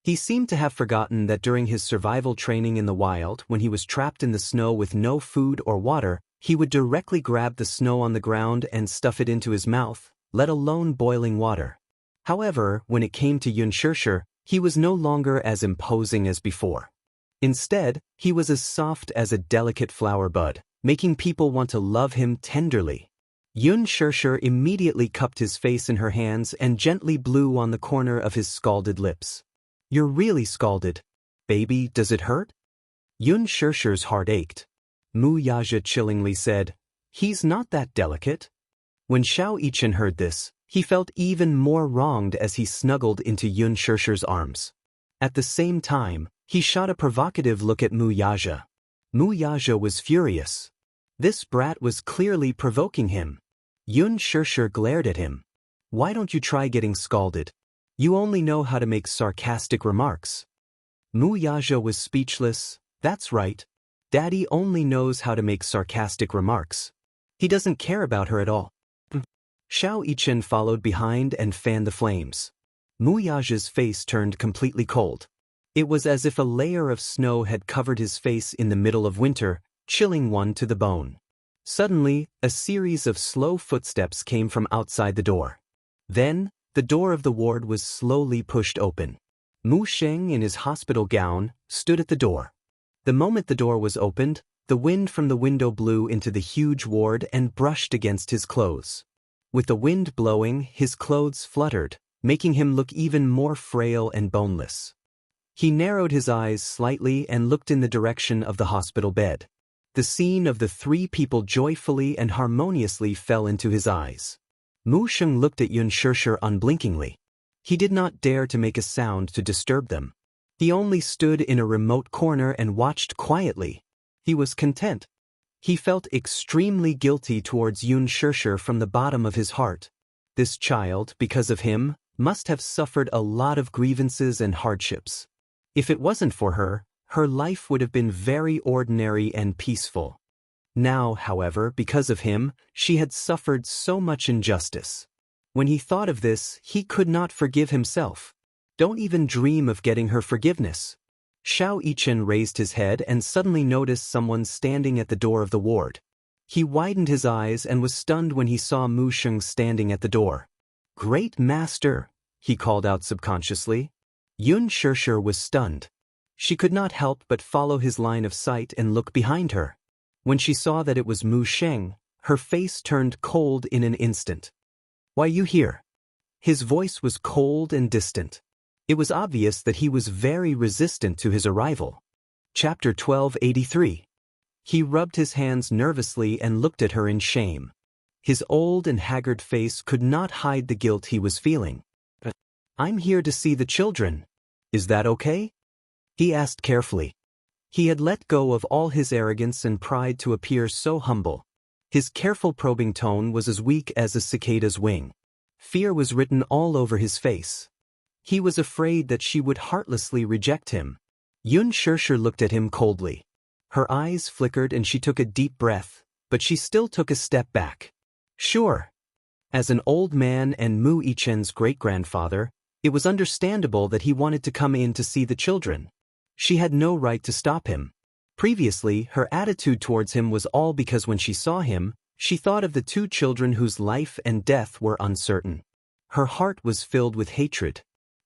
He seemed to have forgotten that during his survival training in the wild, when he was trapped in the snow with no food or water, he would directly grab the snow on the ground and stuff it into his mouth, let alone boiling water. However, when it came to Yun Shishir, he was no longer as imposing as before. Instead, he was as soft as a delicate flower bud, making people want to love him tenderly. Yun Shishir immediately cupped his face in her hands and gently blew on the corner of his scalded lips. "You're really scalded. Baby, does it hurt?" Yun Shishir's heart ached. Mu Yaja chillingly said, "He's not that delicate." When Xiao Yichen heard this, he felt even more wronged as he snuggled into Yun Shishir's arms. At the same time, he shot a provocative look at Mu Yaja. Mu Yaja was furious. This brat was clearly provoking him. Yun Shishir glared at him. "Why don't you try getting scalded? You only know how to make sarcastic remarks." Mu Yaja was speechless. That's right. Daddy only knows how to make sarcastic remarks. He doesn't care about her at all. Xiao Yichen followed behind and fanned the flames. Mu Yaja's face turned completely cold. It was as if a layer of snow had covered his face in the middle of winter, chilling one to the bone. Suddenly, a series of slow footsteps came from outside the door. Then, the door of the ward was slowly pushed open. Mu Sheng, in his hospital gown, stood at the door. The moment the door was opened, the wind from the window blew into the huge ward and brushed against his clothes. With the wind blowing, his clothes fluttered, making him look even more frail and boneless. He narrowed his eyes slightly and looked in the direction of the hospital bed. The scene of the three people joyfully and harmoniously fell into his eyes. Mu Sheng looked at Yun Shishir unblinkingly. He did not dare to make a sound to disturb them. He only stood in a remote corner and watched quietly. He was content. He felt extremely guilty towards Yun Shishir from the bottom of his heart. This child, because of him, must have suffered a lot of grievances and hardships. If it wasn't for her, her life would have been very ordinary and peaceful. Now, however, because of him, she had suffered so much injustice. When he thought of this, he could not forgive himself. Don't even dream of getting her forgiveness. Xiao Yichen raised his head and suddenly noticed someone standing at the door of the ward. He widened his eyes and was stunned when he saw Mu Sheng standing at the door. "Great master," he called out subconsciously. Yun Shishir was stunned. She could not help but follow his line of sight and look behind her. When she saw that it was Mu Sheng, her face turned cold in an instant. "Why you here?" His voice was cold and distant. It was obvious that he was very resistant to his arrival. Chapter 1283. He rubbed his hands nervously and looked at her in shame. His old and haggard face could not hide the guilt he was feeling. "I'm here to see the children. Is that okay?" he asked carefully. He had let go of all his arrogance and pride to appear so humble. His careful probing tone was as weak as a cicada's wing. Fear was written all over his face. He was afraid that she would heartlessly reject him. Yun Shishir looked at him coldly. Her eyes flickered and she took a deep breath, but she still took a step back. "Sure." As an old man and Mu Yichen's great-grandfather, it was understandable that he wanted to come in to see the children. She had no right to stop him. Previously, her attitude towards him was all because when she saw him, she thought of the two children whose life and death were uncertain. Her heart was filled with hatred.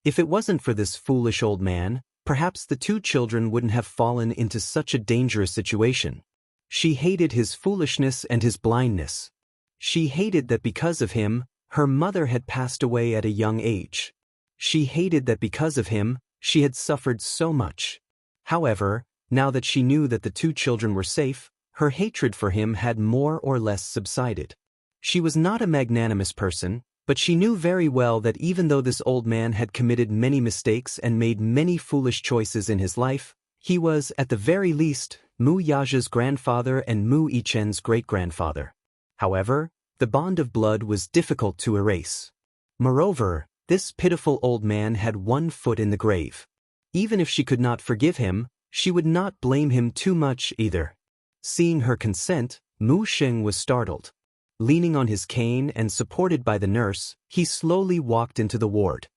If it wasn't for this foolish old man, perhaps the two children wouldn't have fallen into such a dangerous situation. She hated his foolishness and his blindness. She hated that because of him, her mother had passed away at a young age. She hated that because of him, she had suffered so much. However, now that she knew that the two children were safe, her hatred for him had more or less subsided. She was not a magnanimous person, but she knew very well that even though this old man had committed many mistakes and made many foolish choices in his life, he was, at the very least, Mu Yaja's grandfather and Mu Yichen's great-grandfather. However, the bond of blood was difficult to erase. Moreover, this pitiful old man had one foot in the grave. Even if she could not forgive him, she would not blame him too much either. Seeing her consent, Mu Sheng was startled. Leaning on his cane and supported by the nurse, he slowly walked into the ward.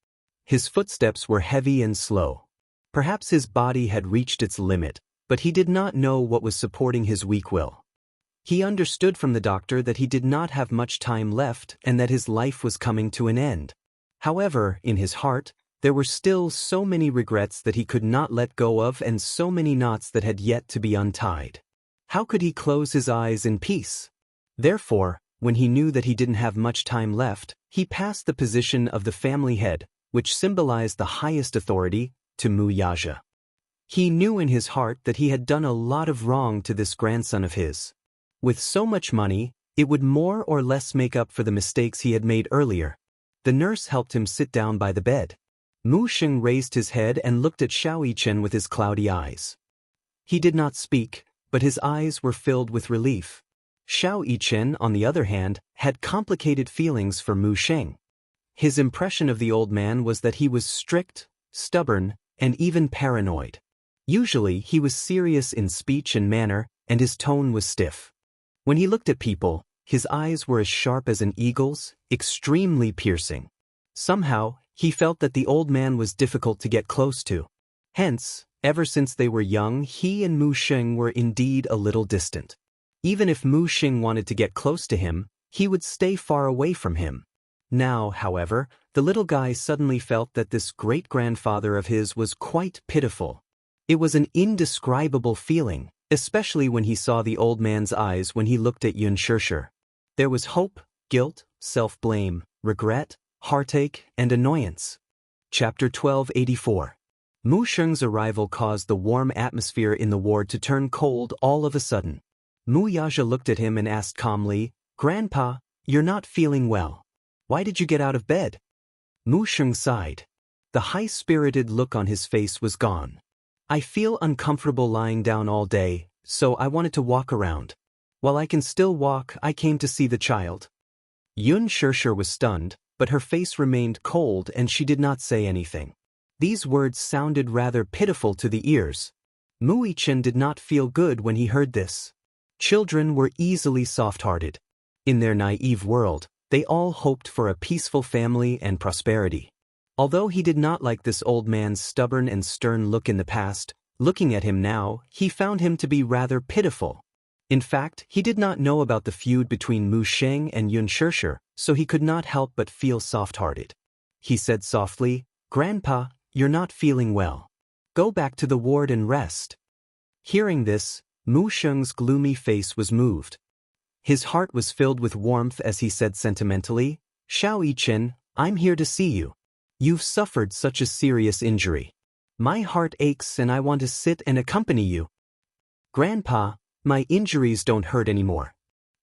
His footsteps were heavy and slow. Perhaps his body had reached its limit, but he did not know what was supporting his weak will. He understood from the doctor that he did not have much time left and that his life was coming to an end. However, in his heart, there were still so many regrets that he could not let go of and so many knots that had yet to be untied. How could he close his eyes in peace? Therefore, when he knew that he didn't have much time left, he passed the position of the family head, which symbolized the highest authority, to Mu Yaja. He knew in his heart that he had done a lot of wrong to this grandson of his. With so much money, it would more or less make up for the mistakes he had made earlier. The nurse helped him sit down by the bed. Mu Sheng raised his head and looked at Xiao Yichen with his cloudy eyes. He did not speak, but his eyes were filled with relief. Xiao Yichen, on the other hand, had complicated feelings for Mu Sheng. His impression of the old man was that he was strict, stubborn, and even paranoid. Usually he was serious in speech and manner, and his tone was stiff. When he looked at people, his eyes were as sharp as an eagle's, extremely piercing. Somehow, he felt that the old man was difficult to get close to. Hence, ever since they were young, he and Mu Sheng were indeed a little distant. Even if Mu Sheng wanted to get close to him, he would stay far away from him. Now, however, the little guy suddenly felt that this great-grandfather of his was quite pitiful. It was an indescribable feeling, especially when he saw the old man's eyes when he looked at Yun Shishir. There was hope, guilt, self-blame, regret, heartache, and annoyance. Chapter 1284. Mu Sheng's arrival caused the warm atmosphere in the ward to turn cold all of a sudden. Mu Yaja looked at him and asked calmly, "Grandpa, you're not feeling well. Why did you get out of bed?" Mu Sheng sighed. The high-spirited look on his face was gone. "I feel uncomfortable lying down all day, so I wanted to walk around. While I can still walk, I came to see the child." Yun Shishir was stunned, but her face remained cold and she did not say anything. These words sounded rather pitiful to the ears. Mu Yichen did not feel good when he heard this. Children were easily soft-hearted. In their naive world, they all hoped for a peaceful family and prosperity. Although he did not like this old man's stubborn and stern look in the past, looking at him now, he found him to be rather pitiful. In fact, he did not know about the feud between Mu Sheng and Yun Shirshir, so he could not help but feel soft-hearted. He said softly, "Grandpa, you're not feeling well. Go back to the ward and rest." Hearing this, Mu Sheng's gloomy face was moved. His heart was filled with warmth as he said sentimentally, "Xiao Yichen, I'm here to see you. You've suffered such a serious injury. My heart aches and I want to sit and accompany you." "Grandpa, my injuries don't hurt anymore."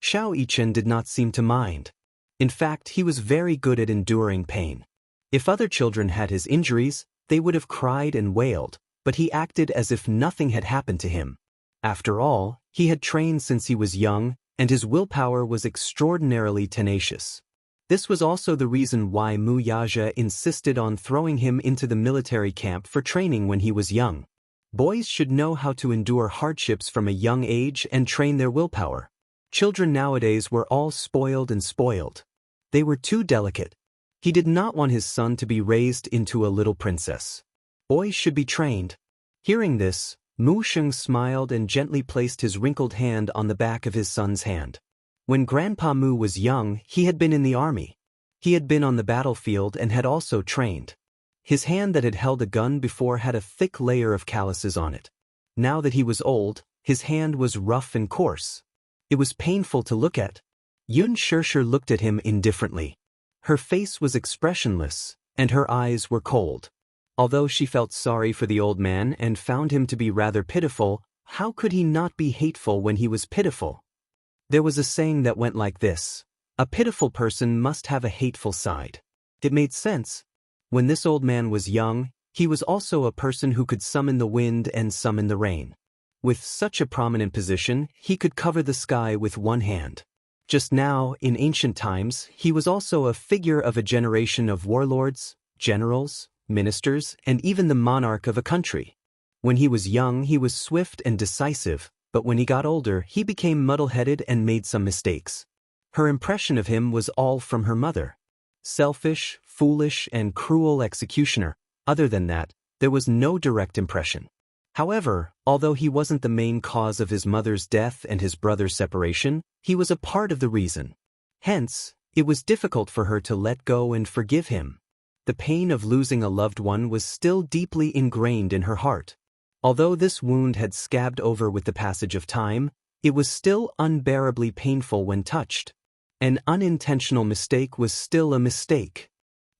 Xiao Yichen did not seem to mind. In fact, he was very good at enduring pain. If other children had his injuries, they would have cried and wailed, but he acted as if nothing had happened to him. After all, he had trained since he was young, and his willpower was extraordinarily tenacious. This was also the reason why Mu Yaja insisted on throwing him into the military camp for training when he was young. Boys should know how to endure hardships from a young age and train their willpower. Children nowadays were all spoiled and spoiled. They were too delicate. He did not want his son to be raised into a little princess. Boys should be trained. Hearing this, Mu Sheng smiled and gently placed his wrinkled hand on the back of his son's hand. When Grandpa Mu was young, he had been in the army. He had been on the battlefield and had also trained. His hand that had held a gun before had a thick layer of calluses on it. Now that he was old, his hand was rough and coarse. It was painful to look at. Yun Shirshir looked at him indifferently. Her face was expressionless, and her eyes were cold. Although she felt sorry for the old man and found him to be rather pitiful, how could he not be hateful when he was pitiful? There was a saying that went like this: "A pitiful person must have a hateful side." It made sense. When this old man was young, he was also a person who could summon the wind and summon the rain. With such a prominent position, he could cover the sky with one hand. Just now, in ancient times, he was also a figure of a generation of warlords, generals, ministers, and even the monarch of a country. When he was young, he was swift and decisive, but when he got older, he became muddle-headed and made some mistakes. Her impression of him was all from her mother. Selfish, foolish, and cruel executioner. Other than that, there was no direct impression. However, although he wasn't the main cause of his mother's death and his brother's separation, he was a part of the reason. Hence, it was difficult for her to let go and forgive him. The pain of losing a loved one was still deeply ingrained in her heart. Although this wound had scabbed over with the passage of time, it was still unbearably painful when touched. An unintentional mistake was still a mistake.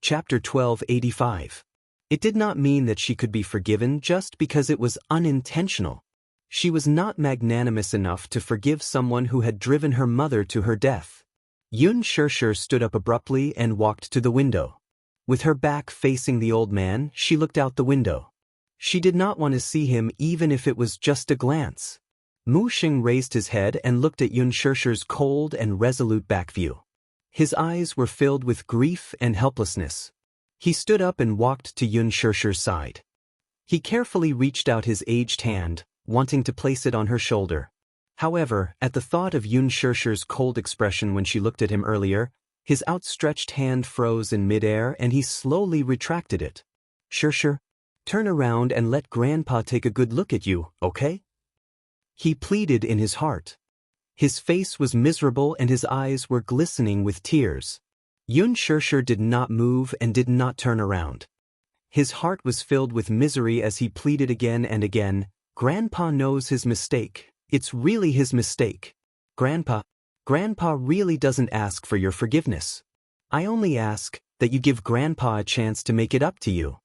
Chapter 1285. It did not mean that she could be forgiven just because it was unintentional. She was not magnanimous enough to forgive someone who had driven her mother to her death. Yun Shirshir stood up abruptly and walked to the window. With her back facing the old man, she looked out the window. She did not want to see him even if it was just a glance. Mu Sheng raised his head and looked at Yun Shirshir's cold and resolute back view. His eyes were filled with grief and helplessness. He stood up and walked to Yun Shirshir's side. He carefully reached out his aged hand, wanting to place it on her shoulder. However, at the thought of Yun Shirshir's cold expression when she looked at him earlier, his outstretched hand froze in midair and he slowly retracted it. "Shirshir, turn around and let Grandpa take a good look at you, okay?" He pleaded in his heart. His face was miserable and his eyes were glistening with tears. Yun Shirshir did not move and did not turn around. His heart was filled with misery as he pleaded again and again, "Grandpa knows his mistake. It's really his mistake. Grandpa really doesn't ask for your forgiveness. I only ask that you give Grandpa a chance to make it up to you."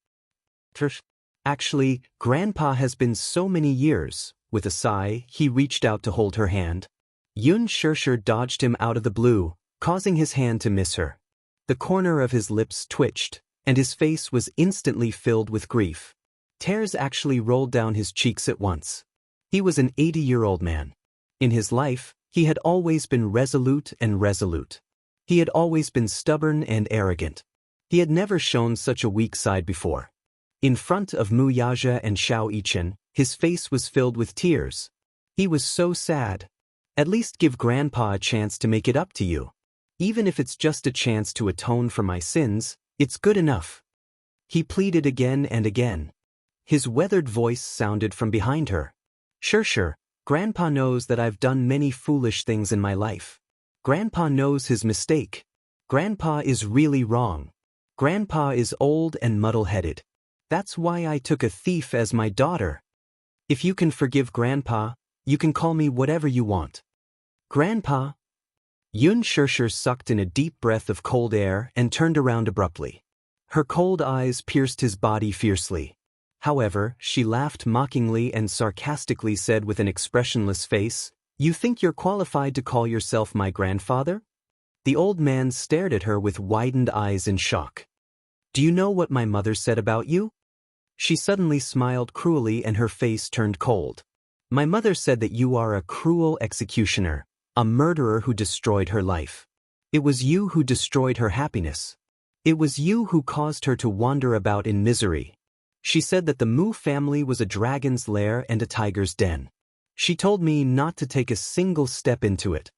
Actually, Grandpa has been so many years. With a sigh, he reached out to hold her hand. Yun Shirshir dodged him out of the blue, causing his hand to miss her. The corner of his lips twitched, and his face was instantly filled with grief. Tears actually rolled down his cheeks at once. He was an 80-year-old man. In his life, he had always been resolute. He had always been stubborn and arrogant. He had never shown such a weak side before. In front of Mu Yaja and Xiao Yichen, his face was filled with tears. He was so sad. "At least give Grandpa a chance to make it up to you. Even if it's just a chance to atone for my sins, it's good enough." He pleaded again and again. His weathered voice sounded from behind her. Xianxia, Grandpa knows that I've done many foolish things in my life. Grandpa knows his mistake. Grandpa is really wrong. Grandpa is old and muddle-headed. That's why I took a thief as my daughter. If you can forgive Grandpa, you can call me whatever you want. Grandpa. Xianxia sucked in a deep breath of cold air and turned around abruptly. Her cold eyes pierced his body fiercely. However, she laughed mockingly and sarcastically said with an expressionless face, "You think you're qualified to call yourself my grandfather?" The old man stared at her with widened eyes in shock. "Do you know what my mother said about you?" She suddenly smiled cruelly and her face turned cold. "My mother said that you are a cruel executioner, a murderer who destroyed her life. It was you who destroyed her happiness. It was you who caused her to wander about in misery. She said that the Mu family was a dragon's lair and a tiger's den. She told me not to take a single step into it.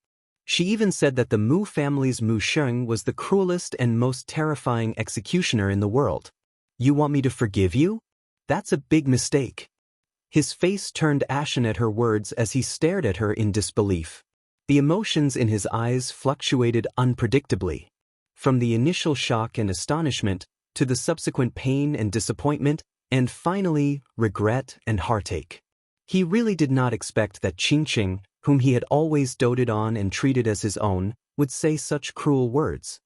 She even said that the Mu family's Mu Sheng was the cruelest and most terrifying executioner in the world. You want me to forgive you? That's a big mistake." His face turned ashen at her words as he stared at her in disbelief. The emotions in his eyes fluctuated unpredictably. From the initial shock and astonishment, to the subsequent pain and disappointment, and finally, regret and heartache. He really did not expect that Qingqing, whom he had always doted on and treated as his own, would say such cruel words.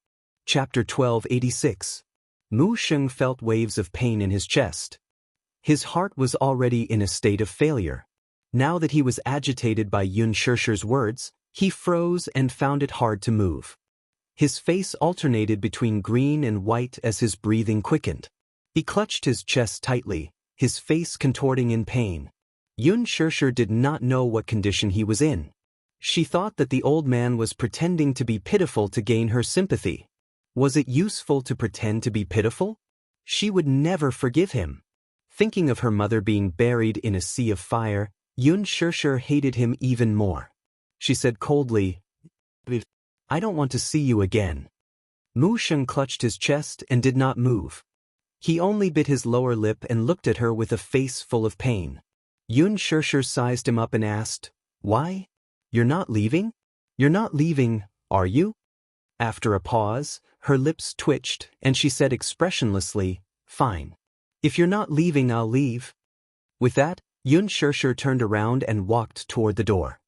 Chapter 1286. Mu Sheng felt waves of pain in his chest. His heart was already in a state of failure. Now that he was agitated by Xianxia's words, he froze and found it hard to move. His face alternated between green and white as his breathing quickened. He clutched his chest tightly, his face contorting in pain. Xianxia did not know what condition he was in. She thought that the old man was pretending to be pitiful to gain her sympathy. Was it useful to pretend to be pitiful? She would never forgive him. Thinking of her mother being buried in a sea of fire, Xianxia hated him even more. She said coldly, "I don't want to see you again." Mu Sheng clutched his chest and did not move. He only bit his lower lip and looked at her with a face full of pain. Xianxia sized him up and asked, "Why? You're not leaving? You're not leaving, are you?" After a pause, her lips twitched and she said expressionlessly, "Fine. If you're not leaving, I'll leave." With that, Xianxia turned around and walked toward the door.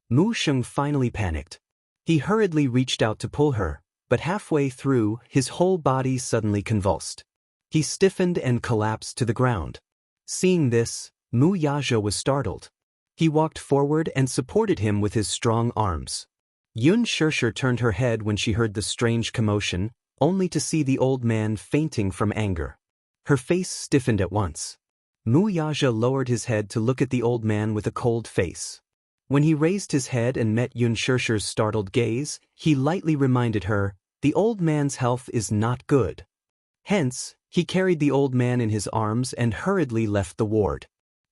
Mu Sheng finally panicked. He hurriedly reached out to pull her, but halfway through, his whole body suddenly convulsed. He stiffened and collapsed to the ground. Seeing this, Mu Yaja was startled. He walked forward and supported him with his strong arms. Xianxia turned her head when she heard the strange commotion, only to see the old man fainting from anger. Her face stiffened at once. Mu Yaja lowered his head to look at the old man with a cold face. When he raised his head and met Xianxia's startled gaze, he lightly reminded her, "The old man's health is not good." Hence, he carried the old man in his arms and hurriedly left the ward.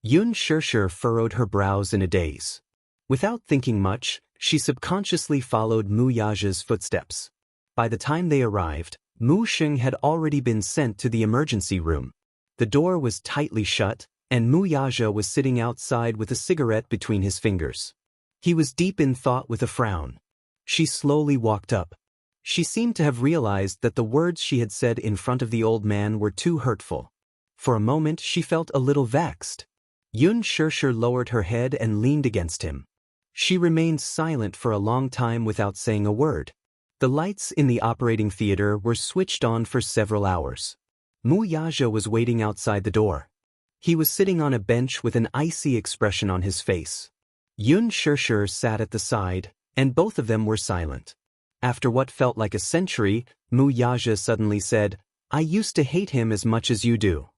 Xianxia furrowed her brows in a daze. Without thinking much, she subconsciously followed Mu Yaja's footsteps. By the time they arrived, Mu Sheng had already been sent to the emergency room. The door was tightly shut, and Mu Yaja was sitting outside with a cigarette between his fingers. He was deep in thought with a frown. She slowly walked up. She seemed to have realized that the words she had said in front of the old man were too hurtful. For a moment she felt a little vexed. Xianxia lowered her head and leaned against him. She remained silent for a long time without saying a word. The lights in the operating theater were switched on for several hours. Mu Yaja was waiting outside the door. He was sitting on a bench with an icy expression on his face. Xianxia sat at the side, and both of them were silent. After what felt like a century, Mu Yaja suddenly said, "I used to hate him as much as you do."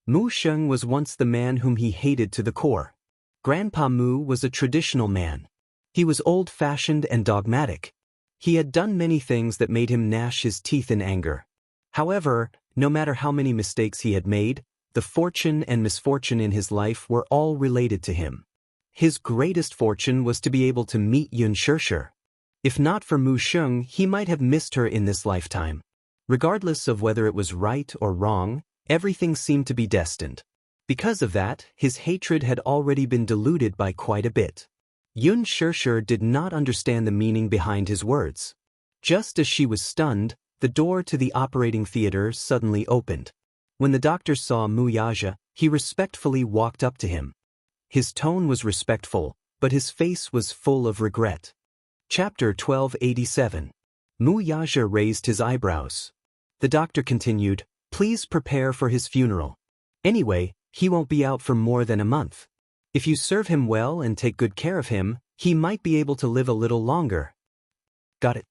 Mu Sheng was once the man whom he hated to the core. Grandpa Mu was a traditional man. He was old-fashioned and dogmatic. He had done many things that made him gnash his teeth in anger. However, no matter how many mistakes he had made, the fortune and misfortune in his life were all related to him. His greatest fortune was to be able to meet Xianxia. If not for Mu Sheng, he might have missed her in this lifetime. Regardless of whether it was right or wrong, Everything seemed to be destined. Because of that, his hatred had already been diluted by quite a bit. Yun Shishir did not understand the meaning behind his words. Just as she was stunned, the door to the operating theater suddenly opened. When the doctor saw Mu Yaja, he respectfully walked up to him. His tone was respectful, but his face was full of regret. Chapter 1287. Mu Yaja raised his eyebrows. The doctor continued, "Please prepare for his funeral. Anyway, he won't be out for more than a month. If you serve him well and take good care of him, he might be able to live a little longer." Got it.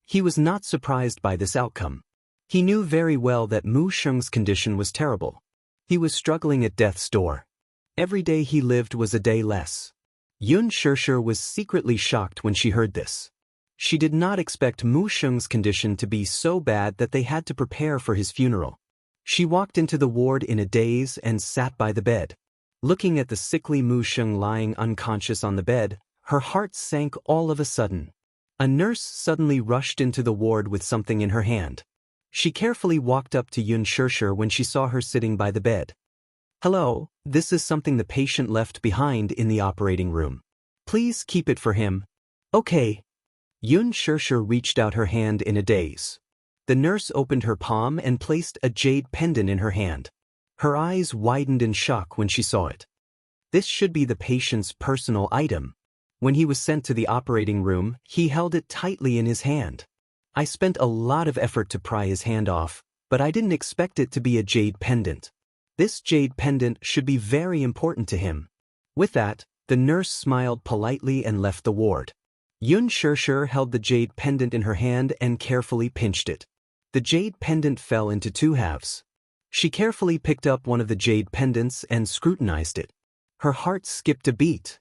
He was not surprised by this outcome. He knew very well that Mu Sheng's condition was terrible. He was struggling at death's door. Every day he lived was a day less. Yun Shishir was secretly shocked when she heard this. She did not expect Mu Sheng's condition to be so bad that they had to prepare for his funeral. She walked into the ward in a daze and sat by the bed. Looking at the sickly Mu Sheng lying unconscious on the bed, her heart sank all of a sudden. A nurse suddenly rushed into the ward with something in her hand. She carefully walked up to Yun Shishir when she saw her sitting by the bed. "Hello, this is something the patient left behind in the operating room. Please keep it for him." "Okay." Yun Shishir reached out her hand in a daze. The nurse opened her palm and placed a jade pendant in her hand. Her eyes widened in shock when she saw it. This should be the patient's personal item. When he was sent to the operating room, he held it tightly in his hand. I spent a lot of effort to pry his hand off, but I didn't expect it to be a jade pendant. This jade pendant should be very important to him. With that, the nurse smiled politely and left the ward. Yun Shishir held the jade pendant in her hand and carefully pinched it. The jade pendant fell into two halves. She carefully picked up one of the jade pendants and scrutinized it. Her heart skipped a beat.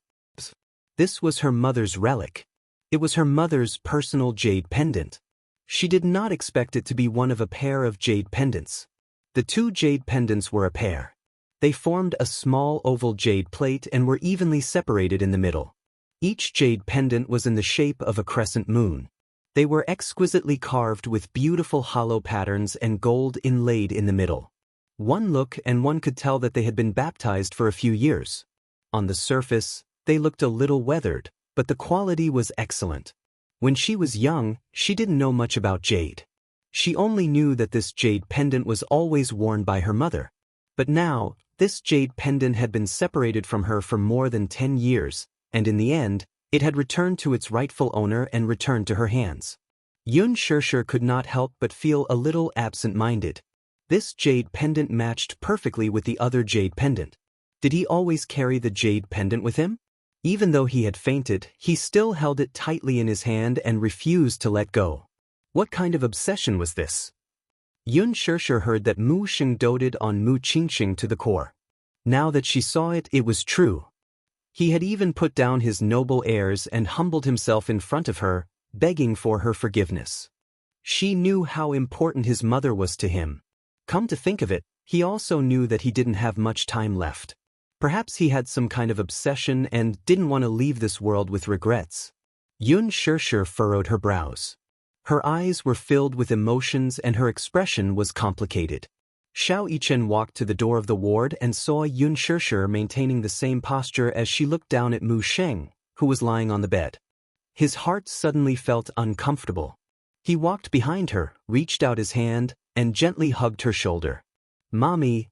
This was her mother's relic. It was her mother's personal jade pendant. She did not expect it to be one of a pair of jade pendants. The two jade pendants were a pair. They formed a small oval jade plate and were evenly separated in the middle. Each jade pendant was in the shape of a crescent moon. They were exquisitely carved with beautiful hollow patterns and gold inlaid in the middle. One look and one could tell that they had been baptized for a few years. On the surface, they looked a little weathered, but the quality was excellent. When she was young, she didn't know much about jade. She only knew that this jade pendant was always worn by her mother. But now, this jade pendant had been separated from her for more than 10 years, and in the end, it had returned to its rightful owner and returned to her hands. Yun Shishir could not help but feel a little absent-minded. This jade pendant matched perfectly with the other jade pendant. Did he always carry the jade pendant with him? Even though he had fainted, he still held it tightly in his hand and refused to let go. What kind of obsession was this? Yun Shishir heard that Mu Sheng doted on Mu Qingxing to the core. Now that she saw it, it was true. He had even put down his noble airs and humbled himself in front of her, begging for her forgiveness. She knew how important his mother was to him. Come to think of it, he also knew that he didn't have much time left. Perhaps he had some kind of obsession and didn't want to leave this world with regrets. Yun Shishir furrowed her brows. Her eyes were filled with emotions and her expression was complicated. Xiao Yichen walked to the door of the ward and saw Yun Shishir maintaining the same posture as she looked down at Mu Sheng, who was lying on the bed. His heart suddenly felt uncomfortable. He walked behind her, reached out his hand, and gently hugged her shoulder. "Mommy,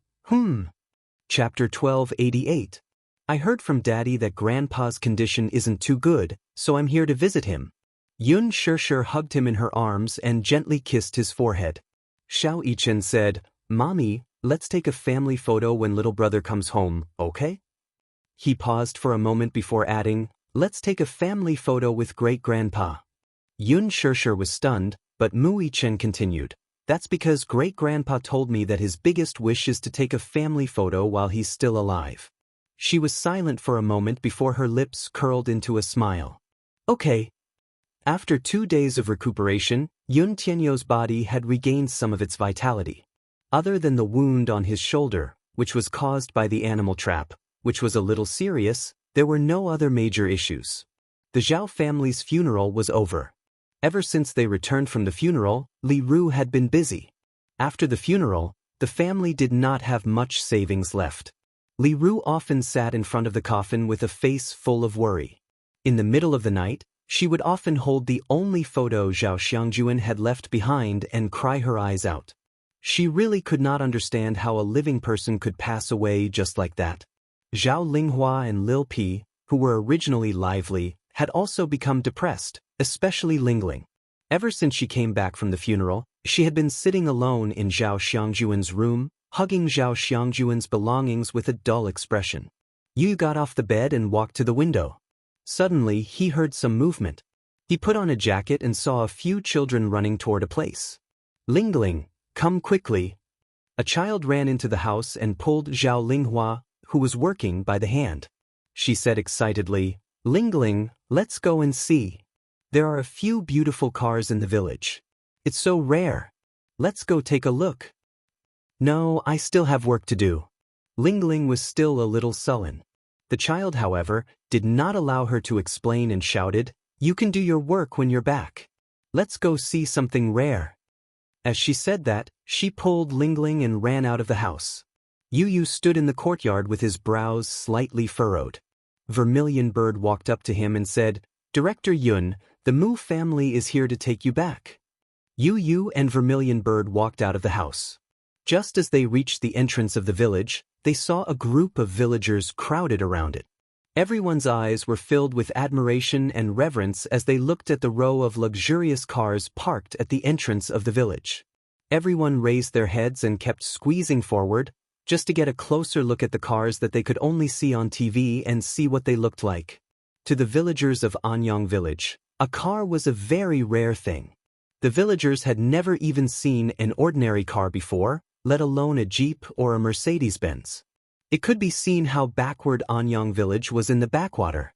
Chapter 1288. I heard from Daddy that Grandpa's condition isn't too good, so I'm here to visit him." Yun Shishir hugged him in her arms and gently kissed his forehead. Xiao Yichen said, "Mommy, let's take a family photo when little brother comes home, okay?" He paused for a moment before adding, "Let's take a family photo with great-grandpa." Yun Shishir was stunned, but Mu Yichen continued, "That's because great-grandpa told me that his biggest wish is to take a family photo while he's still alive." She was silent for a moment before her lips curled into a smile. "Okay." After 2 days of recuperation, Yun Tianyou's body had regained some of its vitality. Other than the wound on his shoulder, which was caused by the animal trap, which was a little serious, there were no other major issues. The Zhao family's funeral was over. Ever since they returned from the funeral, Li Ru had been busy. After the funeral, the family did not have much savings left. Li Ru often sat in front of the coffin with a face full of worry. In the middle of the night, she would often hold the only photo Zhao Xiangjuan had left behind and cry her eyes out. She really could not understand how a living person could pass away just like that. Zhao Linghua and Lil Pi, who were originally lively, had also become depressed, especially Lingling. Ever since she came back from the funeral, she had been sitting alone in Zhao Xiangjuan's room, hugging Zhao Xiangjuan's belongings with a dull expression. Yu got off the bed and walked to the window. Suddenly, he heard some movement. He put on a jacket and saw a few children running toward a place. Lingling, come quickly. A child ran into the house and pulled Zhao Linghua, who was working, by the hand. She said excitedly, Lingling, let's go and see. There are a few beautiful cars in the village. It's so rare. Let's go take a look. No, I still have work to do. Lingling was still a little sullen. The child, however, did not allow her to explain and shouted, You can do your work when you're back. Let's go see something rare. As she said that, she pulled Lingling and ran out of the house. Yu stood in the courtyard with his brows slightly furrowed. Vermilion Bird walked up to him and said, Director Yun, the Mu family is here to take you back. Yu and Vermilion Bird walked out of the house. Just as they reached the entrance of the village, they saw a group of villagers crowded around it. Everyone's eyes were filled with admiration and reverence as they looked at the row of luxurious cars parked at the entrance of the village. Everyone raised their heads and kept squeezing forward, just to get a closer look at the cars that they could only see on TV and see what they looked like. To the villagers of Anyang village, a car was a very rare thing. The villagers had never even seen an ordinary car before, let alone a Jeep or a Mercedes-Benz. It could be seen how backward Anyang village was in the backwater.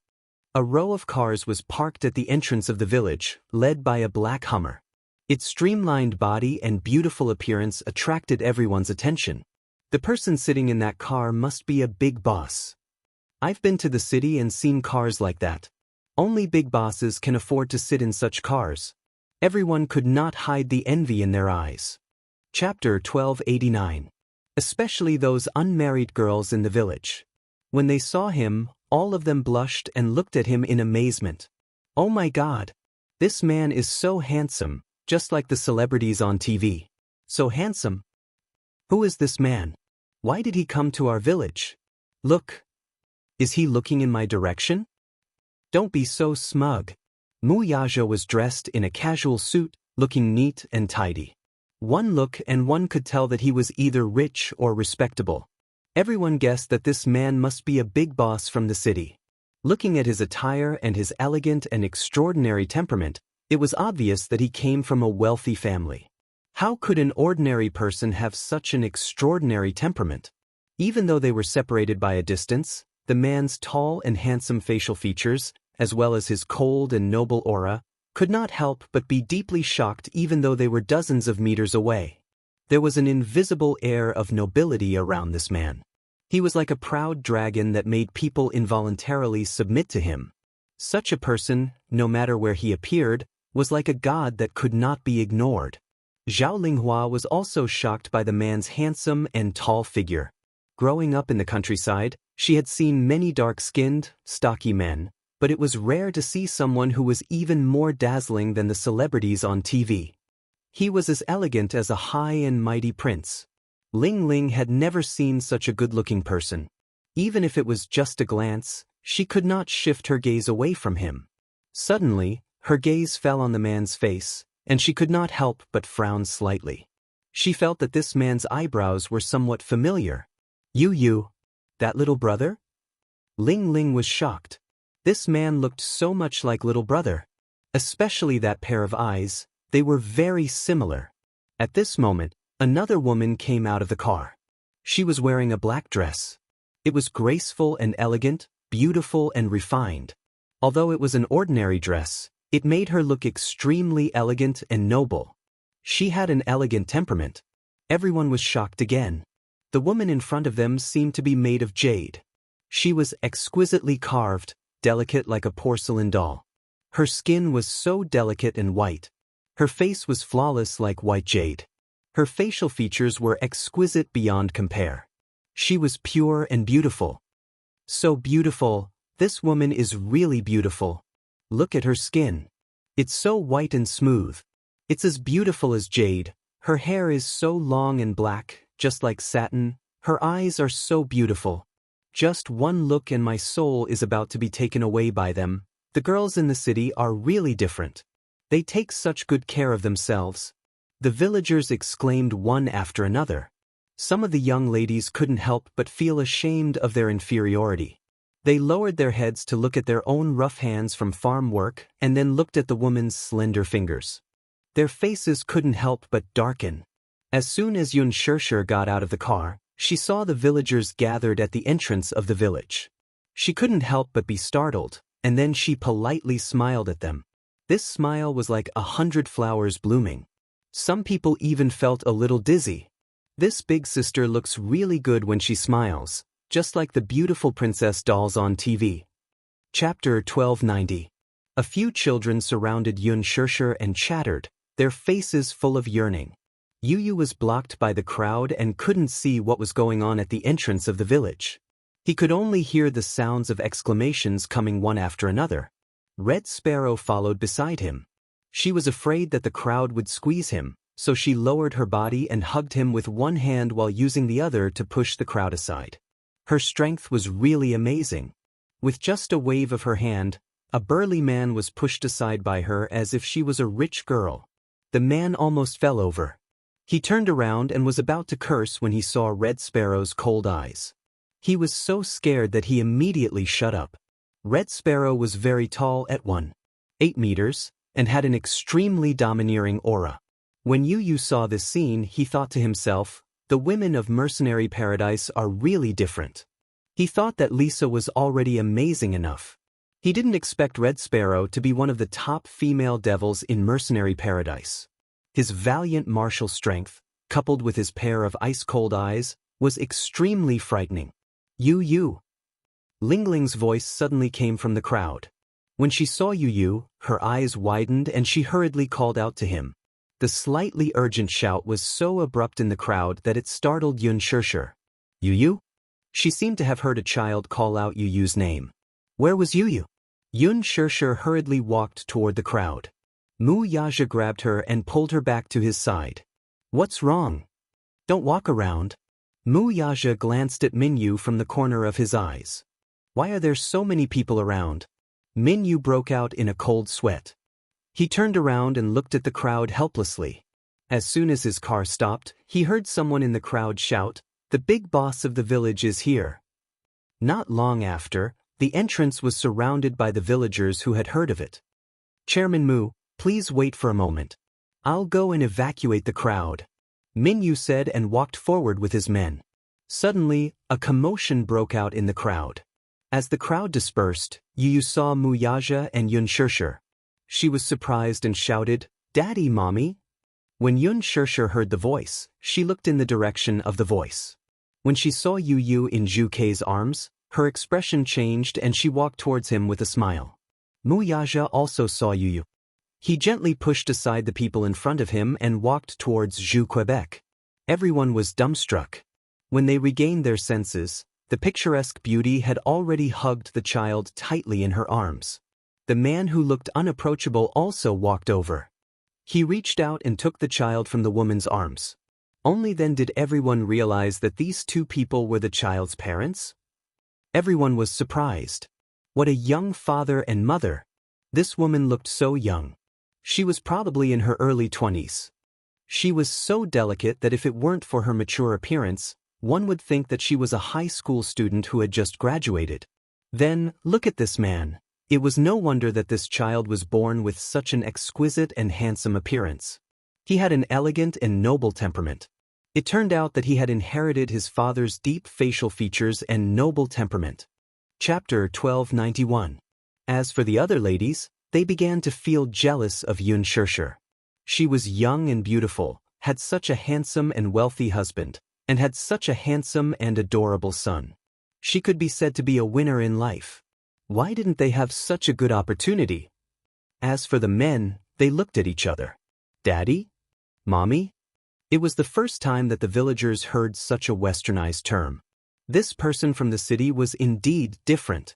A row of cars was parked at the entrance of the village, led by a black Hummer. Its streamlined body and beautiful appearance attracted everyone's attention. The person sitting in that car must be a big boss. I've been to the city and seen cars like that. Only big bosses can afford to sit in such cars. Everyone could not hide the envy in their eyes. Chapter 1289. Especially those unmarried girls in the village. When they saw him, all of them blushed and looked at him in amazement. Oh my God! This man is so handsome, just like the celebrities on TV. So handsome. Who is this man? Why did he come to our village? Look. Is he looking in my direction? Don't be so smug. Mu Yazhou was dressed in a casual suit, looking neat and tidy. One look and one could tell that he was either rich or respectable. Everyone guessed that this man must be a big boss from the city. Looking at his attire and his elegant and extraordinary temperament, it was obvious that he came from a wealthy family. How could an ordinary person have such an extraordinary temperament? Even though they were separated by a distance, the man's tall and handsome facial features, as well as his cold and noble aura, could not help but be deeply shocked even though they were dozens of meters away. There was an invisible air of nobility around this man. He was like a proud dragon that made people involuntarily submit to him. Such a person, no matter where he appeared, was like a god that could not be ignored. Zhao Linghua was also shocked by the man's handsome and tall figure. Growing up in the countryside, she had seen many dark-skinned, stocky men, but it was rare to see someone who was even more dazzling than the celebrities on TV. He was as elegant as a high and mighty prince. Ling had never seen such a good-looking person. Even if it was just a glance, she could not shift her gaze away from him. Suddenly, her gaze fell on the man's face, and she could not help but frown slightly. She felt that this man's eyebrows were somewhat familiar. You, that little brother? Ling was shocked. This man looked so much like little brother. Especially that pair of eyes, they were very similar. At this moment, another woman came out of the car. She was wearing a black dress. It was graceful and elegant, beautiful and refined. Although it was an ordinary dress, it made her look extremely elegant and noble. She had an elegant temperament. Everyone was shocked again. The woman in front of them seemed to be made of jade. She was exquisitely carved, delicate like a porcelain doll. Her skin was so delicate and white. Her face was flawless like white jade. Her facial features were exquisite beyond compare. She was pure and beautiful. So beautiful, this woman is really beautiful. Look at her skin. It's so white and smooth. It's as beautiful as jade. Her hair is so long and black, just like satin. Her eyes are so beautiful. Just one look and my soul is about to be taken away by them. The girls in the city are really different. They take such good care of themselves. The villagers exclaimed one after another. Some of the young ladies couldn't help but feel ashamed of their inferiority. They lowered their heads to look at their own rough hands from farm work and then looked at the woman's slender fingers. Their faces couldn't help but darken. As soon as Xianxia got out of the car, she saw the villagers gathered at the entrance of the village. She couldn't help but be startled, and then she politely smiled at them. This smile was like 100 flowers blooming. Some people even felt a little dizzy. This big sister looks really good when she smiles, just like the beautiful princess dolls on TV. Chapter 1290. A few children surrounded Xianxia and chattered, their faces full of yearning. Yu was blocked by the crowd and couldn't see what was going on at the entrance of the village. He could only hear the sounds of exclamations coming one after another. Red Sparrow followed beside him. She was afraid that the crowd would squeeze him, so she lowered her body and hugged him with one hand while using the other to push the crowd aside. Her strength was really amazing. With just a wave of her hand, a burly man was pushed aside by her as if she was a rich girl. The man almost fell over. He turned around and was about to curse when he saw Red Sparrow's cold eyes. He was so scared that he immediately shut up. Red Sparrow was very tall at 1.8 meters, and had an extremely domineering aura. When Yu saw this scene, he thought to himself, the women of mercenary paradise are really different. He thought that Lisa was already amazing enough. He didn't expect Red Sparrow to be one of the top female devils in mercenary paradise. His valiant martial strength, coupled with his pair of ice-cold eyes, was extremely frightening. Yu. Lingling's voice suddenly came from the crowd. When she saw Yu, her eyes widened and she hurriedly called out to him. The slightly urgent shout was so abrupt in the crowd that it startled Xianxia. Yu? She seemed to have heard a child call out Yu's name. Where was Yu? Xianxia hurriedly walked toward the crowd. Mu Yaja grabbed her and pulled her back to his side. What's wrong? Don't walk around. Mu Yaja glanced at Minyu from the corner of his eyes. Why are there so many people around? Minyu broke out in a cold sweat. He turned around and looked at the crowd helplessly. As soon as his car stopped, he heard someone in the crowd shout, "The big boss of the village is here." Not long after, the entrance was surrounded by the villagers who had heard of it. Chairman Mu, please wait for a moment. I'll go and evacuate the crowd, Minyu said and walked forward with his men. Suddenly, a commotion broke out in the crowd. As the crowd dispersed, Yu saw Mu Yaja and Xianxia. She was surprised and shouted, "Daddy, Mommy!" When Xianxia heard the voice, she looked in the direction of the voice. When she saw Yu in Zhu Kei's arms, her expression changed and she walked towards him with a smile. Mu Yaja also saw Yu. He gently pushed aside the people in front of him and walked towards Zhu Quebec. Everyone was dumbstruck. When they regained their senses, the picturesque beauty had already hugged the child tightly in her arms. The man who looked unapproachable also walked over. He reached out and took the child from the woman's arms. Only then did everyone realize that these two people were the child's parents. Everyone was surprised. What a young father and mother! This woman looked so young. She was probably in her early 20s. She was so delicate that if it weren't for her mature appearance, one would think that she was a high school student who had just graduated. Then, look at this man. It was no wonder that this child was born with such an exquisite and handsome appearance. He had an elegant and noble temperament. It turned out that he had inherited his father's deep facial features and noble temperament. Chapter 1291. As for the other ladies, they began to feel jealous of Xianxia. She was young and beautiful, had such a handsome and wealthy husband, and had such a handsome and adorable son. She could be said to be a winner in life. Why didn't they have such a good opportunity? As for the men, they looked at each other. Daddy? Mommy? It was the first time that the villagers heard such a westernized term. This person from the city was indeed different.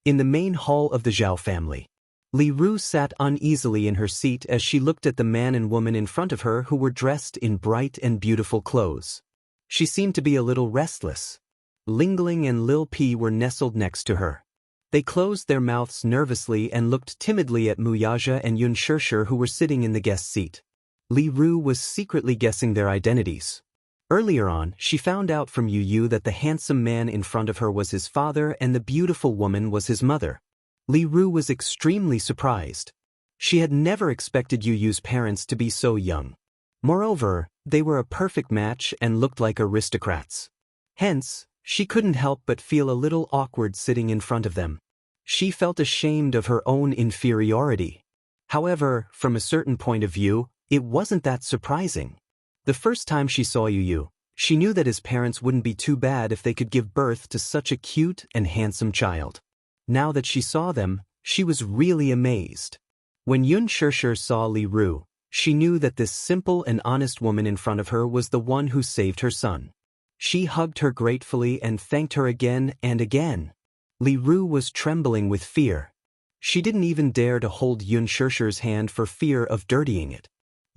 In the main hall of the Zhao family, Li Ru sat uneasily in her seat as she looked at the man and woman in front of her who were dressed in bright and beautiful clothes. She seemed to be a little restless. Lingling and Lil Pi were nestled next to her. They closed their mouths nervously and looked timidly at Muyaja and Yun Shishir who were sitting in the guest seat. Li Ru was secretly guessing their identities. Earlier on, she found out from Yu Yu that the handsome man in front of her was his father and the beautiful woman was his mother. Li Ru was extremely surprised. She had never expected Yu Yu's parents to be so young. Moreover, they were a perfect match and looked like aristocrats. Hence, she couldn't help but feel a little awkward sitting in front of them. She felt ashamed of her own inferiority. However, from a certain point of view, it wasn't that surprising. The first time she saw Yu Yu, she knew that his parents wouldn't be too bad if they could give birth to such a cute and handsome child. Now that she saw them, she was really amazed. When Yun Shishir saw Li Ru, she knew that this simple and honest woman in front of her was the one who saved her son. She hugged her gratefully and thanked her again and again. Li Ru was trembling with fear. She didn't even dare to hold Yun Shishir's hand for fear of dirtying it.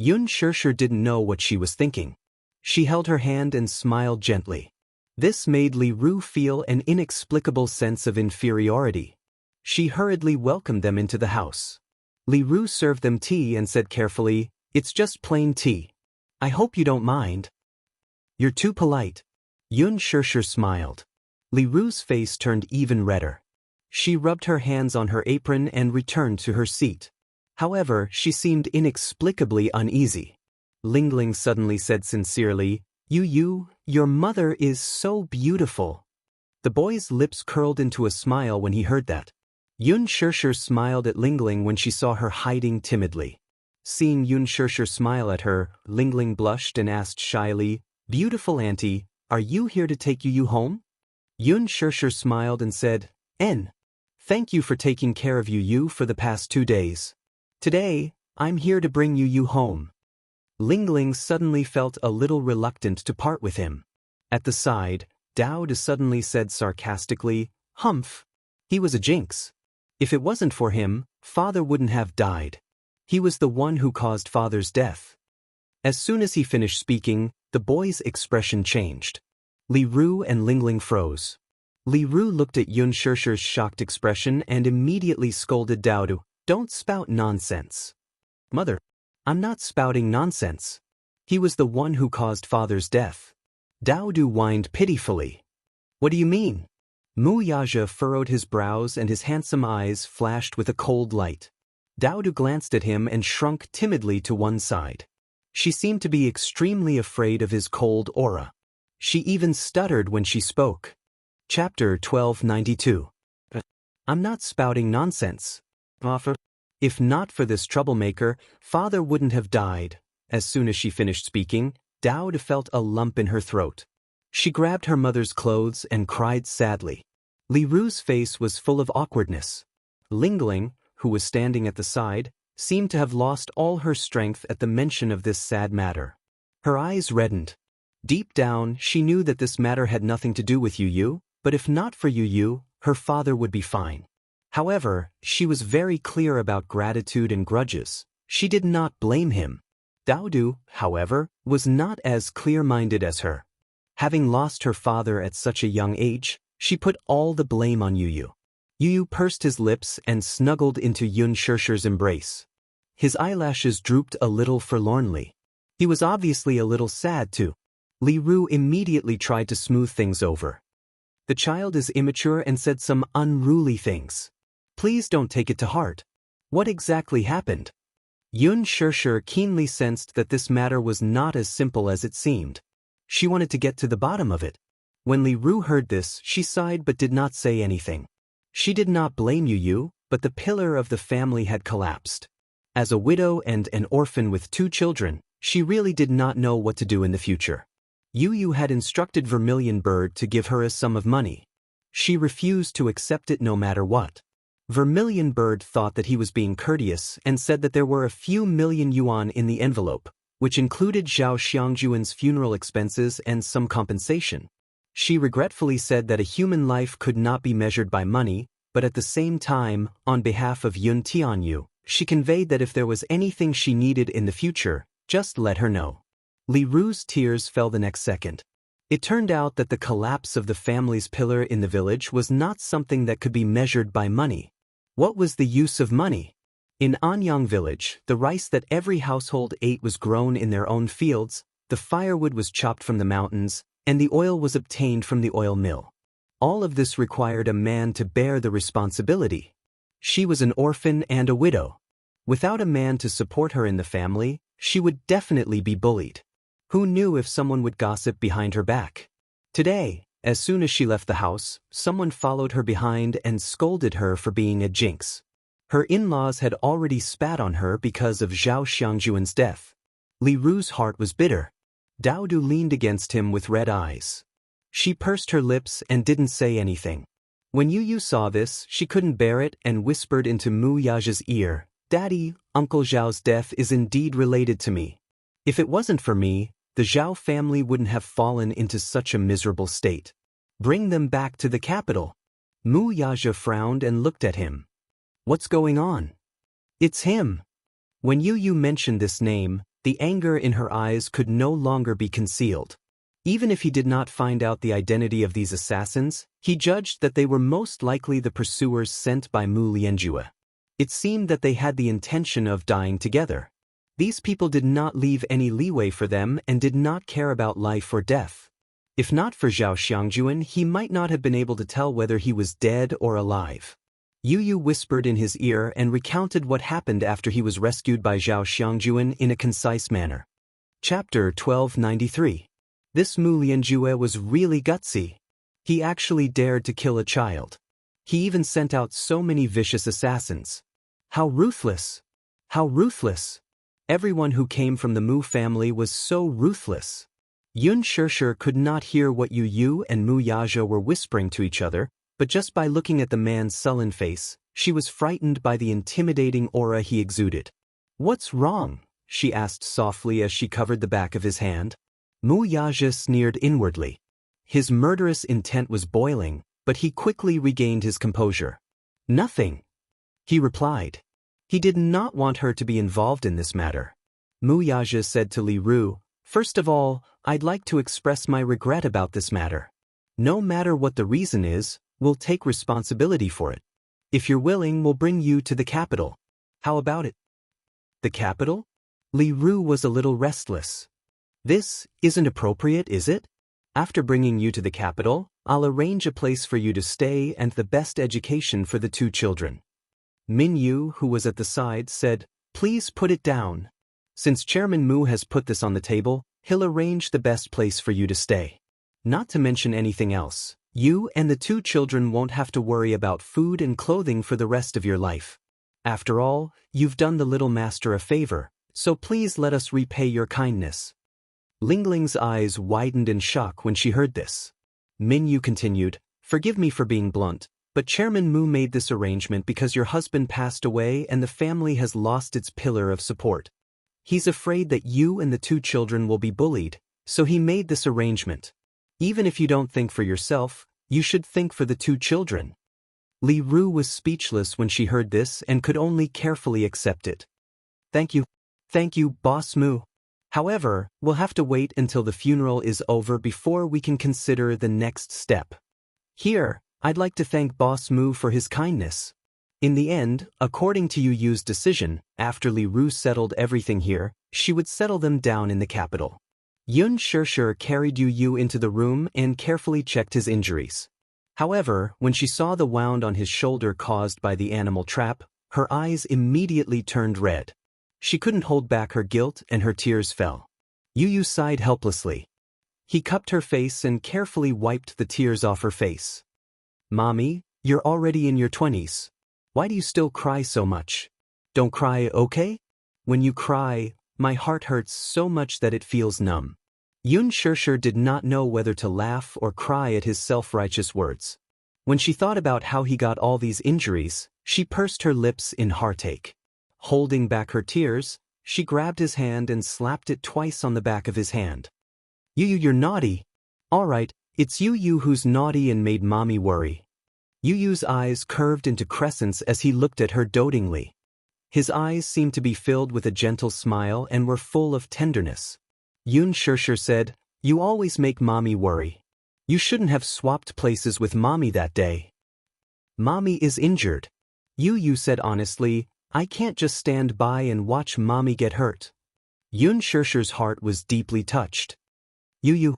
Yun Shishir didn't know what she was thinking. She held her hand and smiled gently. This made Li Ru feel an inexplicable sense of inferiority. She hurriedly welcomed them into the house. Li Ru served them tea and said carefully, "It's just plain tea. I hope you don't mind." "You're too polite." Yun Shishir smiled. Li Ru's face turned even redder. She rubbed her hands on her apron and returned to her seat. However, she seemed inexplicably uneasy. Lingling suddenly said sincerely, Yu Yu, your mother is so beautiful." The boy's lips curled into a smile when he heard that. Yun Shishir smiled at Lingling when she saw her hiding timidly. Seeing Yun Shishir smile at her, Lingling blushed and asked shyly, "Beautiful auntie, are you here to take Yu Yu home?" Yun Shishir smiled and said, Thank you for taking care of Yu Yu for the past 2 days. Today, I'm here to bring Yu Yu home." Lingling suddenly felt a little reluctant to part with him. At the side, Daoist suddenly said sarcastically, "Humph! He was a jinx. If it wasn't for him, father wouldn't have died. He was the one who caused father's death." As soon as he finished speaking, the boy's expression changed. Li Ru and Lingling froze. Li Ru looked at Yun Shishir's shocked expression and immediately scolded Daoist, "Don't spout nonsense." "Mother, I'm not spouting nonsense. He was the one who caused father's death." Daoist whined pitifully. "What do you mean?" Muyaja furrowed his brows and his handsome eyes flashed with a cold light. Daoist glanced at him and shrunk timidly to one side. She seemed to be extremely afraid of his cold aura. She even stuttered when she spoke. Chapter 1292. I'm not spouting nonsense. If not for this troublemaker, father wouldn't have died. As soon as she finished speaking, Daoist felt a lump in her throat. She grabbed her mother's clothes and cried sadly. Li Ru's face was full of awkwardness. Lingling, who was standing at the side, seemed to have lost all her strength at the mention of this sad matter. Her eyes reddened. Deep down, she knew that this matter had nothing to do with Yu Yu, but if not for Yu Yu, her father would be fine. However, she was very clear about gratitude and grudges. She did not blame him. Daoist, however, was not as clear-minded as her. Having lost her father at such a young age, she put all the blame on Yu Yu. Yu Yu pursed his lips and snuggled into Yun Shishir's embrace. His eyelashes drooped a little forlornly. He was obviously a little sad too. Li Ru immediately tried to smooth things over. "The child is immature and said some unruly things. Please don't take it to heart. What exactly happened?" Yun Shishir keenly sensed that this matter was not as simple as it seemed. She wanted to get to the bottom of it. When Li Ru heard this, she sighed but did not say anything. She did not blame Yu Yu, but the pillar of the family had collapsed. As a widow and an orphan with 2 children, she really did not know what to do in the future. Yu Yu had instructed Vermilion Bird to give her a sum of money. She refused to accept it no matter what. Vermilion Bird thought that he was being courteous and said that there were a few million yuan in the envelope, which included Zhao Xiangjuan's funeral expenses and some compensation. She regretfully said that a human life could not be measured by money, but at the same time, on behalf of Yun Tianyu, she conveyed that if there was anything she needed in the future, just let her know. Li Ru's tears fell the next second. It turned out that the collapse of the family's pillar in the village was not something that could be measured by money. What was the use of money? In Anyang village, the rice that every household ate was grown in their own fields, the firewood was chopped from the mountains, and the oil was obtained from the oil mill. All of this required a man to bear the responsibility. She was an orphan and a widow. Without a man to support her in the family, she would definitely be bullied. Who knew if someone would gossip behind her back? Today, as soon as she left the house, someone followed her behind and scolded her for being a jinx. Her in-laws had already spat on her because of Zhao Xiangjuan's death. Li Ru's heart was bitter. Dao Du leaned against him with red eyes. She pursed her lips and didn't say anything. When Yu saw this, she couldn't bear it and whispered into Mu Yaja's ear, "Daddy, Uncle Zhao's death is indeed related to me. If it wasn't for me, the Zhao family wouldn't have fallen into such a miserable state. Bring them back to the capital." Mu Yaja frowned and looked at him. "What's going on?" "It's him." When Yu mentioned this name, the anger in her eyes could no longer be concealed. Even if he did not find out the identity of these assassins, he judged that they were most likely the pursuers sent by Mu Lianjue. It seemed that they had the intention of dying together. These people did not leave any leeway for them and did not care about life or death. If not for Zhao Xiangjuan, he might not have been able to tell whether he was dead or alive. Yu whispered in his ear and recounted what happened after he was rescued by Zhao Xiangjuan in a concise manner. Chapter 1293. This Mu Lianjue was really gutsy. He actually dared to kill a child. He even sent out so many vicious assassins. How ruthless! How ruthless! Everyone who came from the Mu family was so ruthless. Yun Shishir could not hear what Yu and Mu Yaja were whispering to each other, but just by looking at the man's sullen face, she was frightened by the intimidating aura he exuded. "What's wrong?" she asked softly as she covered the back of his hand. Mu Yaja sneered inwardly. His murderous intent was boiling, but he quickly regained his composure. "Nothing," he replied. He did not want her to be involved in this matter. Mu Yaja said to Li Ru, "First of all, I'd like to express my regret about this matter. No matter what the reason is, we'll take responsibility for it. If you're willing, we'll bring you to the capital. How about it?" "The capital?" Li Ru was a little restless. "This isn't appropriate, is it? After bringing you to the capital, I'll arrange a place for you to stay and the best education for the two children." Min Yu, who was at the side, said, "Please put it down. Since Chairman Mu has put this on the table, he'll arrange the best place for you to stay. Not to mention anything else, you and the two children won't have to worry about food and clothing for the rest of your life. After all, you've done the little master a favor, so please let us repay your kindness." Lingling's eyes widened in shock when she heard this. Min Yu continued, "Forgive me for being blunt, but Chairman Mu made this arrangement because your husband passed away and the family has lost its pillar of support. He's afraid that you and the two children will be bullied, so he made this arrangement. Even if you don't think for yourself, you should think for the two children." Li Ru was speechless when she heard this and could only carefully accept it. Thank you, Boss Mu. However, we'll have to wait until the funeral is over before we can consider the next step. Here, I'd like to thank Boss Mu for his kindness. In the end, according to Yu Yu's decision, after Li Ru settled everything here, she would settle them down in the capital. Yun Shishir carried Yu Yu into the room and carefully checked his injuries. However, when she saw the wound on his shoulder caused by the animal trap, her eyes immediately turned red. She couldn't hold back her guilt and her tears fell. Yu Yu sighed helplessly. He cupped her face and carefully wiped the tears off her face. "Mommy, you're already in your 20s. Why do you still cry so much? Don't cry, okay? When you cry, my heart hurts so much that it feels numb." Yun Shishir did not know whether to laugh or cry at his self-righteous words. When she thought about how he got all these injuries, she pursed her lips in heartache. Holding back her tears, She grabbed his hand and slapped it twice on the back of his hand. You're naughty. All right, it's you who's naughty and made mommy worry. Yu's eyes curved into crescents as he looked at her dotingly. His eyes seemed to be filled with a gentle smile and were full of tenderness. Xianxia said, "You always make mommy worry. You shouldn't have swapped places with mommy that day." "Mommy is injured." Yu said honestly, "I can't just stand by and watch mommy get hurt." Xianxia's heart was deeply touched. Yu.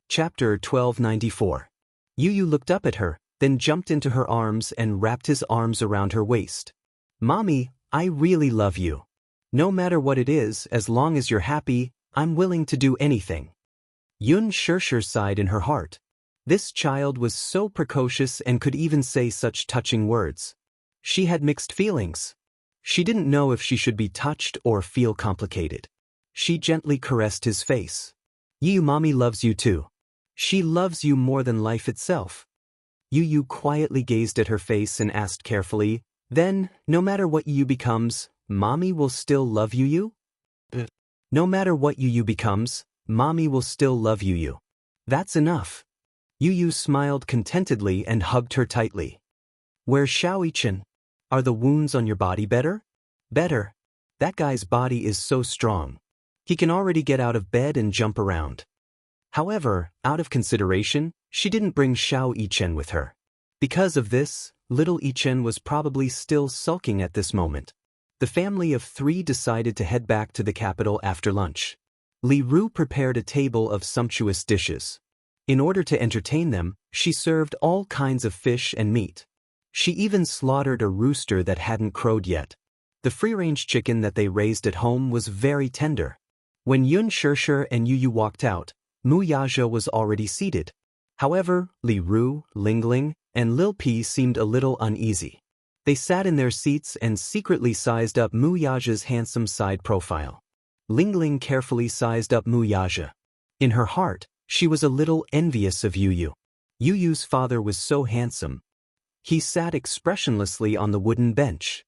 Chapter 1294. Yu looked up at her, then jumped into her arms and wrapped his arms around her waist. "Mommy, I really love you. No matter what it is, as long as you're happy, I'm willing to do anything." Xianxia sighed in her heart. This child was so precocious and could even say such touching words. She had mixed feelings. She didn't know if she should be touched or feel complicated. She gently caressed his face. Mommy loves you too. She loves you more than life itself." Yu quietly gazed at her face and asked carefully, "Then, no matter what Yu becomes, mommy will still love you? No matter what Yu becomes, mommy will still love you. That's enough." Yu smiled contentedly and hugged her tightly. "Where's Xiaoichan? Are the wounds on your body better?" "Better. That guy's body is so strong. He can already get out of bed and jump around." However, out of consideration, she didn't bring Xiaoichan with her. Because of this, little Ichen was probably still sulking at this moment. The family of 3 decided to head back to the capital after lunch. Li Ru prepared a table of sumptuous dishes. In order to entertain them, she served all kinds of fish and meat. She even slaughtered a rooster that hadn't crowed yet. The free-range chicken that they raised at home was very tender. When Xianxia and Yu walked out, Wuxia was already seated. However, Li Ru, Lingling, and Lil P seemed a little uneasy. They sat in their seats and secretly sized up Wuxia's handsome side profile. Lingling carefully sized up Wuxia. In her heart, she was a little envious of Yu. Yu's father was so handsome. He sat expressionlessly on the wooden bench.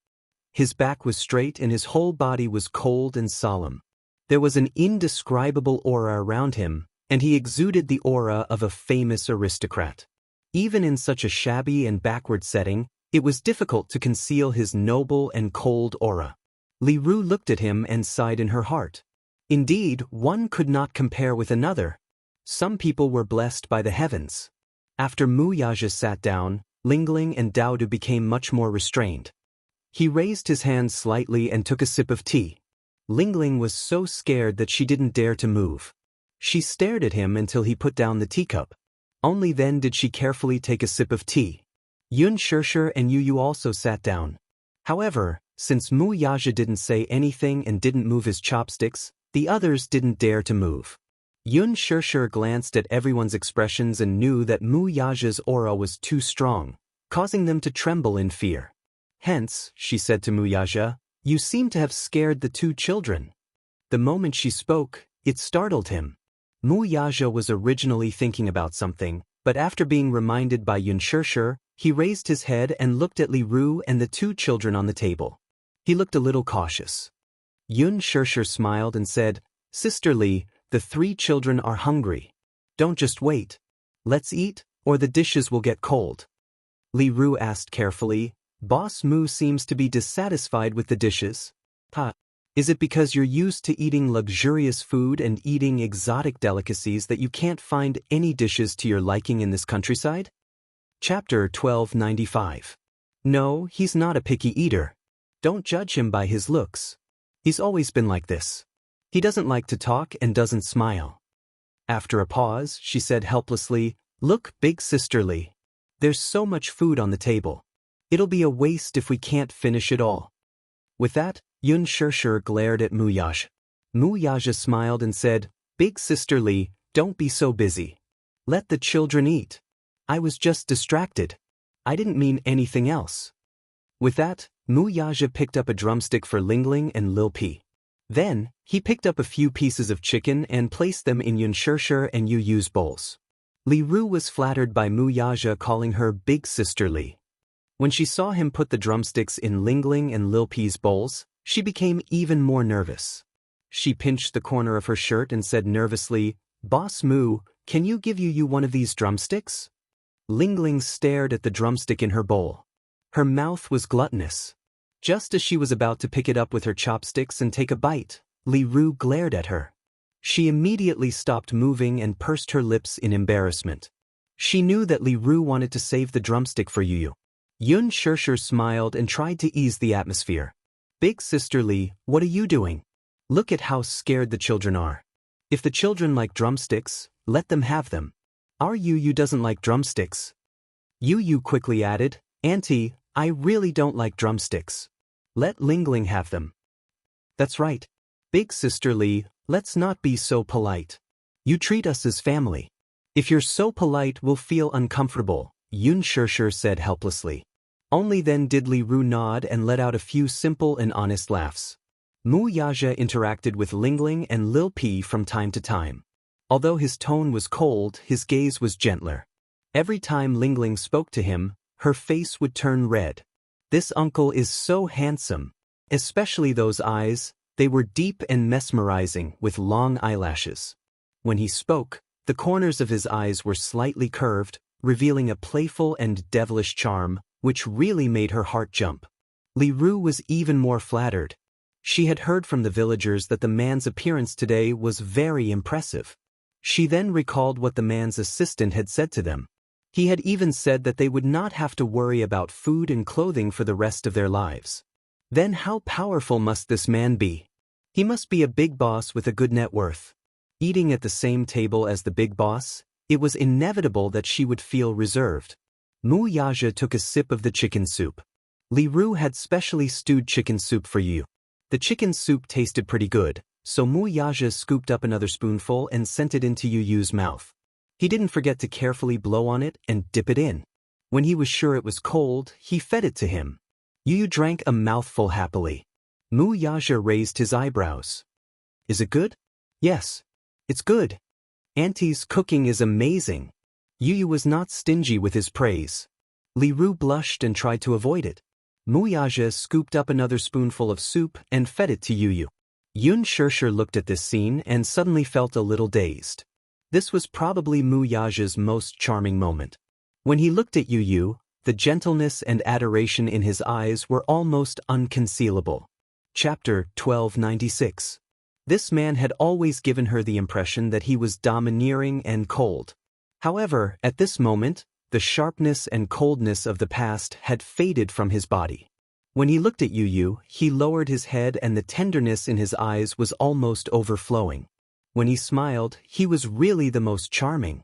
His back was straight and his whole body was cold and solemn. There was an indescribable aura around him, and he exuded the aura of a famous aristocrat. Even in such a shabby and backward setting, it was difficult to conceal his noble and cold aura. Li Ru looked at him and sighed in her heart. Indeed, one could not compare with another. Some people were blessed by the heavens. After Wuxia sat down, Lingling and Daodu became much more restrained. He raised his hand slightly and took a sip of tea. Lingling was so scared that she didn't dare to move. She stared at him until he put down the teacup. Only then did she carefully take a sip of tea. Xianxia and Yu also sat down. However, since Wuxia didn't say anything and didn't move his chopsticks, the others didn't dare to move. Xianxia glanced at everyone's expressions and knew that Wuxia's aura was too strong, causing them to tremble in fear. Hence, she said to Wuxia, "You seem to have scared the 2 children." The moment she spoke, it startled him. Wuxia was originally thinking about something, but after being reminded by Xianxia, he raised his head and looked at Li Ru and the 2 children on the table. He looked a little cautious. Xianxia smiled and said, "Sister Li, the 3 children are hungry. Don't just wait. Let's eat, or the dishes will get cold." Li Ru asked carefully, "Boss Mu seems to be dissatisfied with the dishes. Is it because you're used to eating luxurious food and eating exotic delicacies that you can't find any dishes to your liking in this countryside?" Chapter 1295. No, he's not a picky eater. Don't judge him by his looks. He's always been like this. He doesn't like to talk and doesn't smile. After a pause, she said helplessly, "Look, big sister Li. There's so much food on the table. It'll be a waste if we can't finish it all." With that, Xianxia glared at Wuxia. Wuxia smiled and said, "Big sister Li, don't be so busy. Let the children eat. I was just distracted. I didn't mean anything else." With that, Wuxia picked up a drumstick for Lingling and Lil P. Then, he picked up a few pieces of chicken and placed them in Xianxia and Yu's bowls. Li Ru was flattered by Wuxia calling her Big Sister Li. When she saw him put the drumsticks in Lingling and Lil P's bowls, She became even more nervous. She pinched the corner of her shirt and said nervously, "Boss Moo, can you give Yu one of these drumsticks?" Ling Ling stared at the drumstick in her bowl. Her mouth was gluttonous. Just as she was about to pick it up with her chopsticks and take a bite, Li Ru glared at her. She immediately stopped moving and pursed her lips in embarrassment. She knew that Li Ru wanted to save the drumstick for Yu. Yun Shirshir smiled and tried to ease the atmosphere. "Big sister Li, what are you doing? Look at how scared the children are. If the children like drumsticks, let them have them. Our Yu doesn't like drumsticks." Yu quickly added, "Auntie, I really don't like drumsticks. Let Ling Ling have them." "That's right. Big sister Li, let's not be so polite. You treat us as family. If you're so polite we'll feel uncomfortable," Yun Shirshir said helplessly. Only then did Li Ru nod and let out a few simple and honest laughs. Mu Yaja interacted with Ling Ling and Lil P from time to time. Although his tone was cold, his gaze was gentler. Every time Ling Ling spoke to him, her face would turn red. This uncle is so handsome. Especially those eyes, they were deep and mesmerizing with long eyelashes. When he spoke, the corners of his eyes were slightly curved, revealing a playful and devilish charm, which really made her heart jump. Li Ru was even more flattered. She had heard from the villagers that the man's appearance today was very impressive. She then recalled what the man's assistant had said to them. He had even said that they would not have to worry about food and clothing for the rest of their lives. Then how powerful must this man be? He must be a big boss with a good net worth. Eating at the same table as the big boss, it was inevitable that she would feel reserved. Mu Yaja took a sip of the chicken soup. Li Ru had specially stewed chicken soup for you. The chicken soup tasted pretty good, so Mu Yaja scooped up another spoonful and sent it into Yu Yu's mouth. He didn't forget to carefully blow on it and dip it in. When he was sure it was cold, he fed it to him. Yu Yu drank a mouthful happily. Mu Yaja raised his eyebrows. "Is it good?" "Yes. It's good. Auntie's cooking is amazing." Yu Yu was not stingy with his praise. Li Ru blushed and tried to avoid it. Mu Yaja scooped up another spoonful of soup and fed it to Yu Yu. Yun Shirshir looked at this scene and suddenly felt a little dazed. This was probably Mu Yaja's most charming moment. When he looked at Yu Yu, the gentleness and adoration in his eyes were almost unconcealable. Chapter 1296. This man had always given her the impression that he was domineering and cold. However, at this moment, the sharpness and coldness of the past had faded from his body. When he looked at Yu Yu, he lowered his head and the tenderness in his eyes was almost overflowing. When he smiled, he was really the most charming.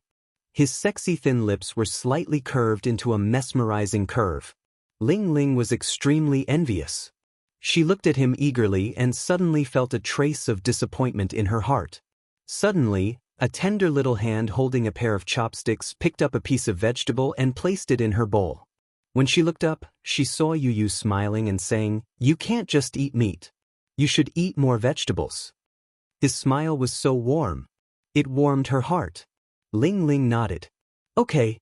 His sexy thin lips were slightly curved into a mesmerizing curve. Ling Ling was extremely envious. She looked at him eagerly and suddenly felt a trace of disappointment in her heart. Suddenly, a tender little hand holding a pair of chopsticks picked up a piece of vegetable and placed it in her bowl. When she looked up, she saw Yu Yu smiling and saying, "You can't just eat meat. You should eat more vegetables." His smile was so warm. It warmed her heart. Ling Ling nodded. "Okay."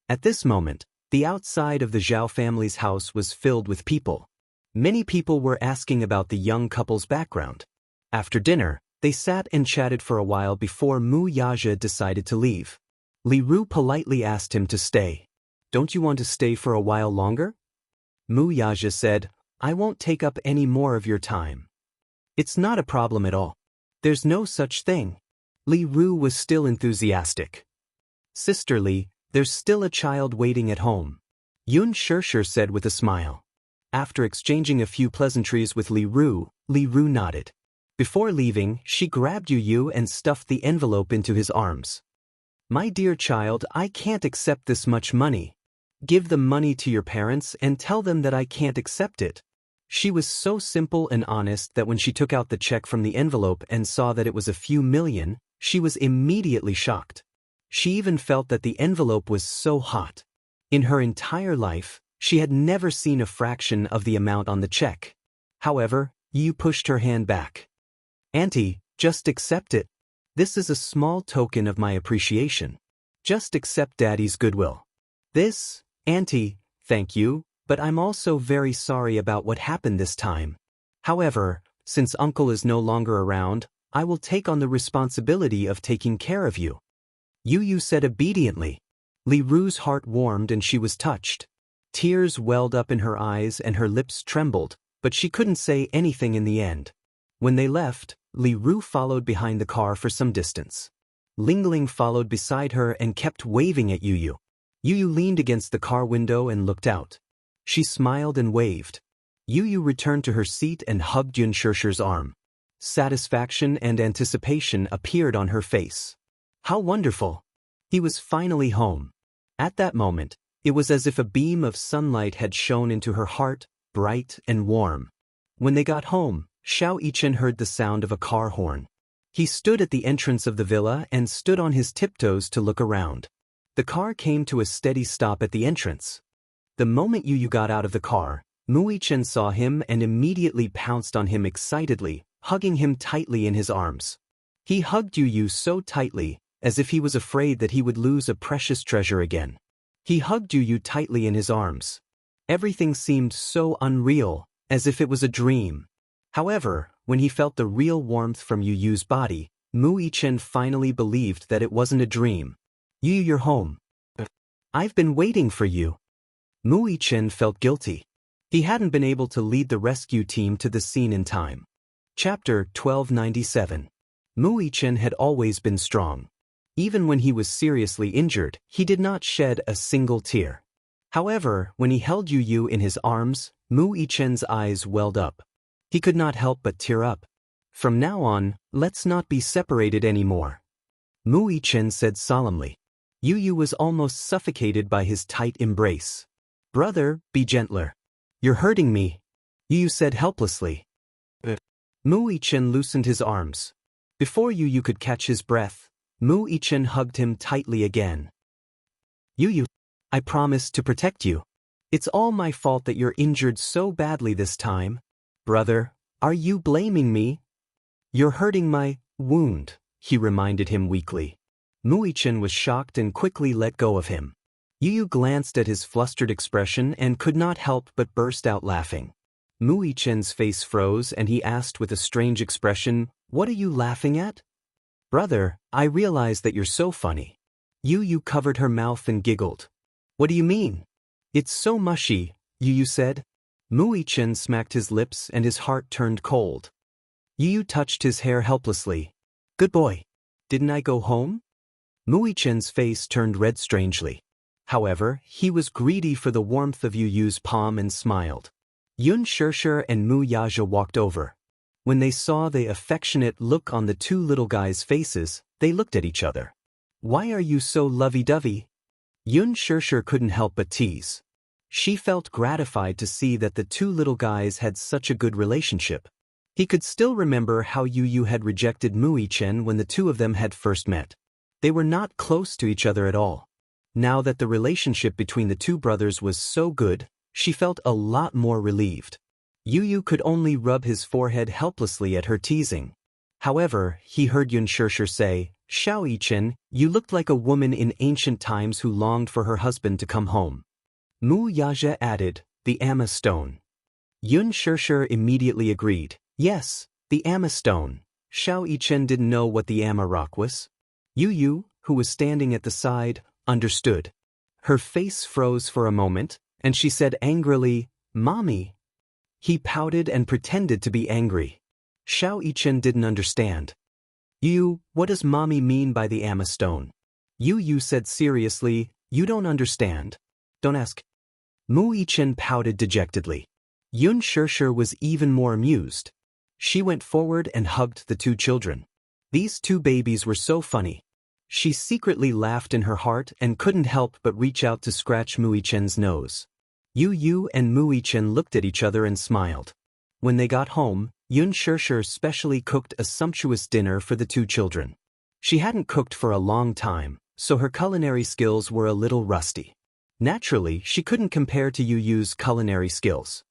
At this moment, the outside of the Zhao family's house was filled with people. Many people were asking about the young couple's background. After dinner, they sat and chatted for a while before Mu Yaja decided to leave. Li Ru politely asked him to stay. "Don't you want to stay for a while longer?" Mu Yaja said, "I won't take up any more of your time." "It's not a problem at all. There's no such thing." Li Ru was still enthusiastic. "Sister Li, there's still a child waiting at home," Yun Shirshir said with a smile. After exchanging a few pleasantries with Li Ru nodded. Before leaving, she grabbed Yu Yu and stuffed the envelope into his arms. "My dear child, I can't accept this much money. Give the money to your parents and tell them that I can't accept it." She was so simple and honest that when she took out the check from the envelope and saw that it was a few million, she was immediately shocked. She even felt that the envelope was so hot. In her entire life, she had never seen a fraction of the amount on the check. However, Yu pushed her hand back. "Auntie, just accept it. This is a small token of my appreciation. Just accept Daddy's goodwill." "This, Auntie, thank you, but I'm also very sorry about what happened this time." However, since uncle is no longer around, I will take on the responsibility of taking care of you. Yu said obediently. Li Ru's heart warmed and she was touched. Tears welled up in her eyes and her lips trembled, but she couldn't say anything in the end. When they left, Li Ru followed behind the car for some distance. Ling Ling followed beside her and kept waving at Yu. Yu leaned against the car window and looked out. She smiled and waved. Yu returned to her seat and hugged Yun Shishir's arm. Satisfaction and anticipation appeared on her face. How wonderful! He was finally home. At that moment, it was as if a beam of sunlight had shone into her heart, bright and warm. When they got home, Xiao Yichen heard the sound of a car horn. He stood at the entrance of the villa and stood on his tiptoes to look around. The car came to a steady stop at the entrance. The moment Yu got out of the car, Mu Yichen saw him and immediately pounced on him excitedly, hugging him tightly in his arms. He hugged Yu so tightly, as if he was afraid that he would lose a precious treasure again. He hugged Yu tightly in his arms. Everything seemed so unreal, as if it was a dream. However, when he felt the real warmth from Yu's body, Mu Yichen finally believed that it wasn't a dream. You're home. I've been waiting for you. Mu Yichen felt guilty. He hadn't been able to lead the rescue team to the scene in time. Chapter 1297. Mu Yichen had always been strong. Even when he was seriously injured, he did not shed a single tear. However, when he held Yu in his arms, Mu Yichen's eyes welled up. He could not help but tear up. From now on, let's not be separated anymore. Mu Yichen said solemnly. Yu was almost suffocated by his tight embrace. Brother, be gentler. You're hurting me, Yu said helplessly. Mu Yichen loosened his arms. Before Yu could catch his breath, Mu Yichen hugged him tightly again. Yu, I promise to protect you. It's all my fault that you're injured so badly this time. Brother, are you blaming me? You're hurting my wound, he reminded him weakly. Mu Yichen was shocked and quickly let go of him. Yu glanced at his flustered expression and could not help but burst out laughing. Mu Yichen's face froze and he asked with a strange expression, What are you laughing at? Brother, I realize that you're so funny. Yu covered her mouth and giggled. What do you mean? It's so mushy, Yu said. Mu Yichen smacked his lips and his heart turned cold. Yu touched his hair helplessly. Good boy. Didn't I go home? Mu Yichen's face turned red strangely. However, he was greedy for the warmth of Yu's palm and smiled. Yun Shishir and Mu Yaja walked over. When they saw the affectionate look on the two little guys' faces, they looked at each other. Why are you so lovey-dovey? Yun Shishir couldn't help but tease. She felt gratified to see that the two little guys had such a good relationship. He could still remember how Yu had rejected Mu Yichen when the two of them had first met. They were not close to each other at all. Now that the relationship between the two brothers was so good, she felt a lot more relieved. Yu could only rub his forehead helplessly at her teasing. However, he heard Yun Shishir say, Xiao Yichen, you looked like a woman in ancient times who longed for her husband to come home. Mu Yaja added, the Amma stone. Yun Shishir immediately agreed, yes, the Amma stone. Xiao Yichen didn't know what the Amma rock was. Yu, who was standing at the side, understood. Her face froze for a moment, and she said angrily, Mommy. He pouted and pretended to be angry. Xiao Yichen didn't understand. What does Mommy mean by the Amma stone? Yu said seriously, you don't understand. Don't ask. Mu Yichen pouted dejectedly. Yun Shishir was even more amused. She went forward and hugged the two children. These two babies were so funny. She secretly laughed in her heart and couldn't help but reach out to scratch Mu Yichen's nose. Yu and Mu Yichen looked at each other and smiled. When they got home, Yun Shishir specially cooked a sumptuous dinner for the two children. She hadn't cooked for a long time, so her culinary skills were a little rusty. Naturally, she couldn't compare to Yu's culinary skills.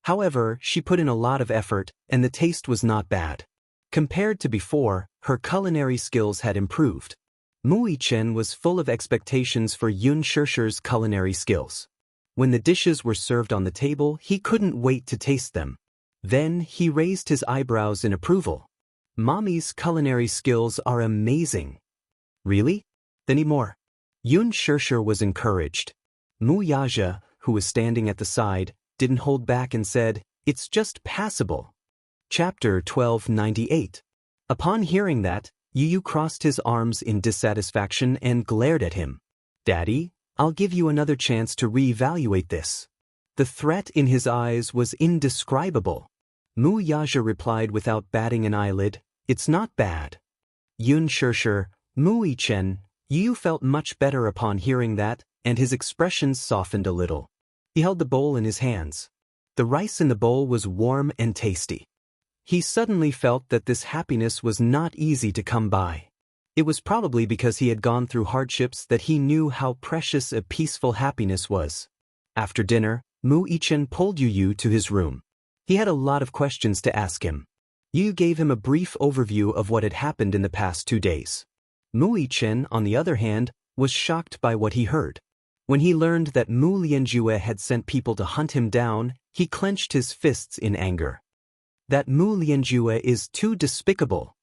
However, she put in a lot of effort, and the taste was not bad. Compared to before, her culinary skills had improved. Mu Yichen was full of expectations for Yun Shishir's culinary skills. When the dishes were served on the table, he couldn't wait to taste them. Then he raised his eyebrows in approval. Mommy's culinary skills are amazing. Really? Then eat more. Xianxia was encouraged. Mu Yaja, who was standing at the side, didn't hold back and said, "It's just passable." Chapter 1298. Upon hearing that, Yu crossed his arms in dissatisfaction and glared at him. "Daddy, I'll give you another chance to reevaluate this." The threat in his eyes was indescribable. Mu Yaja replied without batting an eyelid, "It's not bad." Xianxia, Mu Yichen, Yu felt much better upon hearing that, and his expressions softened a little. He held the bowl in his hands. The rice in the bowl was warm and tasty. He suddenly felt that this happiness was not easy to come by. It was probably because he had gone through hardships that he knew how precious a peaceful happiness was. After dinner, Mu Yichen pulled Yu to his room. He had a lot of questions to ask him. Yu gave him a brief overview of what had happened in the past 2 days. Mu Yichen, on the other hand, was shocked by what he heard. When he learned that Mu Lianjue had sent people to hunt him down, he clenched his fists in anger. That Mu Lianjue is too despicable.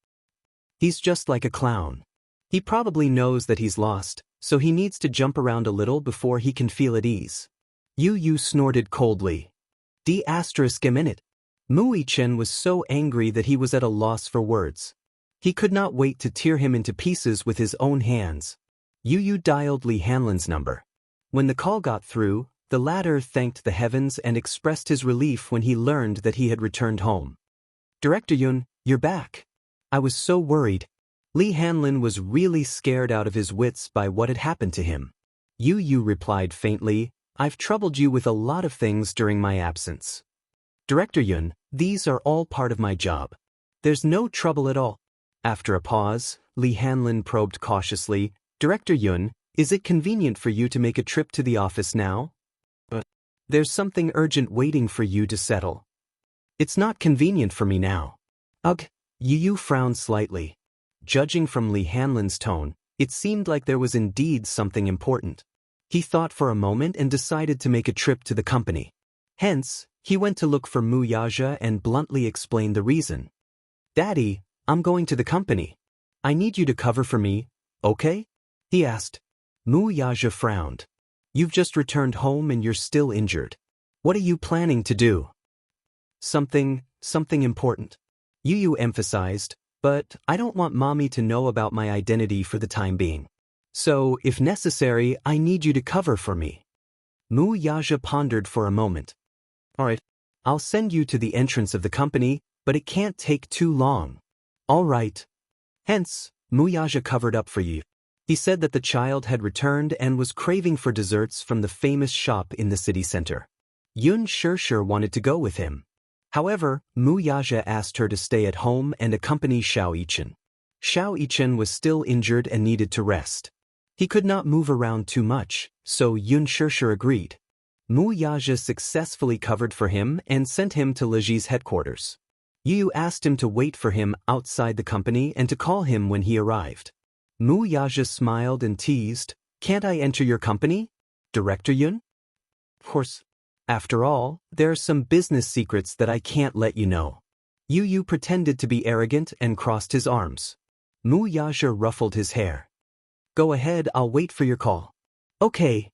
He's just like a clown. He probably knows that he's lost, so he needs to jump around a little before he can feel at ease. Yu snorted coldly. D***. Mu Yichen was so angry that he was at a loss for words. He could not wait to tear him into pieces with his own hands. Yu dialed Li Hanlin's number. When the call got through, the latter thanked the heavens and expressed his relief when he learned that he had returned home. "Director Yun, you're back. I was so worried." Li Hanlin was really scared out of his wits by what had happened to him. Yu replied faintly, "I've troubled you with a lot of things during my absence." "Director Yun, these are all part of my job. There's no trouble at all." After a pause, Li Hanlin probed cautiously, "Director Yun, is it convenient for you to make a trip to the office now? There's something urgent waiting for you to settle." "It's not convenient for me now." "Ugh." Yu frowned slightly. Judging from Li Hanlin's tone, it seemed like there was indeed something important. He thought for a moment and decided to make a trip to the company. Hence, he went to look for Mu Yaja and bluntly explained the reason. "Daddy, I'm going to the company. I need you to cover for me, okay?" he asked. Mu Yaja frowned. "You've just returned home and you're still injured. What are you planning to do?" Something important." Yu emphasized, "But I don't want Mommy to know about my identity for the time being. So, if necessary, I need you to cover for me." Mu Yaja pondered for a moment. "All right, I'll send you to the entrance of the company, but it can't take too long." "All right." Hence, Mu Yaja covered up for Yu. He said that the child had returned and was craving for desserts from the famous shop in the city center. Xianxia wanted to go with him. However, Mu Yaja asked her to stay at home and accompany Xiao Yichen. Xiao Yichen was still injured and needed to rest. He could not move around too much, so Xianxia agreed. Mu Yaja successfully covered for him and sent him to Leji's headquarters. Yu asked him to wait for him outside the company and to call him when he arrived. Mu Yaja smiled and teased, "Can't I enter your company, Director Yun?" "Of course. After all, there are some business secrets that I can't let you know." Yu pretended to be arrogant and crossed his arms. Mu Yaja ruffled his hair. "Go ahead, I'll wait for your call." "Okay."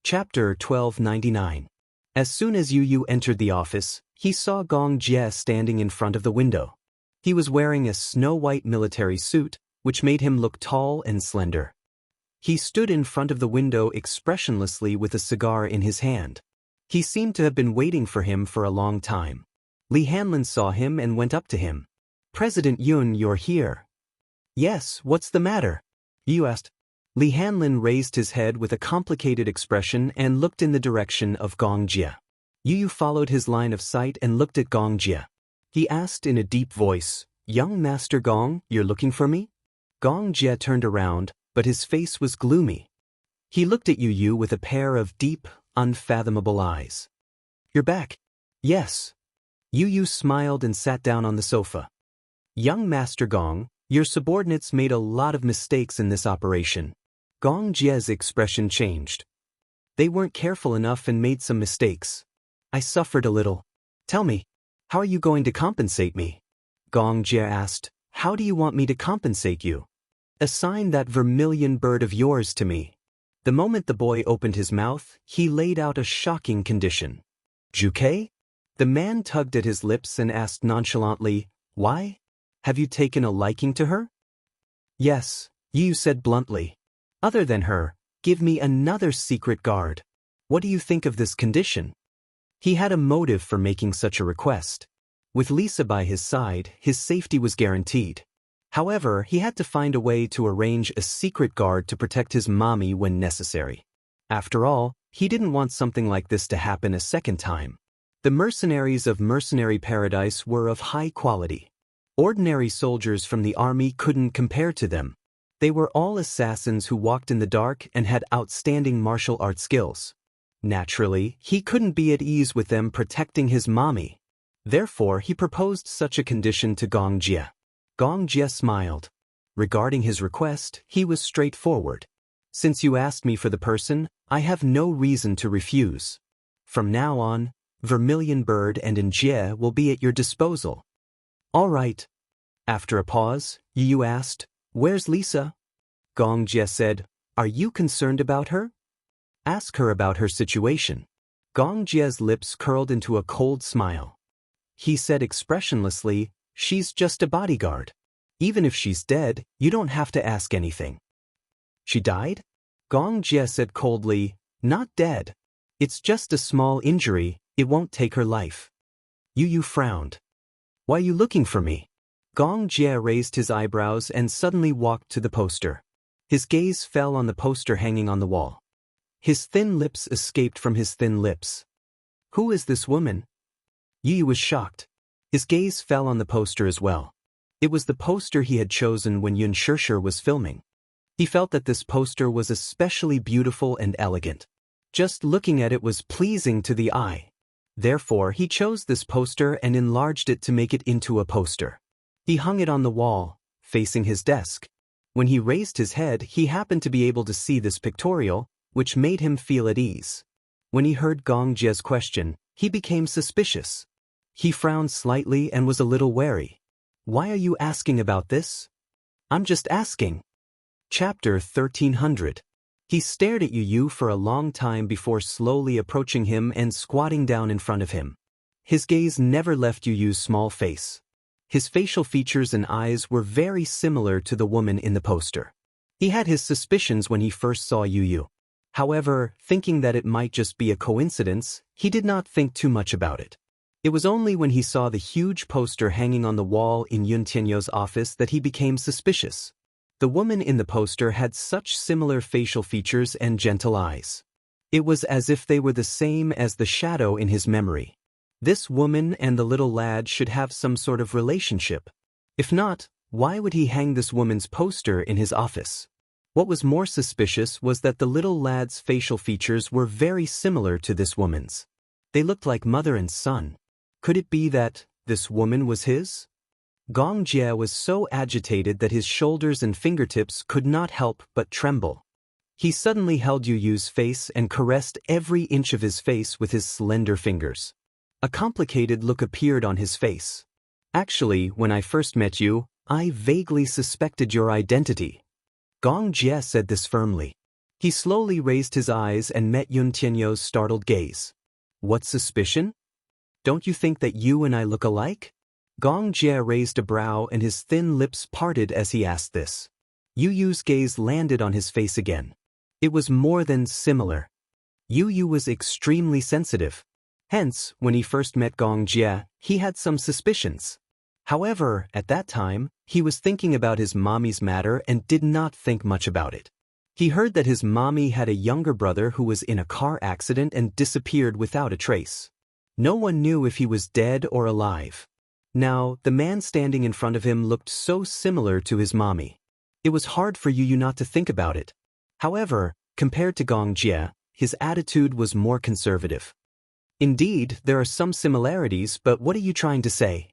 Chapter 1299. As soon as Yu entered the office, he saw Gong Jie standing in front of the window. He was wearing a snow-white military suit, which made him look tall and slender. He stood in front of the window expressionlessly with a cigar in his hand. He seemed to have been waiting for him for a long time. Li Hanlin saw him and went up to him. "President Yun, you're here." "Yes, what's the matter?" Yu asked. Li Hanlin raised his head with a complicated expression and looked in the direction of Gong Jie. Yu followed his line of sight and looked at Gong Jie. He asked in a deep voice, "Young Master Gong, you're looking for me?" Gong Jie turned around, but his face was gloomy. He looked at Yu with a pair of deep, unfathomable eyes. "You're back?" "Yes." Yu smiled and sat down on the sofa. "Young Master Gong, your subordinates made a lot of mistakes in this operation." Gong Jie's expression changed. "They weren't careful enough and made some mistakes. I suffered a little." "Tell me." How are you going to compensate me? Gong Jie asked. How do you want me to compensate you? Assign that vermilion bird of yours to me. The moment the boy opened his mouth, he laid out a shocking condition. Juke? The man tugged at his lips and asked nonchalantly, Why? Have you taken a liking to her? Yes, Yu said bluntly. Other than her, give me another secret guard. What do you think of this condition? He had a motive for making such a request. With Lisa by his side, his safety was guaranteed. However, he had to find a way to arrange a secret guard to protect his mommy when necessary. After all, he didn't want something like this to happen a second time. The mercenaries of Mercenary Paradise were of high quality. Ordinary soldiers from the army couldn't compare to them. They were all assassins who walked in the dark and had outstanding martial arts skills. Naturally, he couldn't be at ease with them protecting his mommy. Therefore, he proposed such a condition to Gong Jie. Gong Jie smiled. Regarding his request, he was straightforward. Since you asked me for the person, I have no reason to refuse. From now on, Vermilion Bird and Jie will be at your disposal. All right. After a pause, Yu asked, Where's Lisa? Gong Jie said, Are you concerned about her? Ask her about her situation. Gong Jie's lips curled into a cold smile. He said expressionlessly, She's just a bodyguard. Even if she's dead, you don't have to ask anything. She died? Gong Jie said coldly, Not dead. It's just a small injury, it won't take her life. Yu frowned. Why are you looking for me? Gong Jie raised his eyebrows and suddenly walked to the poster. His gaze fell on the poster hanging on the wall. His thin lips escaped from his thin lips. Who is this woman? Yu was shocked. His gaze fell on the poster as well. It was the poster he had chosen when Xianxia was filming. He felt that this poster was especially beautiful and elegant. Just looking at it was pleasing to the eye. Therefore, he chose this poster and enlarged it to make it into a poster. He hung it on the wall, facing his desk. When he raised his head, he happened to be able to see this pictorial, which made him feel at ease. When he heard Gong Jie's question, he became suspicious. He frowned slightly and was a little wary. Why are you asking about this? I'm just asking. Chapter 1300. He stared at Yu for a long time before slowly approaching him and squatting down in front of him. His gaze never left Yu's small face. His facial features and eyes were very similar to the woman in the poster. He had his suspicions when he first saw Yu. However, thinking that it might just be a coincidence, he did not think too much about it. It was only when he saw the huge poster hanging on the wall in Yun Tianyou's office that he became suspicious. The woman in the poster had such similar facial features and gentle eyes. It was as if they were the same as the shadow in his memory. This woman and the little lad should have some sort of relationship. If not, why would he hang this woman's poster in his office? What was more suspicious was that the little lad's facial features were very similar to this woman's. They looked like mother and son. Could it be that this woman was his? Gong Jie was so agitated that his shoulders and fingertips could not help but tremble. He suddenly held Yu's face and caressed every inch of his face with his slender fingers. A complicated look appeared on his face. Actually, when I first met you, I vaguely suspected your identity. Gong Jie said this firmly. He slowly raised his eyes and met Yun Tianyou's startled gaze. What suspicion? Don't you think that you and I look alike? Gong Jie raised a brow and his thin lips parted as he asked this. Yu's gaze landed on his face again. It was more than similar. Yu was extremely sensitive. Hence, when he first met Gong Jie, he had some suspicions. However, at that time, he was thinking about his mommy's matter and did not think much about it. He heard that his mommy had a younger brother who was in a car accident and disappeared without a trace. No one knew if he was dead or alive. Now, the man standing in front of him looked so similar to his mommy. It was hard for Yu not to think about it. However, compared to Gong Jie, his attitude was more conservative. Indeed, there are some similarities, but what are you trying to say?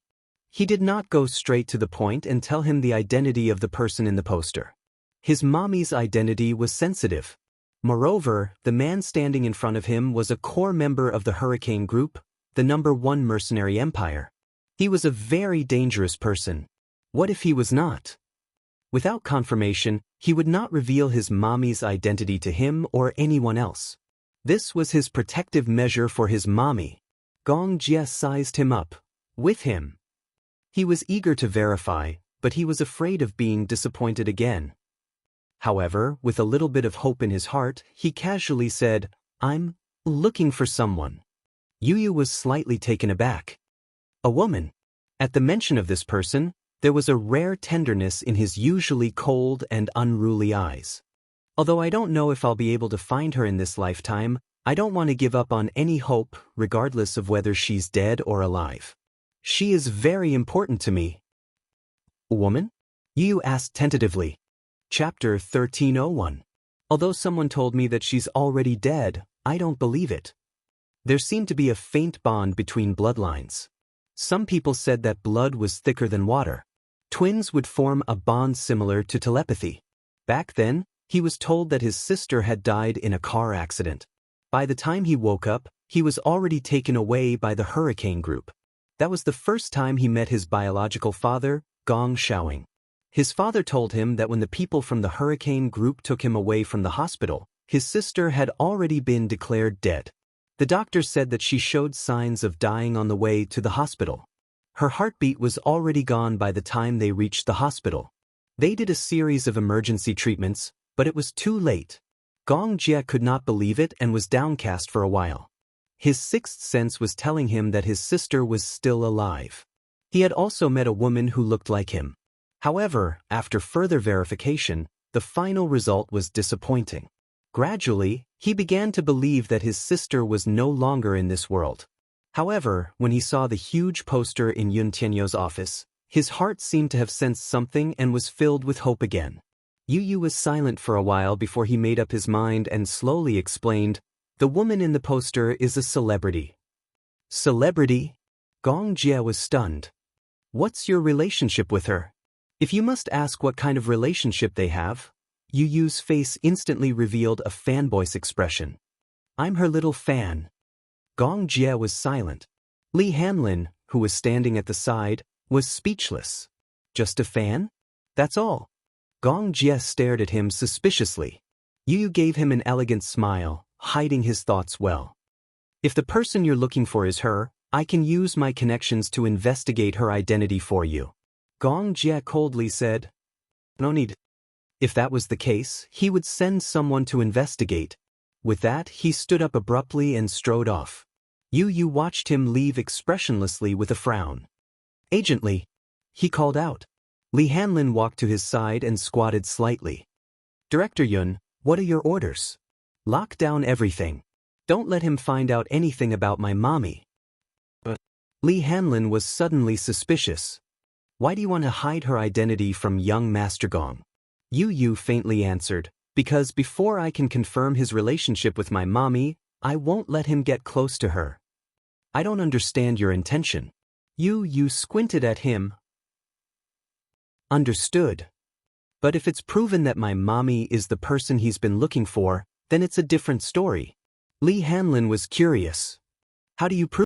He did not go straight to the point and tell him the identity of the person in the poster. His mommy's identity was sensitive. Moreover, the man standing in front of him was a core member of the Hurricane Group, the #1 mercenary empire. He was a very dangerous person. What if he was not? Without confirmation, he would not reveal his mommy's identity to him or anyone else. This was his protective measure for his mommy. Gong Jie sized him up. With him. He was eager to verify, but he was afraid of being disappointed again. However, with a little bit of hope in his heart, he casually said, "I'm looking for someone." Yu was slightly taken aback. A woman. At the mention of this person, there was a rare tenderness in his usually cold and unruly eyes. Although I don't know if I'll be able to find her in this lifetime, I don't want to give up on any hope, regardless of whether she's dead or alive. She is very important to me. A woman? Yu asked tentatively. Chapter 1301. Although someone told me that she's already dead, I don't believe it. There seemed to be a faint bond between bloodlines. Some people said that blood was thicker than water. Twins would form a bond similar to telepathy. Back then, he was told that his sister had died in a car accident. By the time he woke up, he was already taken away by the hurricane group. That was the first time he met his biological father, Gong Xiaoying. His father told him that when the people from the hurricane group took him away from the hospital, his sister had already been declared dead. The doctor said that she showed signs of dying on the way to the hospital. Her heartbeat was already gone by the time they reached the hospital. They did a series of emergency treatments, but it was too late. Gong Jie could not believe it and was downcast for a while. His sixth sense was telling him that his sister was still alive. He had also met a woman who looked like him. However, after further verification, the final result was disappointing. Gradually, he began to believe that his sister was no longer in this world. However, when he saw the huge poster in Yun Tianyou's office, his heart seemed to have sensed something and was filled with hope again. Yu was silent for a while before he made up his mind and slowly explained, "The woman in the poster is a celebrity." Celebrity? Gong Jie was stunned. "What's your relationship with her?" If you must ask what kind of relationship they have, Yu's face instantly revealed a fanboy's expression. "I'm her little fan." Gong Jie was silent. Li Hanlin, who was standing at the side, was speechless. "Just a fan? That's all?" Gong Jie stared at him suspiciously. Yu gave him an elegant smile, hiding his thoughts well. "If the person you're looking for is her, I can use my connections to investigate her identity for you." Gong Jie coldly said, "No need." If that was the case, he would send someone to investigate. With that, he stood up abruptly and strode off. Yu watched him leave expressionlessly with a frown. "Agent Li," he called out. Li Hanlin walked to his side and squatted slightly. "Director Yun, what are your orders?" "Lock down everything. Don't let him find out anything about my mommy." But Li Hanlin was suddenly suspicious. "Why do you want to hide her identity from young Master Gong?" Yu faintly answered, "Because before I can confirm his relationship with my mommy, I won't let him get close to her." "I don't understand your intention." Yu squinted at him. "Understood. But if it's proven that my mommy is the person he's been looking for, then it's a different story." Li Hanlin was curious. "How do you prove